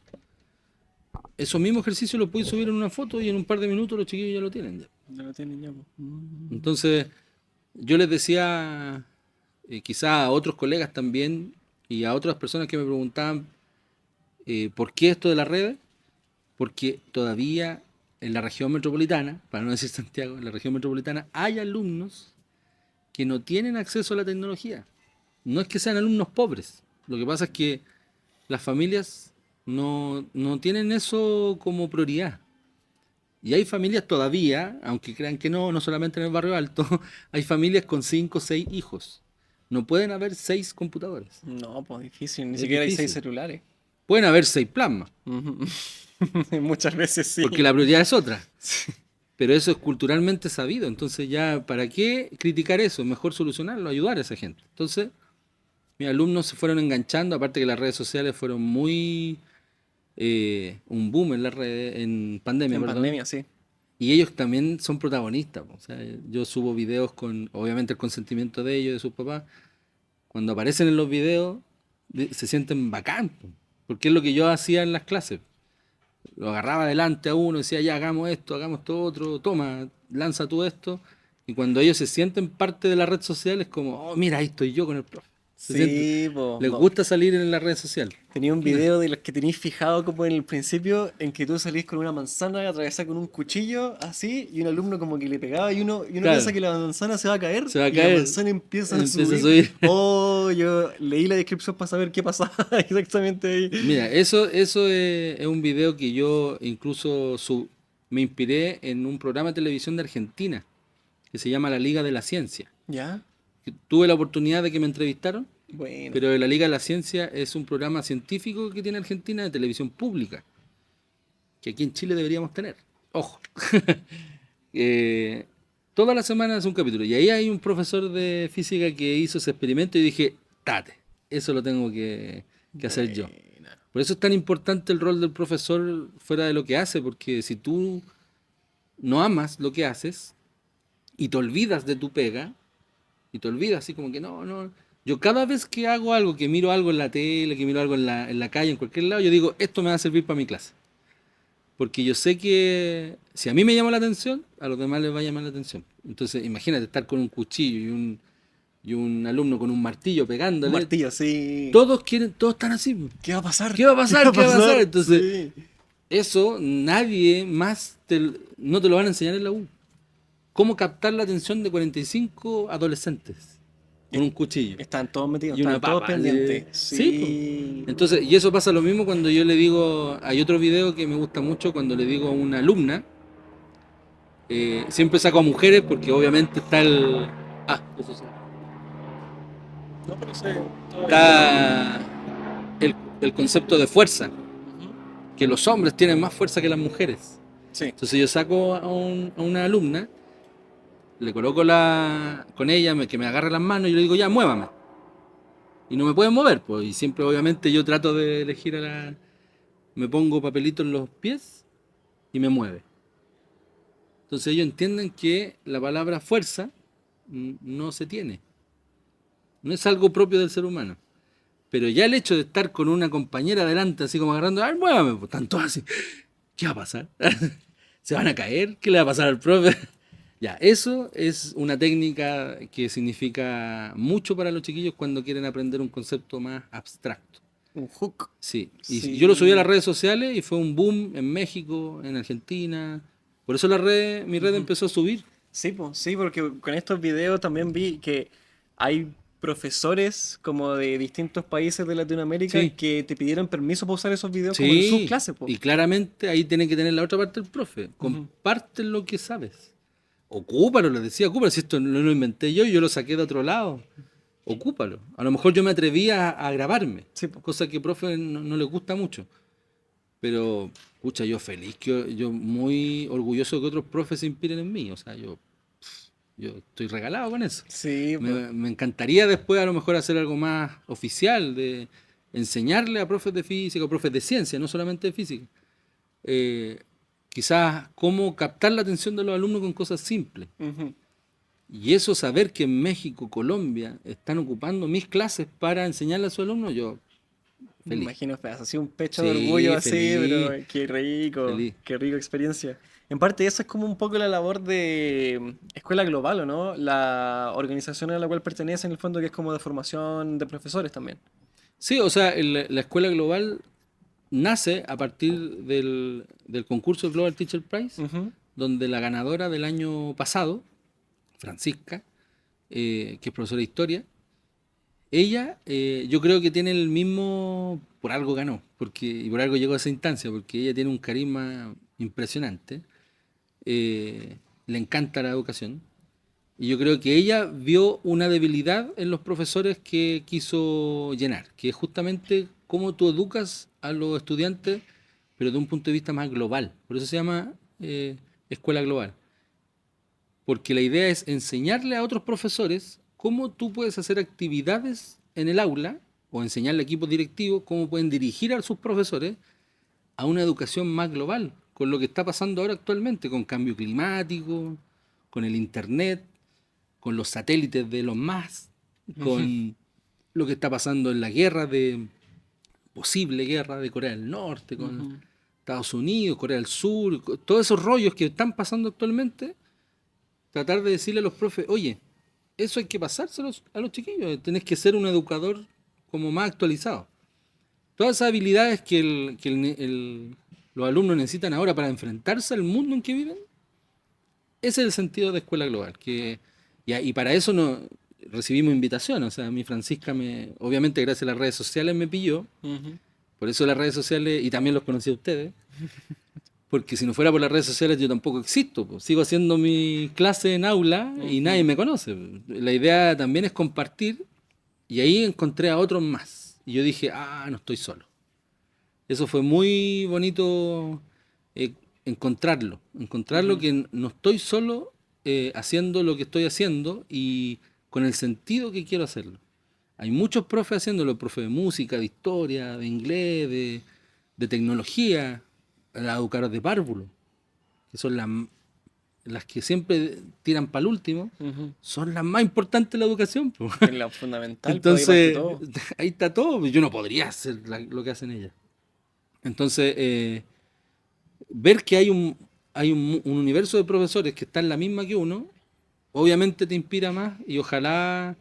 Esos mismos ejercicios los puedes subir en una foto y en un par de minutos los chiquillos ya lo tienen. Ya. Ya lo tienen ya, po. Entonces, yo les decía, quizá a otros colegas también y a otras personas que me preguntaban por qué esto de las redes, porque todavía en la región metropolitana, para no decir Santiago, en la región metropolitana hay alumnos que no tienen acceso a la tecnología. No es que sean alumnos pobres, lo que pasa es que las familias no tienen eso como prioridad. Y hay familias todavía, aunque crean que no solamente en el barrio alto, hay familias con 5 o 6 hijos. No pueden haber 6 computadores. No, pues difícil, ni Es siquiera hay difícil. 6 celulares. Pueden haber 6 plasmas, Muchas veces sí. porque la prioridad es otra. Pero eso es culturalmente sabido. Entonces ya, ¿para qué criticar eso? Mejor solucionarlo, ayudar a esa gente. Entonces, mis alumnos se fueron enganchando, aparte que las redes sociales fueron muy... un boom en las redes, en pandemia, En perdón. pandemia, sí. Y ellos también son protagonistas. O sea, yo subo videos con, obviamente, el consentimiento de ellos, de sus papás. Cuando aparecen en los videos, se sienten bacán, po, porque es lo que yo hacía en las clases. Lo agarraba delante a uno y decía, ya, hagamos esto otro, toma, lanza tú esto. Y cuando ellos se sienten parte de la red social, es como, oh, mira, ahí estoy yo con el profe. Sí, po. Les No. gusta salir en las redes sociales. Tenía un video de los que tenéis fijado como en el principio, en que tú salís con una manzana atravesada con un cuchillo, así, y un alumno como que le pegaba y uno piensa Claro, que la manzana se va a caer se va a y la caer, manzana empieza a empieza a subir. subir. Oh, yo leí la descripción para saber qué pasaba exactamente ahí. Mira, eso es un video que yo incluso me inspiré en un programa de televisión de Argentina que se llama La Liga de la Ciencia. ¿Ya? Que tuve la oportunidad de que me entrevistaron, Bueno. pero La Liga de la Ciencia es un programa científico que tiene Argentina de televisión pública, que aquí en Chile deberíamos tener. Ojo. Eh, toda la semana es un capítulo. Y ahí hay un profesor de física que hizo ese experimento y dije, tate, eso lo tengo que hacer yo. Buena. Por eso es tan importante el rol del profesor fuera de lo que hace, porque si tú no amas lo que haces y te olvidas de tu pega, y te olvidas así como que no, no. Yo cada vez que hago algo, que miro algo en la tele, que miro algo en la calle, en cualquier lado, yo digo, esto me va a servir para mi clase. Porque yo sé que si a mí me llama la atención, a los demás les va a llamar la atención. Entonces, imagínate estar con un cuchillo y un alumno con un martillo Un pegándole. martillo, sí. Todos quieren, todos están así. ¿Qué va a pasar? ¿Qué va a pasar? ¿Qué va a pasar? Entonces, Sí. eso nadie más no te lo van a enseñar en la U. ¿Cómo captar la atención de 45 adolescentes con un cuchillo? Están todos metidos, Y una están todos papa, pendientes. sí, Sí. Entonces, y eso pasa lo mismo cuando yo le digo, hay otro video que me gusta mucho cuando le digo a una alumna, siempre saco a mujeres porque obviamente está eso sí. No, pero sé. Está el concepto de fuerza, Ujú. que los hombres tienen más fuerza que las mujeres. Sí. Entonces yo saco a una alumna, le coloco con ella, que me agarre las manos y le digo, ya, muévame. Y no me pueden mover, pues. Y siempre, obviamente, yo trato de elegir me pongo papelito en los pies y me mueve. Entonces ellos entienden que la palabra fuerza no se tiene. No es algo propio del ser humano. Pero ya el hecho de estar con una compañera adelante, así como agarrando, ¡ay, muévame! Pues están todos así. ¿Qué va a pasar? ¿Se van a caer? ¿Qué le va a pasar al profe? Ya, eso es una técnica que significa mucho para los chiquillos cuando quieren aprender un concepto más abstracto. Un hook. Sí, y Sí. yo lo subí a las redes sociales y fue un boom en México, en Argentina. Por eso mi red empezó a subir. Sí, pues, sí, porque con estos videos también vi que hay profesores como de distintos países de Latinoamérica Sí. que te pidieron permiso para usar esos videos como en sus Sí, clases, pues. y claramente ahí tiene que tener la otra parte del profe. Comparte lo que sabes. Ocúpalo, les decía, ocúpalo. Si esto no lo inventé yo lo saqué de otro lado. Ocúpalo. A lo mejor yo me atreví a grabarme, Sí, po. cosa que profe no le gusta mucho. Pero, pucha, yo feliz, yo muy orgulloso de que otros profes se inspiren en mí. O sea, yo estoy regalado con eso. Sí, pues. Me encantaría después a lo mejor hacer algo más oficial, de enseñarle a profes de física o profes de ciencia, no solamente de física. Quizás cómo captar la atención de los alumnos con cosas simples. Ujú. Y eso, saber que en México, Colombia, están ocupando mis clases para enseñarle a sus alumnos, yo Me feliz. imagino, así un pecho Sí, de orgullo así, feliz, pero feliz. qué rico experiencia. En parte eso es como un poco la labor de Escuela Global, ¿o no? La organización a la cual pertenece en el fondo que es como de formación de profesores también. Sí, o sea, la escuela global nace a partir del concurso Global Teacher Prize, Ujú. donde la ganadora del año pasado, Francisca, que es profesora de historia, ella yo creo que tiene el mismo, por algo ganó, y por algo llegó a esa instancia, porque ella tiene un carisma impresionante, le encanta la educación, y yo creo que ella vio una debilidad en los profesores que quiso llenar, que es justamente cómo tú educas a los estudiantes, pero de un punto de vista más global. Por eso se llama escuela global. Porque la idea es enseñarle a otros profesores cómo tú puedes hacer actividades en el aula o enseñarle a equipos directivos cómo pueden dirigir a sus profesores a una educación más global, con lo que está pasando ahora actualmente, con cambio climático, con el internet, con los satélites de Elon Musk, con lo que está pasando en la posible guerra de Corea del Norte, con Estados Unidos, Corea del Sur, todos esos rollos que están pasando actualmente. Tratar de decirle a los profes, oye, eso hay que pasárselo a los chiquillos. Tenés que ser un educador como más actualizado. Todas esas habilidades que, los alumnos necesitan ahora para enfrentarse al mundo en que viven, ese es el sentido de Escuela Global. Y para eso no, recibimos invitación. O sea, mi Francisca, obviamente gracias a las redes sociales me pilló. Ujú. Por eso las redes sociales, y también los conocí a ustedes. Porque si no fuera por las redes sociales yo tampoco existo. Pues. Sigo haciendo mi clase en aula y nadie me conoce. La idea también es compartir y ahí encontré a otros más. Y yo dije, no estoy solo. Eso fue muy bonito encontrarlo Ujú. que no estoy solo haciendo lo que estoy haciendo y con el sentido que quiero hacerlo. Hay muchos profes haciéndolo, profes de música, de historia, de inglés, de tecnología, las educadoras de párvulo, que son las que siempre tiran para el último, Ujú. son las más importantes de la educación. Po. Es lo fundamental, pues ahí parte Entonces, todo. ahí está todo. Yo no podría hacer lo que hacen ellas. Entonces, ver que hay un universo de profesores que están en la misma que uno, obviamente te inspira más y ojalá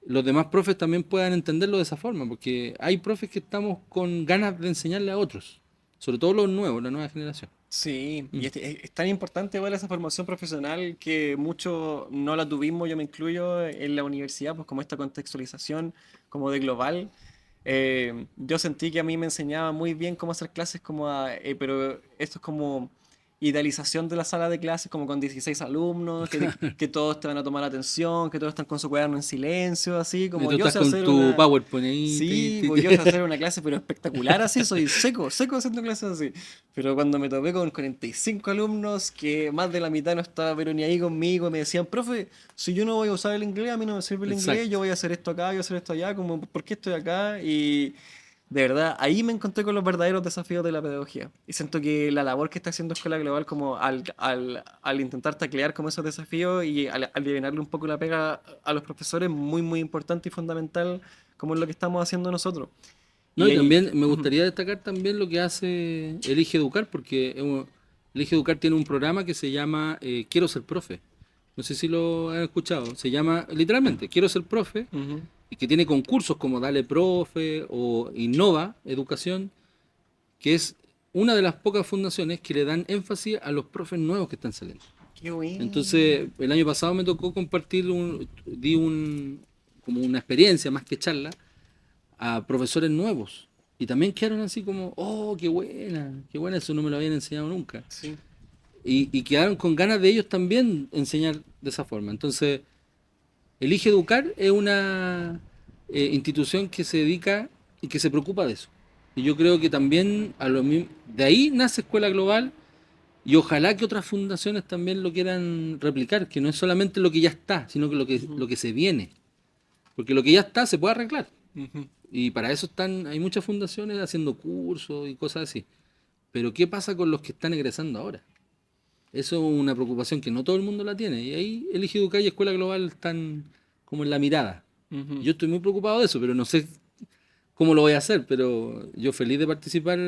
los demás profes también puedan entenderlo de esa forma, porque hay profes que estamos con ganas de enseñarle a otros, sobre todo los nuevos, la nueva generación. Sí, Mm, y es tan importante igual esa formación profesional que mucho no la tuvimos, yo me incluyo, en la universidad, pues como esta contextualización como de global. Yo sentí que a mí me enseñaba muy bien cómo hacer clases, pero esto es como idealización de la sala de clases, como con 16 alumnos, que todos te van a tomar atención, que todos están con su cuaderno en silencio, así Y como tú yo estás sé con hacer tu una... PowerPoint ahí. Sí, pues yo sé hacer una clase, pero espectacular así, soy seco, seco haciendo clases así. Pero cuando me topé con 45 alumnos, que más de la mitad no estaba pero ni ahí conmigo, me decían, profe, si yo no voy a usar el inglés, a mí no me sirve el inglés, yo Exacto. voy a hacer esto acá, voy a hacer esto allá, como, ¿por qué estoy acá? Y de verdad, ahí me encontré con los verdaderos desafíos de la pedagogía. Y siento que la labor que está haciendo Escuela Global, como al intentar taclear como esos desafíos y al aliviarle un poco la pega a los profesores, muy, muy importante y fundamental, como es lo que estamos haciendo nosotros. No, Y y ahí, también me ujú, gustaría destacar también lo que hace Elige Educar, porque Elige Educar tiene un programa que se llama Quiero ser profe. No sé si lo han escuchado. Se llama literalmente Quiero ser profe ujú. y que tiene concursos como Dale Profe o Innova Educación, que es una de las pocas fundaciones que le dan énfasis a los profes nuevos que están saliendo. Qué bueno. Entonces, el año pasado me tocó compartir, como una experiencia más que charla a profesores nuevos. Y también quedaron así como, oh, qué buena, eso no me lo habían enseñado nunca. Sí. Y quedaron con ganas de ellos también enseñar de esa forma. Entonces, Elige Educar es una institución que se dedica y que se preocupa de eso. Y yo creo que también de ahí nace Escuela Global y ojalá que otras fundaciones también lo quieran replicar, que no es solamente lo que ya está, sino que Ujú, lo que se viene. Porque lo que ya está se puede arreglar. ujú. Y para eso hay muchas fundaciones haciendo cursos y cosas así. Pero ¿qué pasa con los que están egresando ahora? Eso es una preocupación que no todo el mundo la tiene. Y ahí Elige Educar y Escuela Global están como en la mirada. Ujú. Yo estoy muy preocupado de eso, pero no sé cómo lo voy a hacer. Pero yo feliz de participar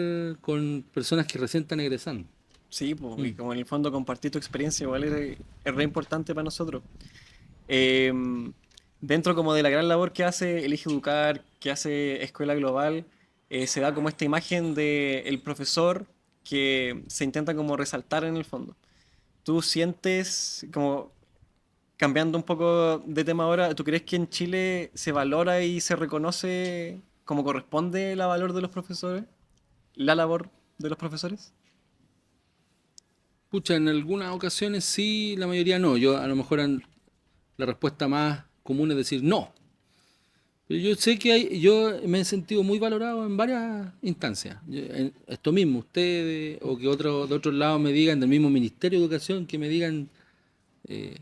con personas que recién están egresando. Sí, pues, y Mm. como en el fondo compartir tu experiencia igual es re importante para nosotros. Em, Dentro como de la gran labor que hace Elige Educar, que hace Escuela Global, se da como esta imagen de el profesor que se intenta como resaltar en el fondo. ¿Tú sientes, como cambiando un poco de tema ahora, tú crees que en Chile se valora y se reconoce como corresponde la valor de los profesores? ¿La labor de los profesores? Pucha, en algunas ocasiones sí, la mayoría no. Yo a lo mejor la respuesta más común es decir no. Pero yo sé que yo me he sentido muy valorado en varias instancias. Esto mismo, ustedes, o que de otros lados me digan, del mismo Ministerio de Educación, que me digan, eh,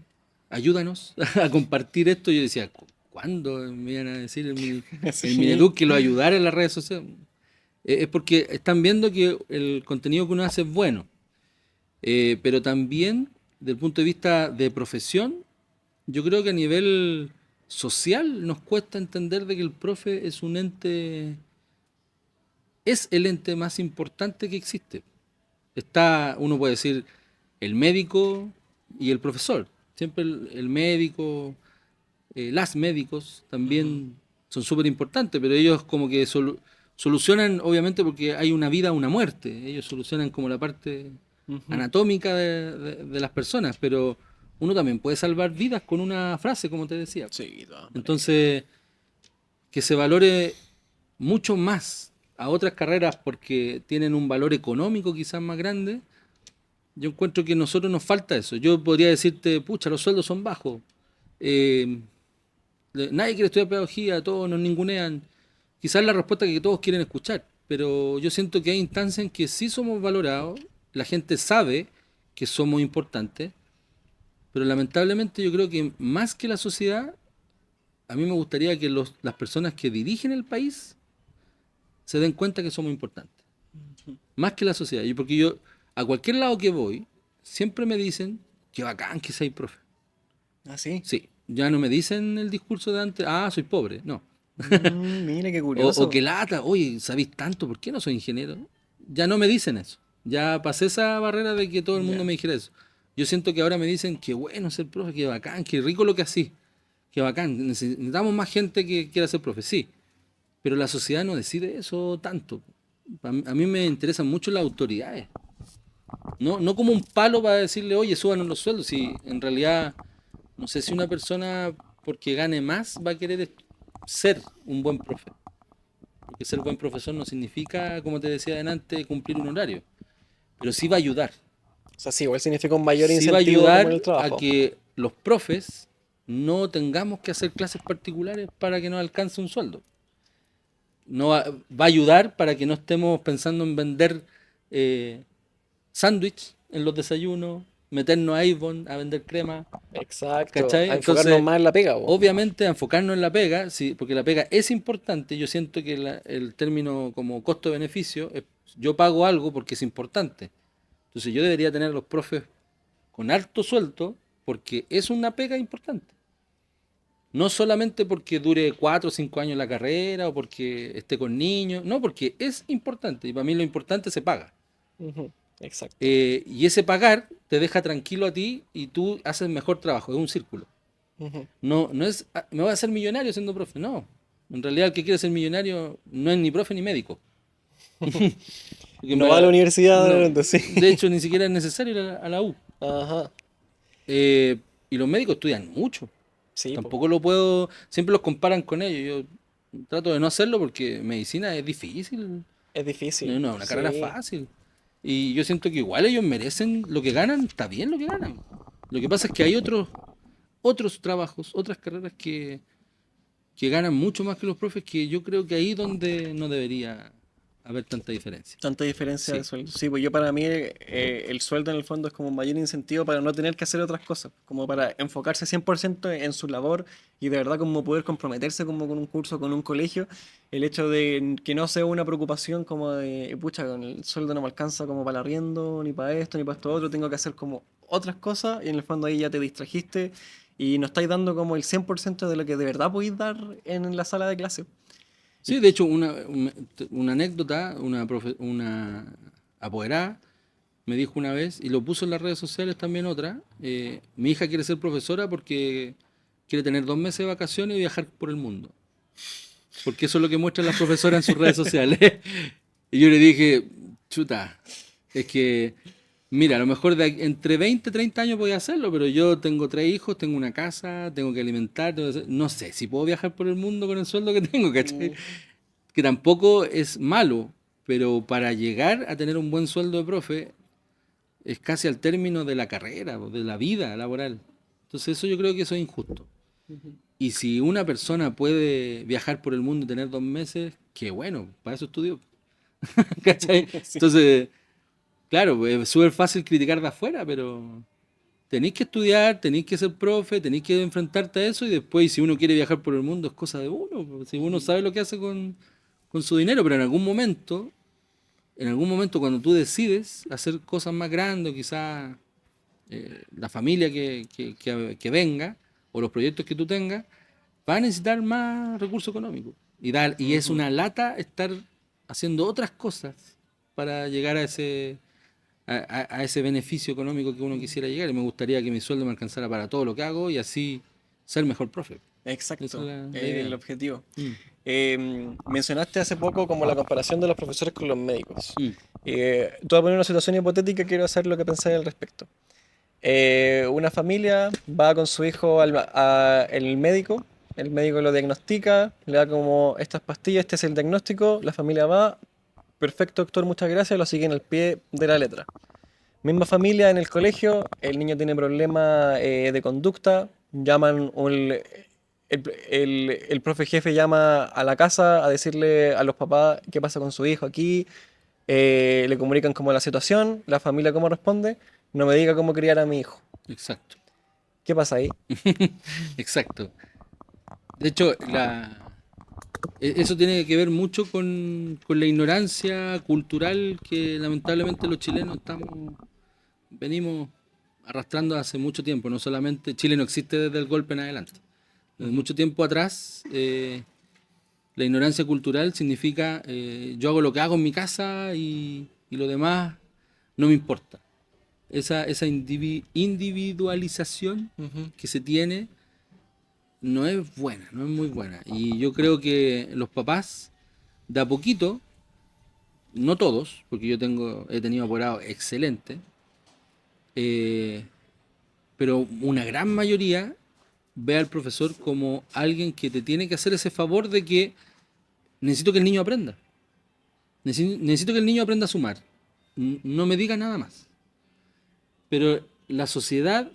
ayúdanos a compartir esto. Yo decía, ¿cuándo me iban a decir el Sí. Mineduc que lo ayudara en las redes sociales? Es porque están viendo que el contenido que uno hace es bueno, pero también, desde el punto de vista de profesión, yo creo que a nivel social nos cuesta entender de que el profe es el ente más importante que existe. Uno puede decir, el médico y el profesor. Siempre el médico, las médicos también son súper importantes, pero ellos como que solucionan, obviamente porque hay una vida, una muerte, ellos solucionan como la parte Ujú. anatómica de las personas, pero uno también puede salvar vidas con una frase, como te decía. Sí, de todas maneras. Entonces, que se valore mucho más a otras carreras porque tienen un valor económico quizás más grande, yo encuentro que a nosotros nos falta eso. Yo podría decirte, pucha, los sueldos son bajos, eh, nadie quiere estudiar pedagogía, todos nos ningunean. Quizás la respuesta que todos quieren escuchar, pero yo siento que hay instancias en que sí somos valorados, la gente sabe que somos importantes, pero lamentablemente yo creo que más que la sociedad, a mí me gustaría que las personas que dirigen el país se den cuenta que somos importantes, más que la sociedad. Y porque yo, a cualquier lado que voy, siempre me dicen que bacán que seas profe. ¿Ah, sí? Sí, ya no me dicen el discurso de antes, ah, soy pobre, no. Mira qué O curioso. que lata, oye, ¿sabéis tanto? ¿Por qué no soy ingeniero? Ya no me dicen eso. Ya pasé esa barrera de que todo el mundo Ya. me dijera eso. Yo siento que ahora me dicen que bueno ser profe, que bacán, que rico lo que así, que bacán. Necesitamos más gente que quiera ser profe, sí. Pero la sociedad no decide eso tanto. A mí me interesan mucho las autoridades. No, no como un palo para decirle, oye, súbanos los sueldos. Si en realidad, no sé si una persona, porque gane más, va a querer ser un buen profe. Porque ser buen profesor no significa, como te decía adelante, cumplir un horario. Pero sí va a ayudar. O sea, sí, igual significa un mayor Sí va a incentivo como en el ayudar a trabajo. que los profes no tengamos que hacer clases particulares para que nos alcance un sueldo. No va a ayudar para que no estemos pensando en vender eh, sándwich en los desayunos, meternos a Avon a vender crema, Exacto. ¿cachai? A enfocarnos Entonces, más en la pega, po. obviamente, a enfocarnos en la pega, sí, porque la pega es importante. Yo siento que el término como costo-beneficio, yo pago algo porque es importante. Entonces, yo debería tener a los profes con alto sueldo porque es una pega importante. No solamente porque dure 4 o 5 años la carrera o porque esté con niños, no, porque es importante y para mí lo importante se paga. Ujú. Exacto. Y ese pagar te deja tranquilo a ti y tú haces mejor trabajo, es un círculo. Ujú. No, no es, me voy a hacer millonario siendo profe, no. En realidad el que quiere ser millonario no es ni profe ni médico. Porque No va a la universidad, no, realmente, sí. de hecho ni siquiera es necesario ir a la U. Ajá. Y los médicos estudian mucho. Sí, po. Tampoco lo puedo, siempre los comparan con ellos. Yo trato de no hacerlo porque medicina es difícil, Es no, difícil. no es una carrera Sí. fácil. Y yo siento que igual ellos merecen lo que ganan, está bien lo que ganan. Lo que pasa es que hay otros trabajos, otras carreras que ganan mucho más que los profes, que yo creo que ahí donde no debería haber tanta diferencia. Tanta diferencia de Sí, sueldo. Sí, pues yo para mí el sueldo en el fondo es como un mayor incentivo para no tener que hacer otras cosas, como para enfocarse 100% en su labor y de verdad como poder comprometerse como con un curso, con un colegio, el hecho de que no sea una preocupación como de, pucha, con el sueldo no me alcanza como para el arriendo, ni para esto, ni para esto otro, tengo que hacer como otras cosas y en el fondo ahí ya te distrajiste y no estáis dando como el 100% de lo que de verdad podéis dar en la sala de clase. Y- sí, de hecho, una anécdota, una apoderada me dijo una vez, y lo puso en las redes sociales también otra, mi hija quiere ser profesora porque quiere tener 2 meses de vacaciones y viajar por el mundo. Porque eso es lo que muestran las profesoras en sus redes sociales. Y yo le dije, chuta, es que, mira, a lo mejor entre 20 y 30 años voy a hacerlo, pero yo tengo 3 hijos, tengo una casa, tengo que alimentar, no sé si puedo viajar por el mundo con el sueldo que tengo, ¿cachai? Mm, Que tampoco es malo, pero para llegar a tener un buen sueldo de profe es casi al término de la carrera, o de la vida laboral. Entonces eso yo creo que eso es injusto. ujú. Y si una persona puede viajar por el mundo y tener 2 meses, qué bueno, para eso estudió. ¿Cachai? Sí. Entonces, claro, pues, es súper fácil criticar de afuera, pero tenéis que estudiar, tenéis que ser profe, tenéis que enfrentarte a eso y después si uno quiere viajar por el mundo es cosa de uno, pues, si uno sabe lo que hace con su dinero, pero en algún momento cuando tú decides hacer cosas más grandes, quizás la familia que venga o los proyectos que tú tengas, va a necesitar más recursos económicos. Y es Ujú. una lata estar haciendo otras cosas para llegar a ese beneficio económico que uno quisiera llegar. Y me gustaría que mi sueldo me alcanzara para todo lo que hago y así ser mejor profe. Exacto, Esa es la el idea. objetivo. Mm, Mencionaste hace poco como la comparación de los profesores con los médicos. mm, Te voy a poner una situación hipotética y quiero saber lo que pensáis al respecto. Una familia va con su hijo el médico lo diagnostica, le da como estas pastillas, este es el diagnóstico, la familia va, perfecto doctor, muchas gracias, lo siguen al pie de la letra. Misma familia en el colegio, el niño tiene problemas de conducta, el profe jefe llama a la casa a decirle a los papás qué pasa con su hijo aquí, le comunican como la situación, la familia cómo responde, no me diga cómo criar a mi hijo. exacto. ¿Qué pasa ahí? Exacto. De hecho, eso tiene que ver mucho con la ignorancia cultural que lamentablemente los chilenos venimos arrastrando hace mucho tiempo. No solamente Chile no existe desde el golpe en adelante. Desde Ujú. mucho tiempo atrás, la ignorancia cultural significa yo hago lo que hago en mi casa y lo demás no me importa. Esa individualización Ujú. que se tiene no es buena, no es muy buena. Y yo creo que los papás, de a poquito, no todos, porque he tenido apoderados excelentes, eh, pero una gran mayoría ve al profesor como alguien que te tiene que hacer ese favor de que necesito que el niño aprenda. Necesito que el niño aprenda a sumar. No me diga nada más. Pero la sociedad,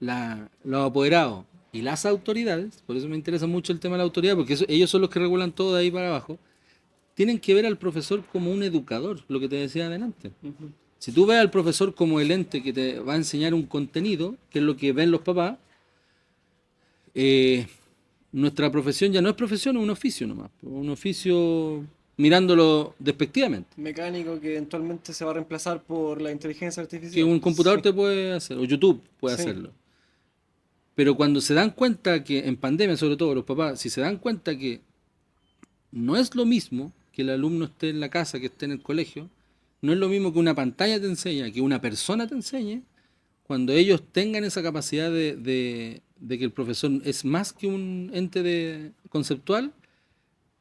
los apoderados y las autoridades, por eso me interesa mucho el tema de la autoridad, porque ellos son los que regulan todo de ahí para abajo, tienen que ver al profesor como un educador, lo que te decía adelante. Ujú. Si tú ves al profesor como el ente que te va a enseñar un contenido, que es lo que ven los papás, eh, nuestra profesión ya no es profesión, es un oficio nomás. Un oficio mirándolo despectivamente. Mecánico que eventualmente se va a reemplazar por la inteligencia Que artificial. un computador Sí, te puede hacer, o YouTube puede sí. hacerlo. Pero cuando se dan cuenta que, en pandemia sobre todo, los papás, si se dan cuenta que no es lo mismo que el alumno esté en la casa, que esté en el colegio, no es lo mismo que una pantalla te enseñe, que una persona te enseñe, cuando ellos tengan esa capacidad de que el profesor es más que un ente conceptual,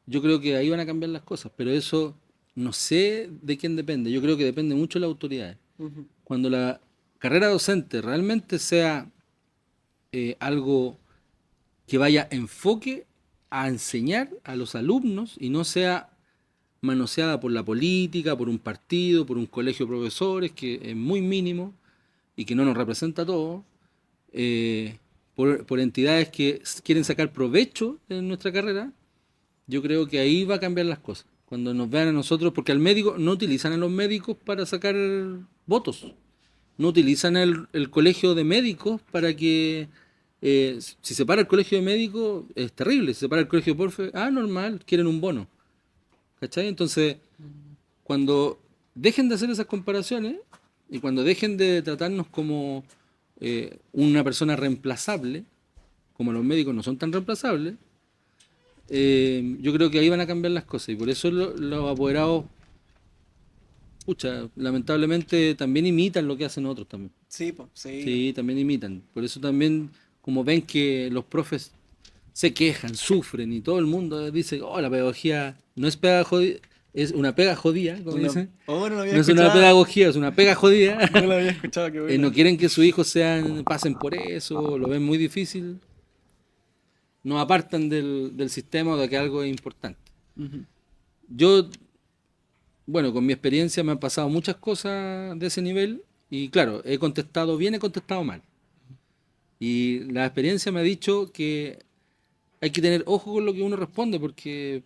yo creo que ahí van a cambiar las cosas. Pero eso no sé de quién depende, yo creo que depende mucho de las autoridades. Ujú. Cuando la carrera docente realmente sea algo que vaya enfoque a enseñar a los alumnos y no sea manoseada por la política, por un partido, por un colegio de profesores que es muy mínimo y que no nos representa a todos, por entidades que quieren sacar provecho de nuestra carrera, yo creo que ahí va a cambiar las cosas. Cuando nos vean a nosotros, porque al médico no utilizan a los médicos para sacar votos, no utilizan el colegio de médicos para que si se para el colegio de médicos es terrible, si se para el colegio de profe, normal, quieren un bono, ¿cachai? Entonces, cuando dejen de hacer esas comparaciones y cuando dejen de tratarnos como una persona reemplazable, como los médicos no son tan reemplazables, yo creo que ahí van a cambiar las cosas y por eso los apoderados, pucha, lamentablemente también imitan lo que hacen otros también. Sí, po, sí. Sí, también imitan. Por eso también, como ven que los profes se quejan, sufren y todo el mundo dice, oh, la pedagogía no es pedagogía, es una pega jodida, como dicen. Oh, no lo había No es una escuchado. pedagogía, es una pega jodida. No lo había escuchado, qué No buena. quieren que sus hijos pasen por eso, lo ven muy difícil. No apartan del sistema o de que algo es importante. Ujú. Yo, bueno, con mi experiencia me han pasado muchas cosas de ese nivel y claro, he contestado bien, he contestado mal. Y la experiencia me ha dicho que hay que tener ojo con lo que uno responde, porque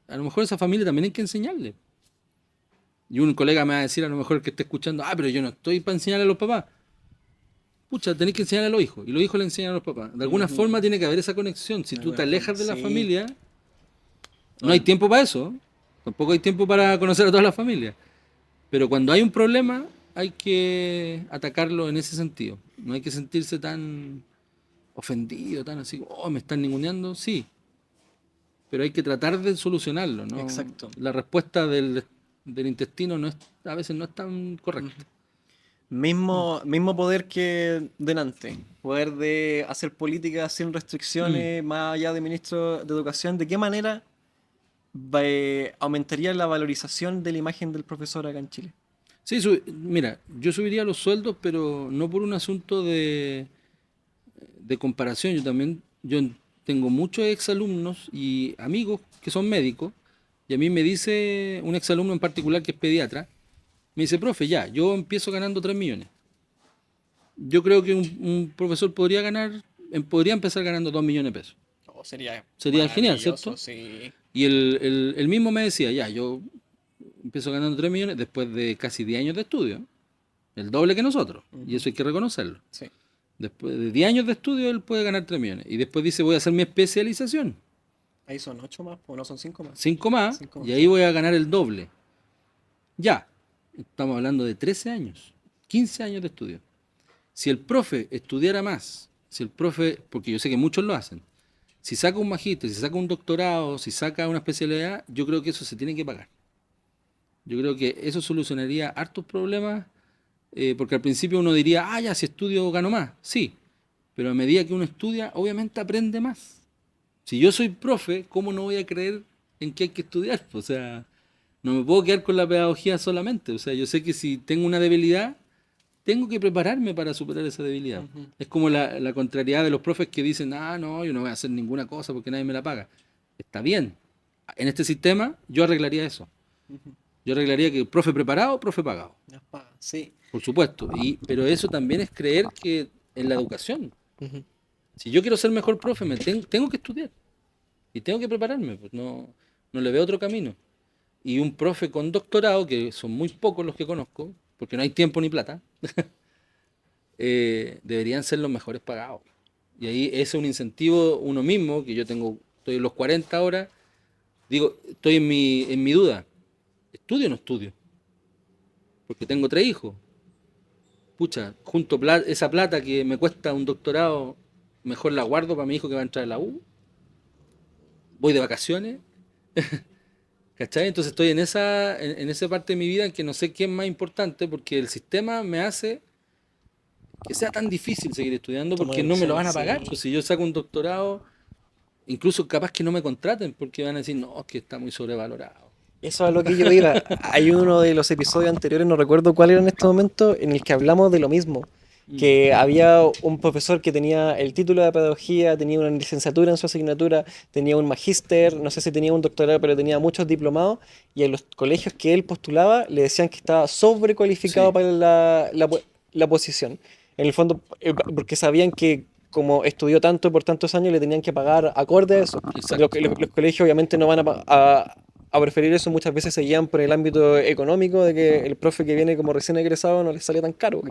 a lo mejor a esa familia también hay que enseñarle. Y un colega me va a decir, a lo mejor que esté escuchando, pero yo no estoy para enseñarle a los papás. Pucha, tenés que enseñarle a los hijos, y los hijos le enseñan a los papás. De alguna Ujú. forma tiene que haber esa conexión. Si De tú te alguna forma, alejas de la sí. familia, no hay Bueno, tiempo para eso. Tampoco hay tiempo para conocer a todas las familias. Pero cuando hay un problema, hay que atacarlo en ese sentido. No hay que sentirse tan ofendido, tan así, oh, me están ninguneando. Sí, pero hay que tratar de solucionarlo, ¿no? exacto. La respuesta del intestino no es, a veces no es tan Ujú. correcta. Mismo poder que delante, poder de hacer políticas sin restricciones, más allá de ministro de Educación. ¿De qué manera aumentaría la valorización de la imagen del profesor acá en Chile? Sí, mira, yo subiría los sueldos, pero no por un asunto de comparación. Yo tengo muchos exalumnos y amigos que son médicos, y a mí me dice un exalumno en particular que es pediatra, me dice, profe, ya, yo empiezo ganando 3 millones. Yo creo que un profesor podría empezar ganando 2 millones de pesos. Oh, sería Sería genial, maravilloso, ¿cierto? sí. Y él mismo me decía, ya, yo empiezo ganando 3 millones después de casi 10 años de estudio, el doble que nosotros, y eso hay que reconocerlo. Sí. Después de 10 años de estudio, él puede ganar 3 millones. Y después dice, voy a hacer mi especialización, Ahí son 8 más, o no son 5 más. 5 más, 5 y más. ahí voy a ganar el doble. Ya, estamos hablando de 13 años, 15 años de estudio. Si el profe estudiara más, si el profe, porque yo sé que muchos lo hacen, si saca un magíster, si saca un doctorado, si saca una especialidad, yo creo que eso se tiene que pagar. Yo creo que eso solucionaría hartos problemas, porque al principio uno diría, ah, ya, si estudio gano más. Sí, pero a medida que uno estudia, obviamente aprende más. Si yo soy profe, ¿cómo no voy a creer en que hay que estudiar? O sea, no me puedo quedar con la pedagogía solamente. O sea, yo sé que si tengo una debilidad, tengo que prepararme para superar esa debilidad. Es como la contrariedad de los profes que dicen, ah, no, yo no voy a hacer ninguna cosa porque nadie me la paga. Está bien. En este sistema yo arreglaría eso. Yo arreglaría que profe preparado, profe pagado. Sí. Por supuesto. Pero eso también es creer que en la educación. Si yo quiero ser mejor profe, tengo que estudiar. Y tengo que prepararme. Pues no le veo otro camino. Y un profe con doctorado, que son muy pocos los que conozco, porque no hay tiempo ni plata, deberían ser los mejores pagados. Y ahí ese es un incentivo uno mismo, que estoy en los 40 ahora, digo, estoy en mi duda. ¿Estudio o no estudio? Porque tengo 3 hijos. Pucha, junto esa plata que me cuesta un doctorado, mejor la guardo para mi hijo que va a entrar a la U. Voy de vacaciones. ¿Cachai? Entonces estoy en esa parte de mi vida en que no sé qué es más importante, porque el sistema me hace que sea tan difícil seguir estudiando porque no me lo van a pagar. Pues si yo saco un doctorado, incluso capaz que no me contraten porque van a decir, no, es que está muy sobrevalorado. Eso es a lo que yo iba. Hay uno de los episodios anteriores, no recuerdo cuál era en este momento, en el que hablamos de lo mismo. Que había un profesor que tenía el título de pedagogía, tenía una licenciatura en su asignatura, tenía un magíster, no sé si tenía un doctorado, pero tenía muchos diplomados, y en los colegios que él postulaba le decían que estaba sobrecualificado Sí. para la posición. En el fondo, porque sabían que como estudió tanto por tantos años, le tenían que pagar acorde a eso. Exacto. Los colegios obviamente no van a preferir eso, muchas veces se guían por el ámbito económico, de que el profe que viene como recién egresado no les sale tan caro.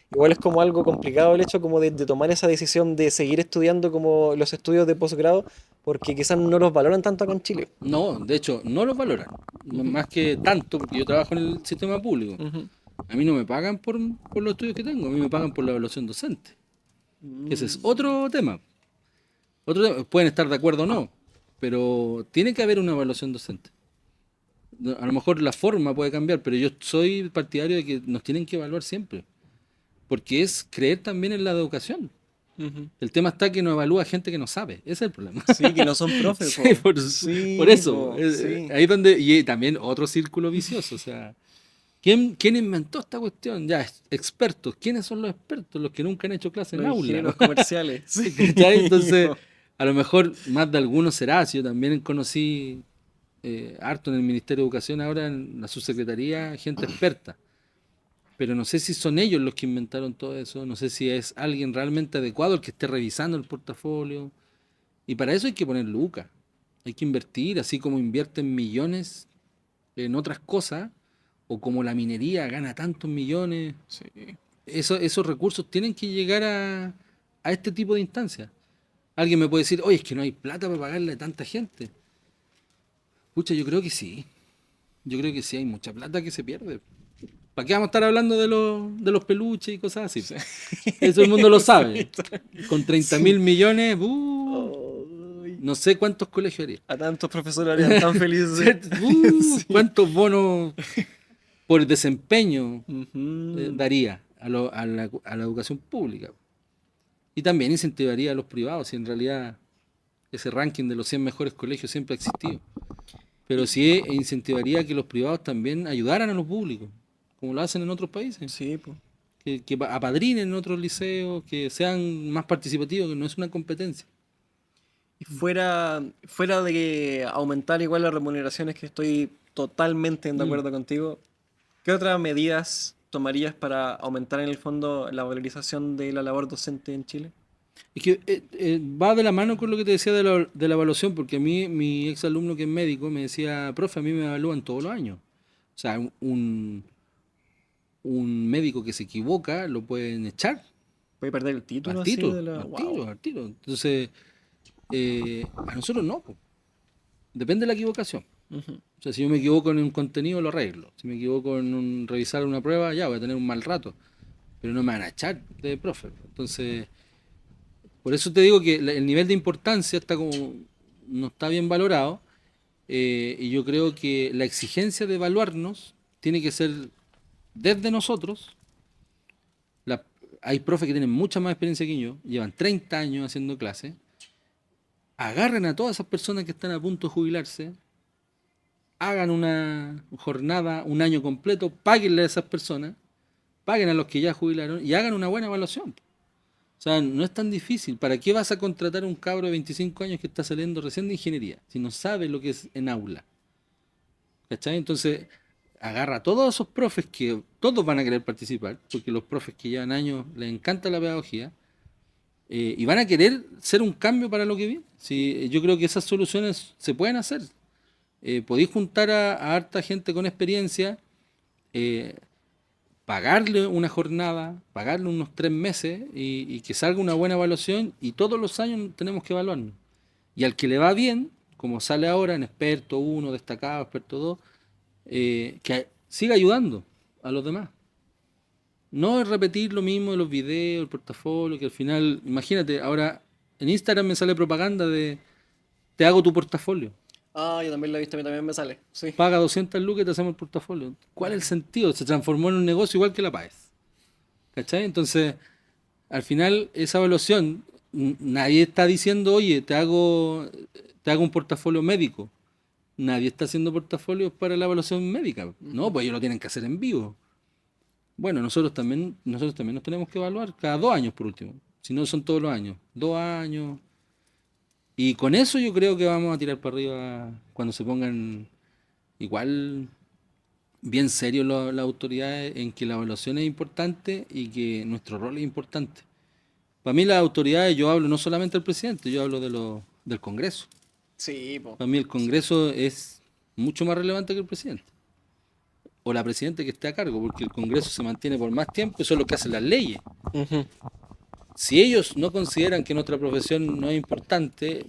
Igual es como algo complicado el hecho como de tomar esa decisión de seguir estudiando como los estudios de posgrado, porque quizás no los valoran tanto acá en Chile. No, de hecho, no los valoran. Más que tanto, porque yo trabajo en el sistema público. A mí no me pagan por los estudios que tengo, a mí me pagan por la evaluación docente. Ese es otro tema. Pueden estar de acuerdo o no, pero tiene que haber una evaluación docente. A lo mejor la forma puede cambiar, pero yo soy partidario de que nos tienen que evaluar siempre. Porque es creer también en la educación. El tema está que nos evalúa gente que no sabe. Ese es el problema. Sí, que no son profes. Sí, por eso. Sí. Ahí es donde. Y también otro círculo vicioso. O sea, ¿quién inventó esta cuestión? Ya, expertos. ¿Quiénes son los expertos? Los que nunca han hecho clase en Los aula. ingenieros comerciales. Sí. ¿Cachai? Entonces, a lo mejor más de algunos será. Si yo también conocí harto en el Ministerio de Educación, ahora en la subsecretaría, gente experta. Pero no sé si son ellos los que inventaron todo eso, no sé si es alguien realmente adecuado el que esté revisando el portafolio. Y para eso hay que poner lucas, hay que invertir, así como invierten millones en otras cosas, o como la minería gana tantos millones. Sí. Esos recursos tienen que llegar a este tipo de instancias. Alguien me puede decir, oye, es que no hay plata para pagarle a tanta gente. Pucha, yo creo que sí. Yo creo que sí, hay mucha plata que se pierde. ¿Para qué vamos a estar hablando de los peluches y cosas así? Eso el mundo lo sabe. Con 30.000 millones, no sé cuántos colegios haría. A tantos profesores harían tan felices. ¿Cuántos bonos por desempeño Ujú. daría a la educación pública. Y también incentivaría a los privados, si en realidad ese ranking de los 100 mejores colegios siempre ha existido. Pero Y- sí incentivaría que los privados también ayudaran a los públicos, como lo hacen en otros países. sí, pues. Que apadrinen otros liceos, que sean más participativos, que no es una competencia. Y fuera de que aumentar igual las remuneraciones, que estoy totalmente de Mm. acuerdo contigo, ¿qué otras medidas tomarías para aumentar en el fondo la valorización de la labor docente en Chile? Es que va de la mano con lo que te decía de la evaluación, porque a mí, mi ex alumno que es médico me decía, profe, a mí me evalúan todos los años. O sea, un médico que se equivoca lo pueden echar ¿Puede perder el al título así tiro, de la... al Wow. tiro, al tiro. Entonces, a nosotros no, po. Depende de la equivocación. Ujú. O sea, si yo me equivoco en un contenido, lo arreglo. Si me equivoco en revisar una prueba, ya voy a tener un mal rato. Pero no me van a echar de profe. Entonces, por eso te digo que el nivel de importancia está como no está bien valorado. Y yo creo que la exigencia de evaluarnos tiene que ser desde nosotros. La- Hay profes que tienen mucha más experiencia que yo, llevan 30 años haciendo clases. Agarren a todas esas personas que están a punto de jubilarse, hagan una jornada, un año completo, páguenle a esas personas, paguen a los que ya jubilaron y hagan una buena evaluación. O sea, no es tan difícil. ¿Para qué vas a contratar a un cabro de 25 años que está saliendo recién de ingeniería si no sabe lo que es en aula? ¿Cachai? Entonces, agarra a todos esos profes que todos van a querer participar, porque los profes que llevan años les encanta la pedagogía, y van a querer ser un cambio para lo que viene. Sí, yo creo que esas soluciones se pueden hacer. Podéis juntar a harta gente con experiencia, eh, pagarle una jornada, pagarle unos 3 meses y que salga una buena evaluación y todos los años tenemos que evaluarnos. Y al que le va bien, como sale ahora en experto uno destacado, experto 2 que siga ayudando a los demás. No es repetir lo mismo de los videos, el portafolio, que al final, imagínate, ahora en Instagram me sale propaganda de te hago tu portafolio. Ah, yo también lo he visto, a mí también me sale. Sí. Paga 200 lucas y te hacemos el portafolio. ¿Cuál es el sentido? Se transformó en un negocio igual que la PAES. ¿Cachai? Entonces, al final, esa evaluación, nadie está diciendo, oye, te hago un portafolio médico. Nadie está haciendo portafolios para la evaluación médica. No, Ujú. pues ellos lo tienen que hacer en vivo. Bueno, nosotros también nos tenemos que evaluar cada 2 años por último. Si no son todos los años. 2 años. Y con eso yo creo que vamos a tirar para arriba cuando se pongan igual bien serios las autoridades en que la evaluación es importante y que nuestro rol es importante. Para mí las autoridades, yo hablo no solamente del presidente, yo hablo del Congreso. Sí, po. Para mí el Sí. Congreso es mucho más relevante que el presidente. O la presidenta que esté a cargo, porque el Congreso se mantiene por más tiempo, eso es lo que hacen las leyes. Ujú. Si ellos no consideran que nuestra profesión no es importante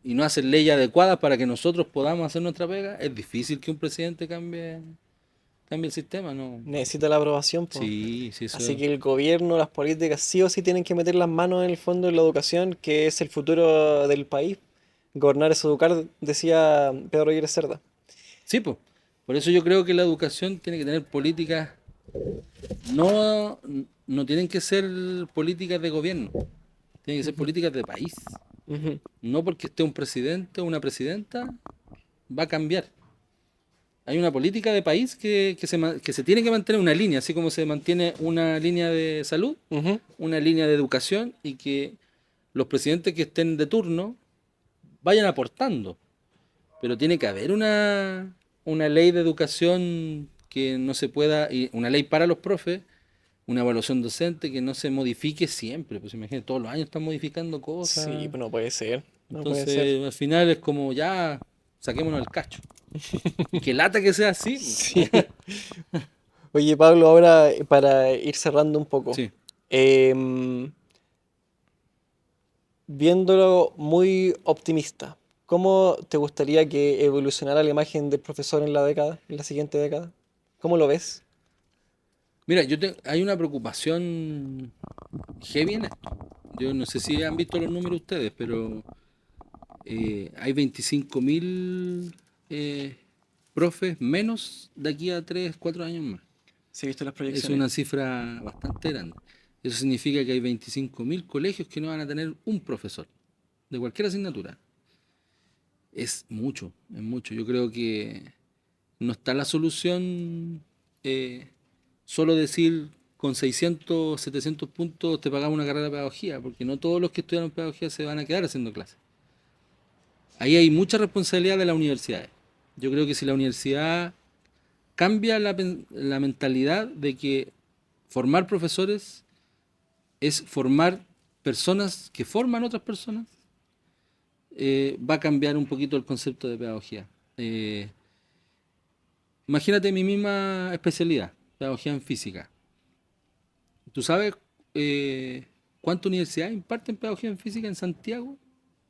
y no hacen leyes adecuadas para que nosotros podamos hacer nuestra pega, es difícil que un presidente cambie el sistema, ¿no? Necesita la aprobación, pues. Sí, sí, Así eso. que el gobierno, las políticas sí o sí tienen que meter las manos en el fondo en la educación, que es el futuro del país. Gobernar es educar, decía Pedro Aguirre Cerda. Sí, pues. Por eso yo creo que la educación tiene que tener políticas, no, no tienen que ser políticas de gobierno, tienen que ser Ujú, políticas de país. ujú. No porque esté un presidente o una presidenta va a cambiar. Hay una política de país que se tiene que mantener una línea, así como se mantiene una línea de salud, Ujú. una línea de educación y que los presidentes que estén de turno vayan aportando. Pero tiene que haber una ley de educación que no se pueda, y una ley para los profes, una evaluación docente que no se modifique siempre. Pues imagínate, todos los años están modificando Sí, cosas. pues no puede ser, no puede ser. Entonces, al final es como ya saquémonos el cacho. Y que lata que sea así. Sí. Oye, Pablo, ahora para ir cerrando un poco, Sí. em, viéndolo muy optimista, ¿cómo te gustaría que evolucionara la imagen del profesor en la década, en la siguiente década? ¿Cómo lo ves? Mira, hay una preocupación heavy en esto. Yo no sé si han visto los números ustedes, pero hay 25.000 profes menos de aquí a 3, 4 años más. Sí, he visto las Es proyecciones. una cifra bastante grande. Eso significa que hay 25.000 colegios que no van a tener un profesor de cualquier asignatura. Es mucho, es mucho. Yo creo que no está la solución solo decir con 600, 700 puntos te pagamos una carrera de pedagogía, porque no todos los que estudian pedagogía se van a quedar haciendo clases. Ahí hay mucha responsabilidad de las universidades. Yo creo que si la universidad cambia la mentalidad de que formar profesores es formar personas que forman otras personas, va a cambiar un poquito el concepto de pedagogía. Imagínate mi misma especialidad, pedagogía en física. ¿Tú sabes cuántas universidades imparten pedagogía en física en Santiago?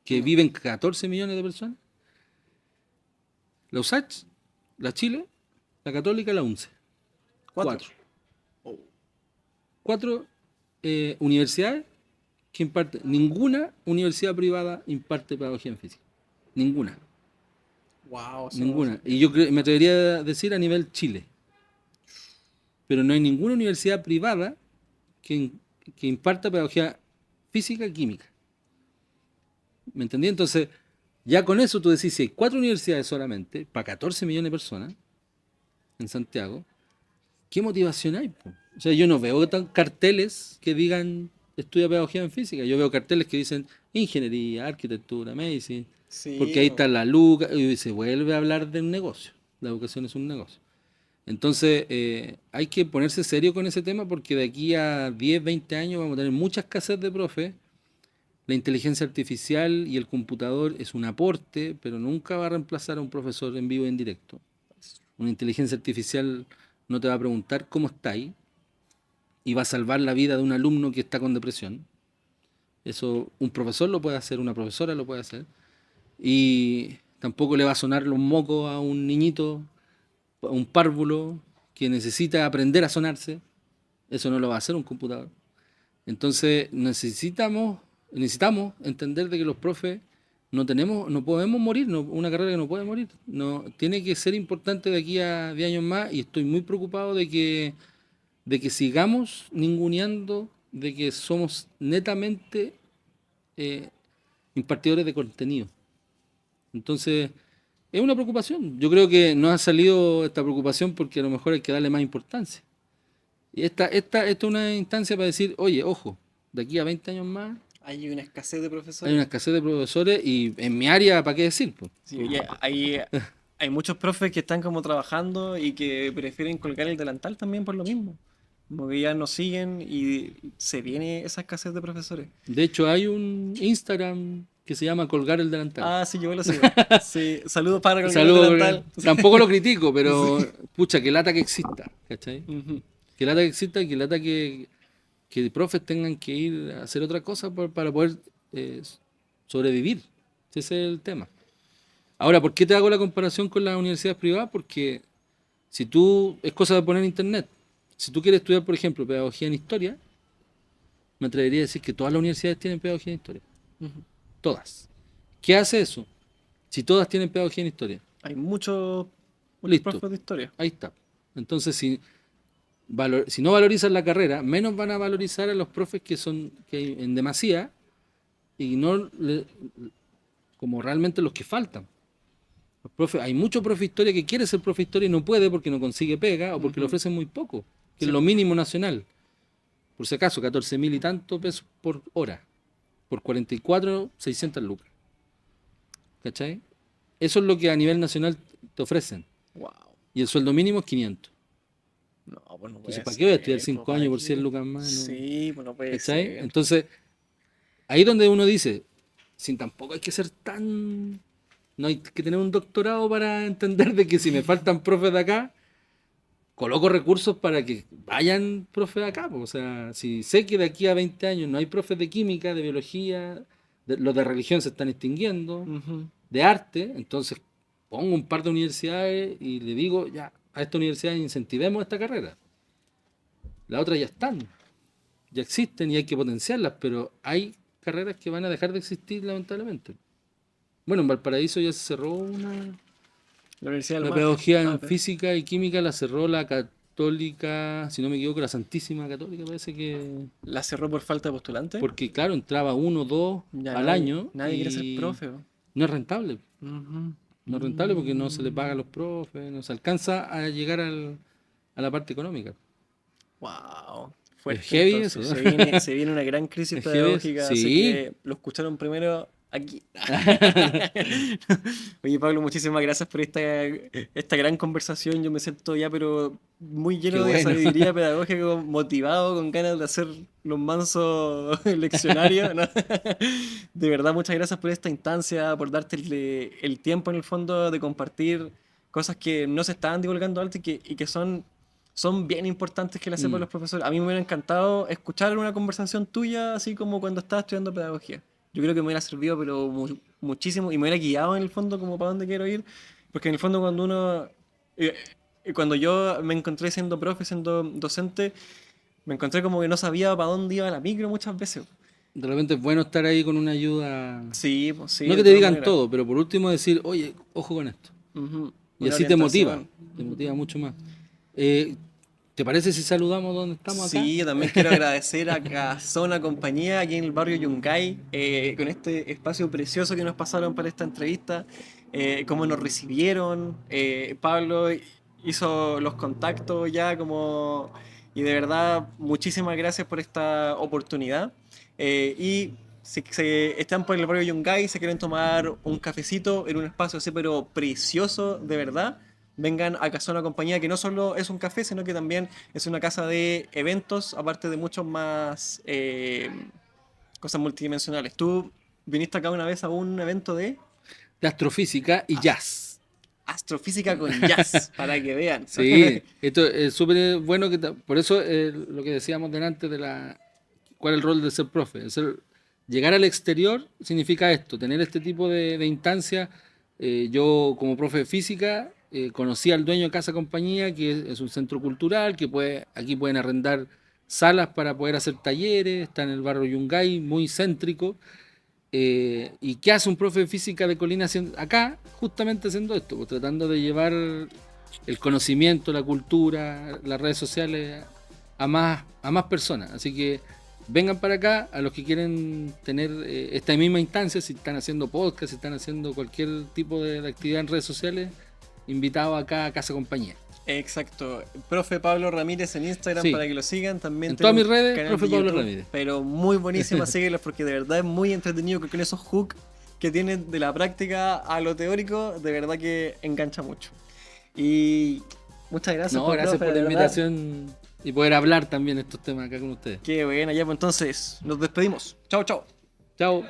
Que No. viven 14 millones de personas. La USACH, la Chile, la Católica, la UNCE. 4. Cuatro universidades que imparten. Ninguna universidad privada imparte pedagogía en física. Ninguna. Wow, Ninguna. Y yo me atrevería a decir a nivel Chile. Pero no hay ninguna universidad privada que, que imparta pedagogía física y química. ¿Me entendí? Entonces, ya con eso tú decís, si hay 4 universidades solamente, para 14 millones de personas en Santiago, ¿qué motivación hay, po? O sea, yo no veo carteles que digan estudia pedagogía en física. Yo veo carteles que dicen ingeniería, arquitectura, medicina, porque Sí, ahí está la luca y se vuelve a hablar de un negocio. La educación es un negocio. Entonces, hay que ponerse serio con ese tema porque de aquí a 10, 20 años vamos a tener mucha escasez de profes. La inteligencia artificial y el computador es un aporte, pero nunca va a reemplazar a un profesor en vivo y en directo. Una inteligencia artificial no te va a preguntar cómo estáis y va a salvar la vida de un alumno que está con depresión. Eso un profesor lo puede hacer, una profesora lo puede hacer. Y tampoco le va a sonar los mocos a un niñito, a un párvulo que necesita aprender a sonarse. Eso no lo va a hacer un computador. Entonces necesitamos entender de que los profes no podemos morir, una carrera que no puede morir. No, tiene que ser importante de aquí a 10 años más y estoy muy preocupado de que sigamos ninguneando de que somos netamente eh, impartidores de contenido. Entonces, es una preocupación. Yo creo que no ha salido esta preocupación porque a lo mejor hay que darle más importancia. Y esta es una instancia para decir, oye, ojo, de aquí a 20 años más hay una escasez de hay profesores. una escasez de profesores y en mi área, ¿para qué decir? Po? Sí, y hay muchos profes que están como trabajando y que prefieren colgar el delantal también por lo mismo. Como que ya no siguen y se viene esa escasez de profesores. De hecho, hay un Instagram que se llama Colgar el Delantal. Ah, sí, yo lo sigo. Sí, saludos para colgar el Saludos, delantal. tampoco lo critico, pero Sí. pucha, que lata que exista, ¿cachai? Ujú. Que lata que exista y que lata que profes tengan que ir a hacer otra cosa para poder eh, sobrevivir. Ese es el tema. Ahora, ¿por qué te hago la comparación con las universidades privadas? Porque si tú, es cosa de poner en internet, si tú quieres estudiar, por ejemplo, pedagogía en historia, me atrevería a decir que todas las universidades tienen pedagogía en historia. Ujú. Todas. ¿Qué hace eso? Si todas tienen pedagogía en historia. Hay muchos Listo, profes de historia. ahí está. Entonces, si no valorizan la carrera, menos van a valorizar a los profes que hay en demasía y no como realmente los que faltan. Hay mucho profe de historia que quiere ser profe de historia y no puede porque no consigue pega o porque le Ujú. ofrecen muy poco, que Sí. es lo mínimo nacional. Por si acaso, 14.000 y tanto pesos por hora. Por 44, 600 lucas. ¿Cachai? Eso es lo que a nivel nacional te ofrecen. Wow. Y el sueldo mínimo es 500. No, pues no Entonces, puede ¿para qué voy a estudiar ser. 5 ¿Para años por 100 qué? lucas más? No. Sí, pues no puede ¿Cachai? ser. Entonces, ahí es donde uno dice, sin tampoco hay que ser tan... No hay que tener un doctorado para entender de que si me faltan profes de acá, coloco recursos para que vayan profes de acá. Po. O sea, si sé que de aquí a 20 años no hay profes de química, de biología, los de religión se están extinguiendo, Ujú. de arte, entonces pongo un par de universidades y le digo, ya, a esta universidad incentivemos esta carrera. Las otras ya están, ya existen y hay que potenciarlas, pero hay carreras que van a dejar de existir lamentablemente. Bueno, en Valparaíso ya se cerró La Universidad del La Mar. pedagogía en Pero- física y química la cerró la católica, si no me equivoco, la Santísima Católica parece que... ¿La cerró por falta de postulante? Porque claro, entraba uno o dos Ya al nadie, año nadie quiere ser y profe. Po. no es rentable. Ujú. No es rentable porque no se le paga a los profes, no se alcanza a llegar a la parte económica. Wow. Es Fuerte. heavy Entonces, eso. se viene una gran crisis Es heavy eso. pedagógica, así Sí. que lo escucharon primero aquí. Oye, Pablo, muchísimas gracias por esta gran conversación. Yo me siento ya, pero muy lleno Qué de bueno. sabiduría pedagógica, motivado, con ganas de hacer los mansos leccionarios, ¿no? De verdad, muchas gracias por esta instancia, por darte el tiempo en el fondo de compartir cosas que no se estaban divulgando antes y que son bien importantes que las sepan Mm. los profesores. A mí me hubiera encantado escuchar una conversación tuya, así como cuando estaba estudiando pedagogía. Yo creo que me hubiera servido, pero muchísimo, y me hubiera guiado en el fondo como para dónde quiero ir, porque en el fondo cuando uno, eh, cuando yo me encontré siendo profe, siendo docente, me encontré como que no sabía para dónde iba la micro muchas veces. De repente es bueno estar ahí con una ayuda. Sí, pues sí, No de que te todas digan maneras. todo, pero por último decir, oye, ojo con esto. Ujú. Y Una así te orientación. motiva mucho más. Eh, ¿Te parece si saludamos donde estamos acá? Sí, yo también quiero agradecer a Casona Compañía aquí en el barrio Yungay, con este espacio precioso que nos pasaron para esta entrevista, cómo nos recibieron. Pablo hizo los contactos ya como... Y de verdad, muchísimas gracias por esta oportunidad. Y si se están por el barrio Yungay, se quieren tomar un cafecito en un espacio así, pero precioso, de verdad, vengan a Casona Compañía, que no solo es un café, sino que también es una casa de eventos, aparte de muchos más cosas multidimensionales. ¿Tú viniste acá una vez a un evento de De astrofísica y jazz. astrofísica con jazz, para que vean? Sí, esto es súper bueno. Por eso lo que decíamos delante de cuál es el rol de ser profe. Llegar al exterior significa esto, tener este tipo de instancias. Yo como profe de física conocí al dueño de Casa Compañía, que es un centro cultural, aquí pueden arrendar salas para poder hacer talleres, está en el barrio Yungay, muy céntrico. ¿Y qué hace un profe de física de Colina acá? Justamente haciendo esto, pues, tratando de llevar el conocimiento, la cultura, las redes sociales a más personas. Así que vengan para acá, a los que quieren tener esta misma instancia, si están haciendo podcast, si están haciendo cualquier tipo de actividad en redes sociales, invitados acá a Casa Compañía. Exacto. Profe Pablo Ramírez en Instagram Sí. para que lo sigan. También En tiene todas mis un redes, canal profe de Pablo YouTube, Ramírez. pero muy buenísima, síguelos porque de verdad es muy entretenido con esos hooks que tienen de la práctica a lo teórico, de verdad que engancha mucho. Y muchas gracias No, gracias profe, por la de verdad. invitación y poder hablar también de estos temas acá con ustedes. Qué buena, ya pues entonces nos despedimos. Chao, chao. Chao.